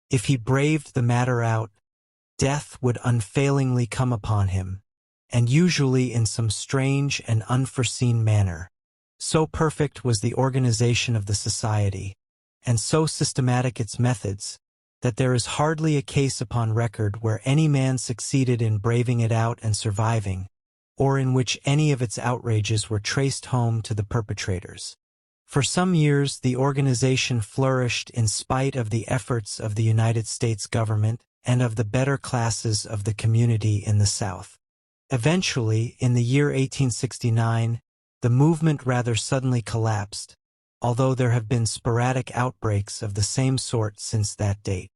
Speaker 1: If he braved the matter out, death would unfailingly come upon him, and usually in some strange and unforeseen manner. So perfect was the organization of the society, and so systematic its methods, that there is hardly a case upon record where any man succeeded in braving it out and surviving, or in which any of its outrages were traced home to the perpetrators. For some years, the organization flourished in spite of the efforts of the United States government and of the better classes of the community in the South. Eventually, in the year 1869, the movement rather suddenly collapsed, although there have been sporadic outbreaks of the same sort since that date.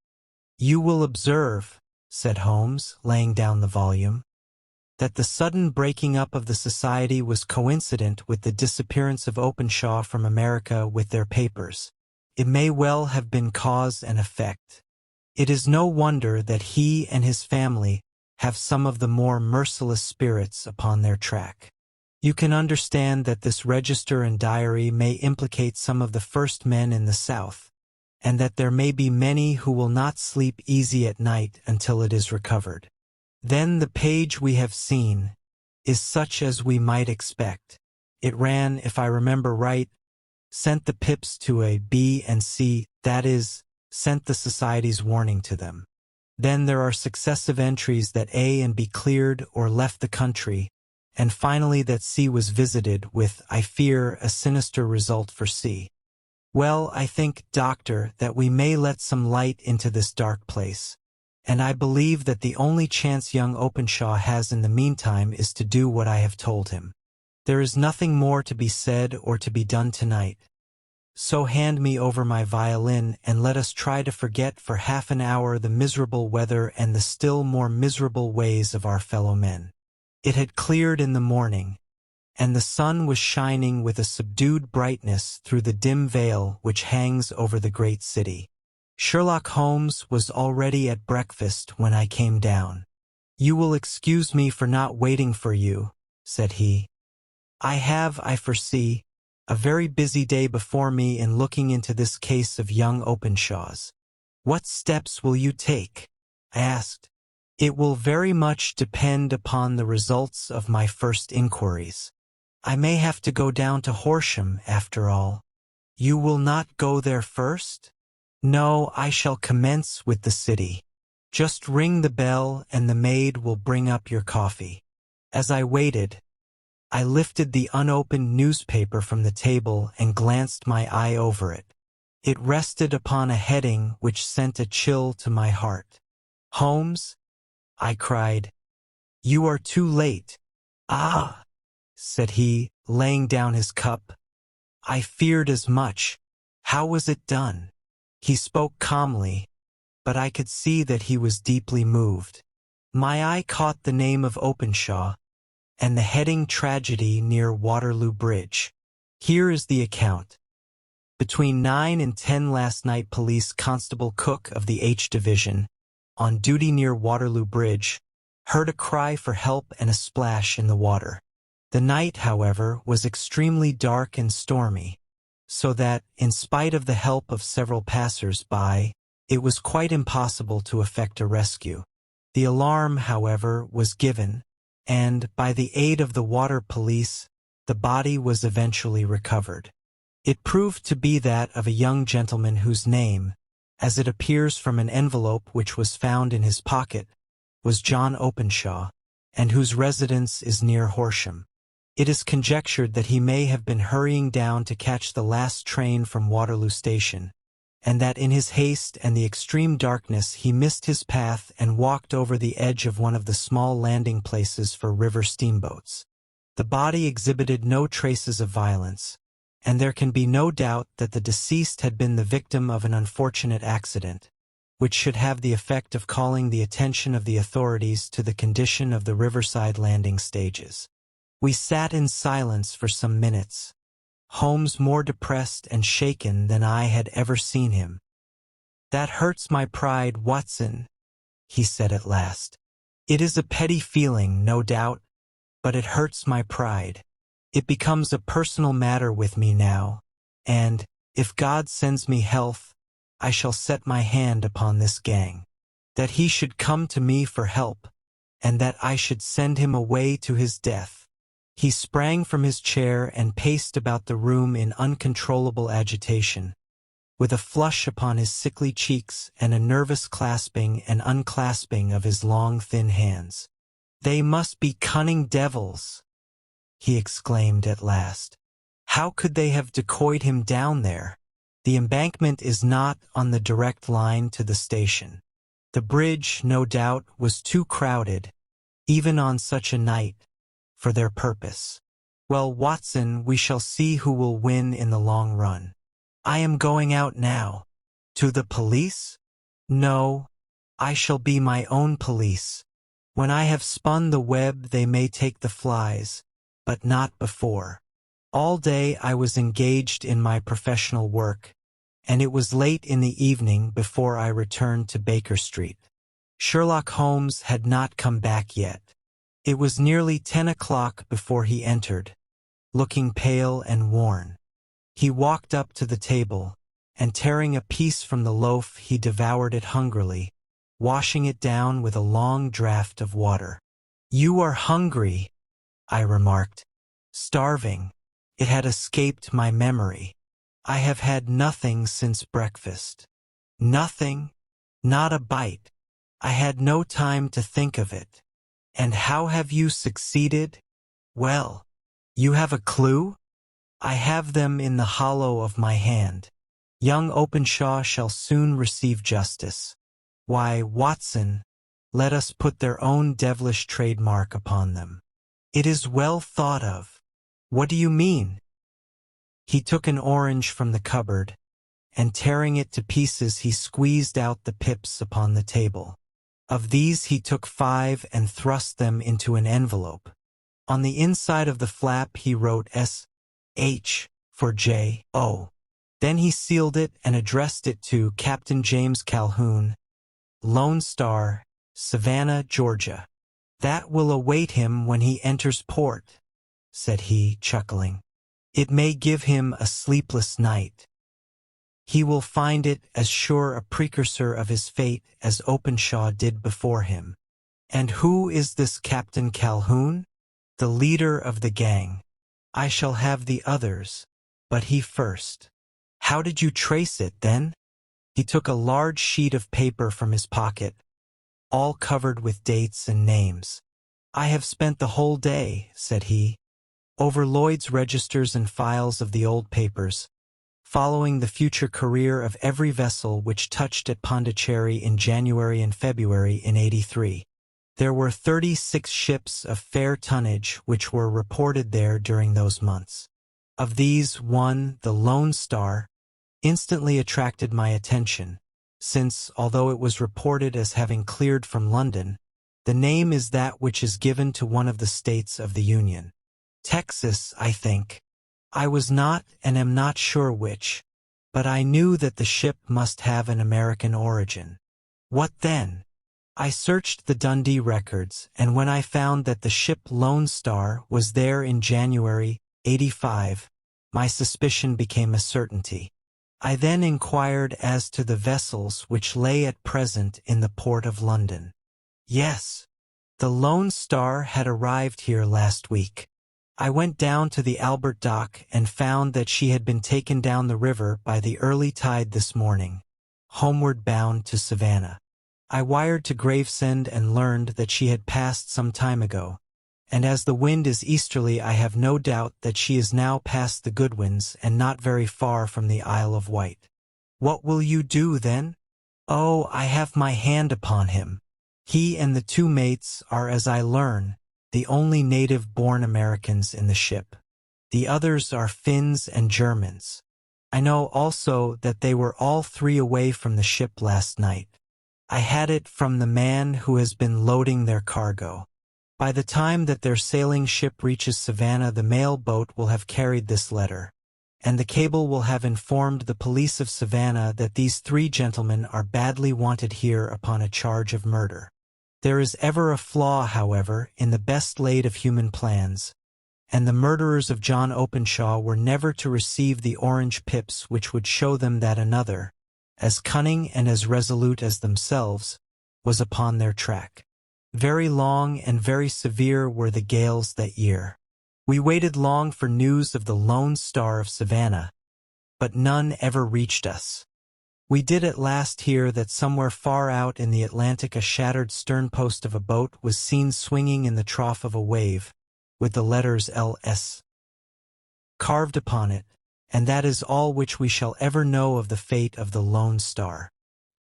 Speaker 1: "You will observe," said Holmes, laying down the volume, "that the sudden breaking up of the society was coincident with the disappearance of Openshaw from America with their papers. It may well have been cause and effect. It is no wonder that he and his family have some of the more merciless spirits upon their track. You can understand that this register and diary may implicate some of the first men in the South, and that there may be many who will not sleep easy at night until it is recovered. Then the page we have seen is such as we might expect. It ran, if I remember right, sent the pips to A, B, and C, that is, sent the society's warning to them. Then there are successive entries that A and B cleared or left the country, and finally that C was visited with, I fear, a sinister result for C. Well, I think, Doctor, that we may let some light into this dark place, and I believe that the only chance young Openshaw has in the meantime is to do what I have told him. There is nothing more to be said or to be done tonight. So hand me over my violin, and let us try to forget for half an hour the miserable weather and the still more miserable ways of our fellow men." It had cleared in the morning, and the sun was shining with a subdued brightness through the dim veil which hangs over the great city. Sherlock Holmes was already at breakfast when I came down. "You will excuse me for not waiting for you," said he. "I have, I foresee, a very busy day before me in looking into this case of young Openshaw's." "What steps will you take?" I asked. "It will very much depend upon the results of my first inquiries. I may have to go down to Horsham, after all." "You will not go there first?" "No, I shall commence with the city. Just ring the bell and the maid will bring up your coffee." As I waited, I lifted the unopened newspaper from the table and glanced my eye over it. It rested upon a heading which sent a chill to my heart. "Holmes," I cried, "you are too late." "Ah," said he, laying down his cup. "I feared as much. How was it done?" He spoke calmly, but I could see that he was deeply moved. My eye caught the name of Openshaw, and the heading "Tragedy near Waterloo Bridge." Here is the account. "Between 9 and 10 last night, Police Constable Cook of the H Division, on duty near Waterloo Bridge, heard a cry for help and a splash in the water. The night, however, was extremely dark and stormy, so that, in spite of the help of several passers-by, it was quite impossible to effect a rescue. The alarm, however, was given, and, by the aid of the water police, the body was eventually recovered. It proved to be that of a young gentleman whose name, as it appears from an envelope which was found in his pocket, was John Openshaw, and whose residence is near Horsham. It is conjectured that he may have been hurrying down to catch the last train from Waterloo Station, and that in his haste and the extreme darkness he missed his path and walked over the edge of one of the small landing places for river steamboats. The body exhibited no traces of violence, and there can be no doubt that the deceased had been the victim of an unfortunate accident, which should have the effect of calling the attention of the authorities to the condition of the riverside landing stages. We sat in silence for some minutes, Holmes more depressed and shaken than I had ever seen him. "That hurts my pride, Watson," he said at last. "It is a petty feeling, no doubt, but it hurts my pride. It becomes a personal matter with me now, and, if God sends me health, I shall set my hand upon this gang. That he should come to me for help, and that I should send him away to his death." He sprang from his chair and paced about the room in uncontrollable agitation, with a flush upon his sickly cheeks and a nervous clasping and unclasping of his long thin hands. "They must be cunning devils," he exclaimed at last. "How could they have decoyed him down there? The embankment is not on the direct line to the station. The bridge, no doubt, was too crowded, even on such a night, for their purpose. Well, Watson, we shall see who will win in the long run. I am going out now." "To the police?" "No, I shall be my own police. When I have spun the web they may take the flies, but not before." All day I was engaged in my professional work, and it was late in the evening before I returned to Baker Street. Sherlock Holmes had not come back yet. It was nearly 10 o'clock before he entered, looking pale and worn. He walked up to the table, and tearing a piece from the loaf he devoured it hungrily, washing it down with a long draught of water. "You are hungry," I remarked. "Starving. It had escaped my memory. I have had nothing since breakfast." "Nothing? Not a bite. I had no time to think of it. And how have you succeeded? Well, you have a clue?" "I have them in the hollow of my hand. Young Openshaw shall soon receive justice. Why, Watson, let us put their own devilish trademark upon them. It is well thought of." "What do you mean?" He took an orange from the cupboard, and tearing it to pieces he squeezed out the pips upon the table. Of these he took 5 and thrust them into an envelope. On the inside of the flap he wrote S.H. for J.O. Then he sealed it and addressed it to Captain James Calhoun, Lone Star, Savannah, Georgia. "That will await him when he enters port," said he, chuckling. "It may give him a sleepless night. He will find it as sure a precursor of his fate as Openshaw did before him." "And who is this Captain Calhoun?" "The leader of the gang. I shall have the others, but he first." "How did you trace it, then?" He took a large sheet of paper from his pocket, all covered with dates and names. "I have spent the whole day," said he, "over Lloyd's registers and files of the old papers, following the future career of every vessel which touched at Pondicherry in January and February in '83. There were 36 ships of fair tonnage which were reported there during those months. Of these, one, the Lone Star, instantly attracted my attention, since, although it was reported as having cleared from London, the name is that which is given to one of the states of the Union. Texas, I think. I was not and am not sure which, but I knew that the ship must have an American origin. What then? I searched the Dundee records, and when I found that the ship Lone Star was there in January '85, my suspicion became a certainty. I then inquired as to the vessels which lay at present in the port of London. Yes, the Lone Star had arrived here last week. I went down to the Albert Dock and found that she had been taken down the river by the early tide this morning, homeward bound to Savannah. I wired to Gravesend and learned that she had passed some time ago, and as the wind is easterly I have no doubt that she is now past the Goodwins and not very far from the Isle of Wight. What will you do then? Oh, I have my hand upon him. He and the 2 mates are, as I learn, the only native-born Americans in the ship. The others are Finns and Germans. I know also that they were all 3 away from the ship last night. I had it from the man who has been loading their cargo. By the time that their sailing ship reaches Savannah, the mail boat will have carried this letter, and the cable will have informed the police of Savannah that these 3 gentlemen are badly wanted here upon a charge of murder. There is ever a flaw, however, in the best laid of human plans, and the murderers of John Openshaw were never to receive the orange pips which would show them that another, as cunning and as resolute as themselves, was upon their track. Very long and very severe were the gales that year. We waited long for news of the Lone Star of Savannah, but none ever reached us. We did at last hear that somewhere far out in the Atlantic a shattered sternpost of a boat was seen swinging in the trough of a wave, with the letters L.S. carved upon it, and that is all which we shall ever know of the fate of the Lone Star.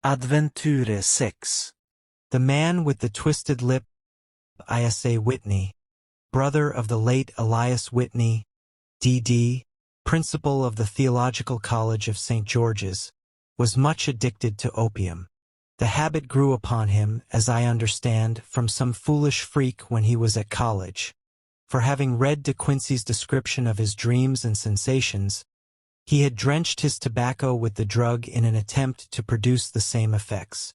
Speaker 3: Adventure 6.
Speaker 1: The man with the twisted lip, Isa Whitney, brother of the late Elias Whitney, D.D., principal of the Theological College of St. George's, was much addicted to opium. The habit grew upon him, as I understand, from some foolish freak when he was at college. For having read De Quincey's description of his dreams and sensations, he had drenched his tobacco with the drug in an attempt to produce the same effects.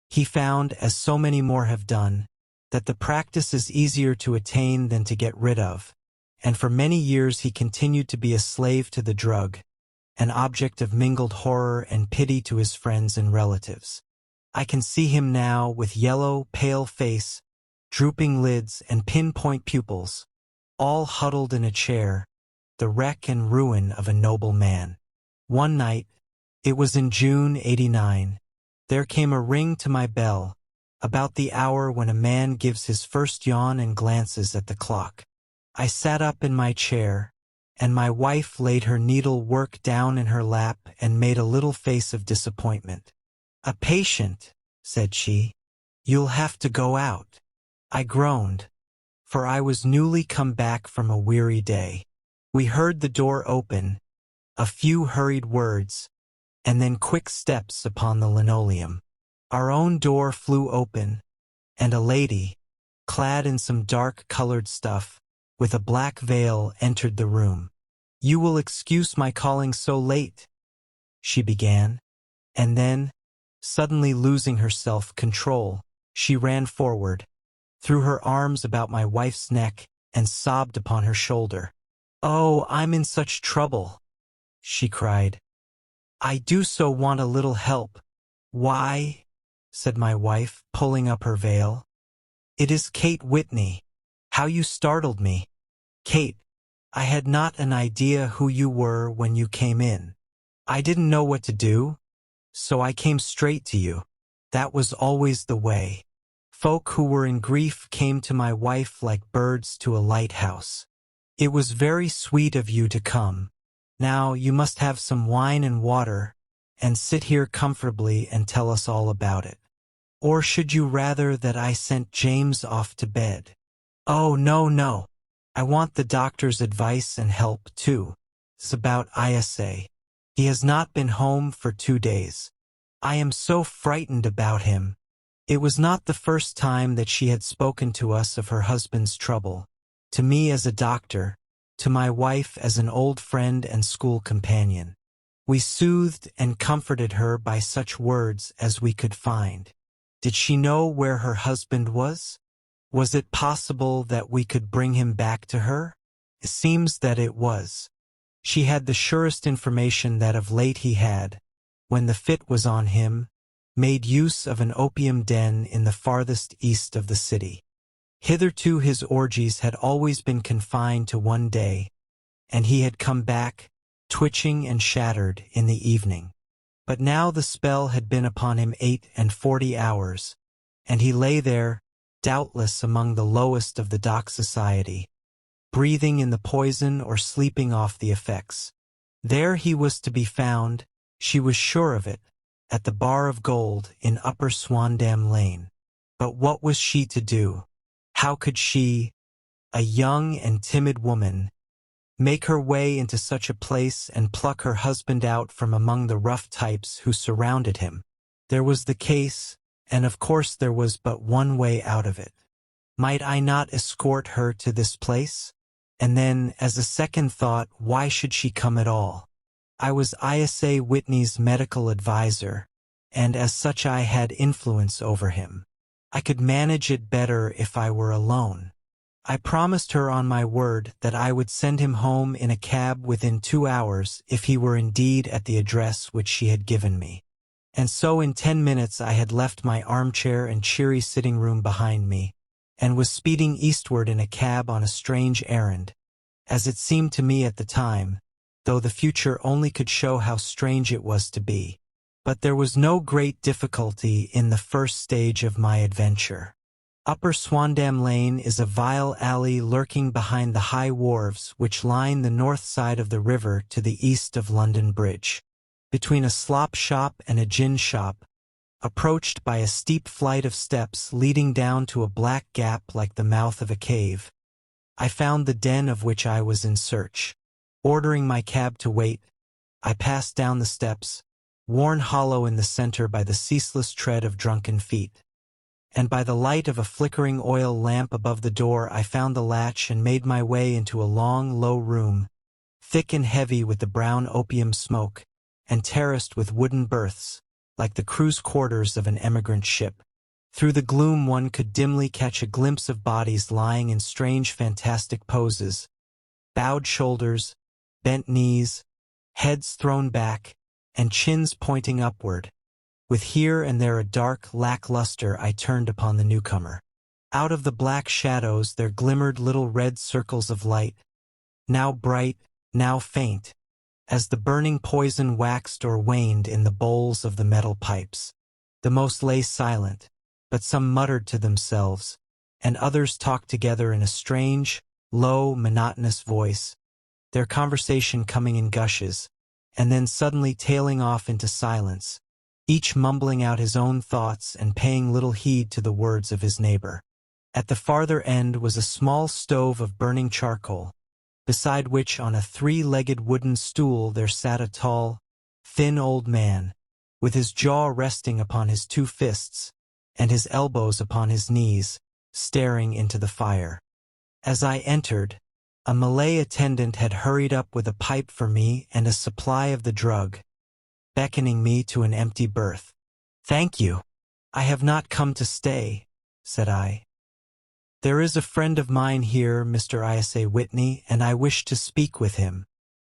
Speaker 1: He found, as so many more have done, that the practice is easier to attain than to get rid of, and for many years he continued to be a slave to the drug, an object of mingled horror and pity to his friends and relatives. I can see him now with yellow, pale face, drooping lids, and pinpoint pupils, all huddled in a chair, the wreck and ruin of a noble man. One night, it was in June '89, there came a ring to my bell, about the hour when a man gives his first yawn and glances at the clock. I sat up in my chair, and my wife laid her needle-work down in her lap and made a little face of disappointment. "A patient," said she. "You'll have to go out." I groaned, for I was newly come back from a weary day. We heard the door open, a few hurried words, and then quick steps upon the linoleum. Our own door flew open, and a lady, clad in some dark-colored stuff, with a black veil, entered the room. "You will excuse my calling so late," she began, and then, suddenly losing her self-control, she ran forward, threw her arms about my wife's neck, and sobbed upon her shoulder. "Oh, I'm in such trouble," she cried. "I do so want a little help." "Why," said my wife, pulling up her veil, "it is Kate Whitney. How you startled me. Kate, I had not an idea who you were when you came in. I didn't know what to do, so I came straight to you. That was always the way. Folk who were in grief came to my wife like birds to a lighthouse. It was very sweet of you to come. Now you must have some wine and water, and sit here comfortably and tell us all about it. Or should you rather that I sent James off to bed?" "Oh, no, no. I want the doctor's advice and help, too. It's about Isa. He has not been home for 2 days. I am so frightened about him." It was not the first time that she had spoken to us of her husband's trouble, to me as a doctor, to my wife as an old friend and school companion. We soothed and comforted her by such words as we could find. Did she know where her husband was? Was it possible that we could bring him back to her? It seems that it was. She had the surest information that of late he had, when the fit was on him, made use of an opium den in the farthest east of the city. Hitherto his orgies had always been confined to one day, and he had come back, twitching and shattered, in the evening. But now the spell had been upon him 48 hours, and he lay there, doubtless among the lowest of the dock society, breathing in the poison or sleeping off the effects. There he was to be found, she was sure of it, at the Bar of Gold in Upper Swandam Lane. But what was she to do? How could she, a young and timid woman, make her way into such a place and pluck her husband out from among the rough types who surrounded him? There was the case, and of course there was but one way out of it. Might I not escort her to this place? And then, as a second thought, why should she come at all? I was Isa Whitney's medical advisor, and as such I had influence over him. I could manage it better if I were alone. I promised her on my word that I would send him home in a cab within 2 hours if he were indeed at the address which she had given me. And so in 10 minutes I had left my armchair and cheery sitting room behind me, and was speeding eastward in a cab on a strange errand, as it seemed to me at the time, though the future only could show how strange it was to be. But there was no great difficulty in the first stage of my adventure. Upper Swandam Lane is a vile alley lurking behind the high wharves which line the north side of the river to the east of London Bridge. Between a slop shop and a gin shop, approached by a steep flight of steps leading down to a black gap like the mouth of a cave, I found the den of which I was in search. Ordering my cab to wait, I passed down the steps, worn hollow in the center by the ceaseless tread of drunken feet. And by the light of a flickering oil lamp above the door I found the latch and made my way into a long, low room, thick and heavy with the brown opium smoke, and terraced with wooden berths, like the crew's quarters of an emigrant ship. Through the gloom one could dimly catch a glimpse of bodies lying in strange fantastic poses, bowed shoulders, bent knees, heads thrown back, and chins pointing upward. With here and there a dark lackluster I turned upon the newcomer. Out of the black shadows there glimmered little red circles of light, now bright, now faint, as the burning poison waxed or waned in the bowls of the metal pipes. The most lay silent, but some muttered to themselves, and others talked together in a strange, low, monotonous voice, their conversation coming in gushes, and then suddenly tailing off into silence, each mumbling out his own thoughts and paying little heed to the words of his neighbor. At the farther end was a small stove of burning charcoal, beside which on a 3-legged wooden stool there sat a tall, thin old man, with his jaw resting upon his 2 fists, and his elbows upon his knees, staring into the fire. As I entered, a Malay attendant had hurried up with a pipe for me and a supply of the drug, beckoning me to an empty berth. "Thank you. I have not come to stay," said I. "There is a friend of mine here, Mr. Isa Whitney, and I wish to speak with him."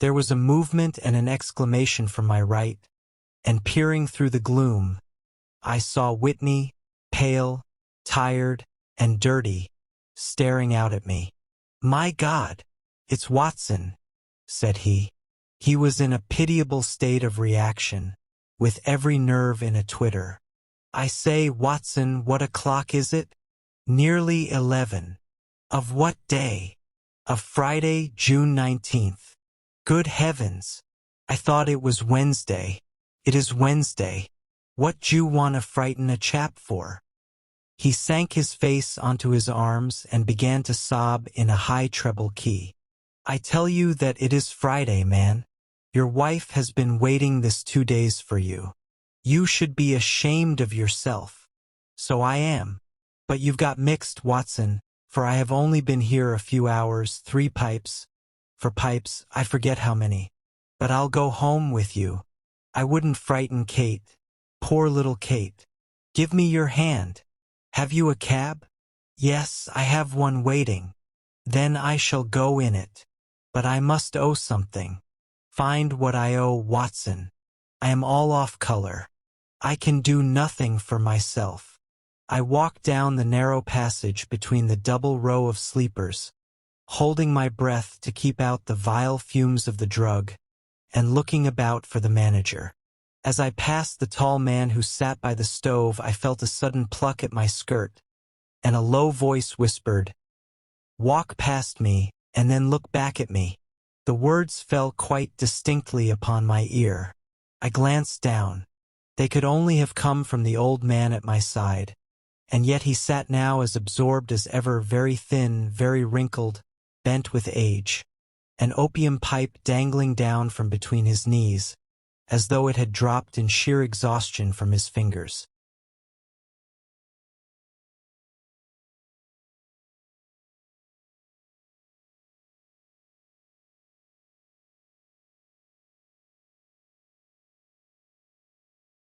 Speaker 1: There was a movement and an exclamation from my right, and peering through the gloom, I saw Whitney, pale, tired, and dirty, staring out at me. "My God, it's Watson," said he. He was in a pitiable state of reaction, with every nerve in a twitter. "I say, Watson, what o'clock is it?" "Nearly 11. "Of what day?" "Of Friday, June 19th. "Good heavens! I thought it was Wednesday." "It is Wednesday. What d'you want to frighten a chap for?" He sank his face onto his arms and began to sob in a high treble key. "I tell you that it is Friday, man. Your wife has been waiting this 2 days for you. You should be ashamed of yourself." "So I am. But you've got mixed, Watson, for I have only been here a few hours, 3 pipes. For pipes, I forget how many. But I'll go home with you. I wouldn't frighten Kate. Poor little Kate. Give me your hand. Have you a cab?" "Yes, I have one waiting." "Then I shall go in it. But I must owe something." "Find what I owe, Watson. I am all off color. I can do nothing for myself." I walked down the narrow passage between the double row of sleepers, holding my breath to keep out the vile fumes of the drug, and looking about for the manager. As I passed the tall man who sat by the stove, I felt a sudden pluck at my skirt, and a low voice whispered, "Walk past me, and then look back at me." The words fell quite distinctly upon my ear. I glanced down. They could only have come from the old man at my side, and yet he sat now as absorbed as ever, very thin, very wrinkled, bent with age, an opium pipe dangling down from between his knees, as though it had dropped in sheer exhaustion from his fingers.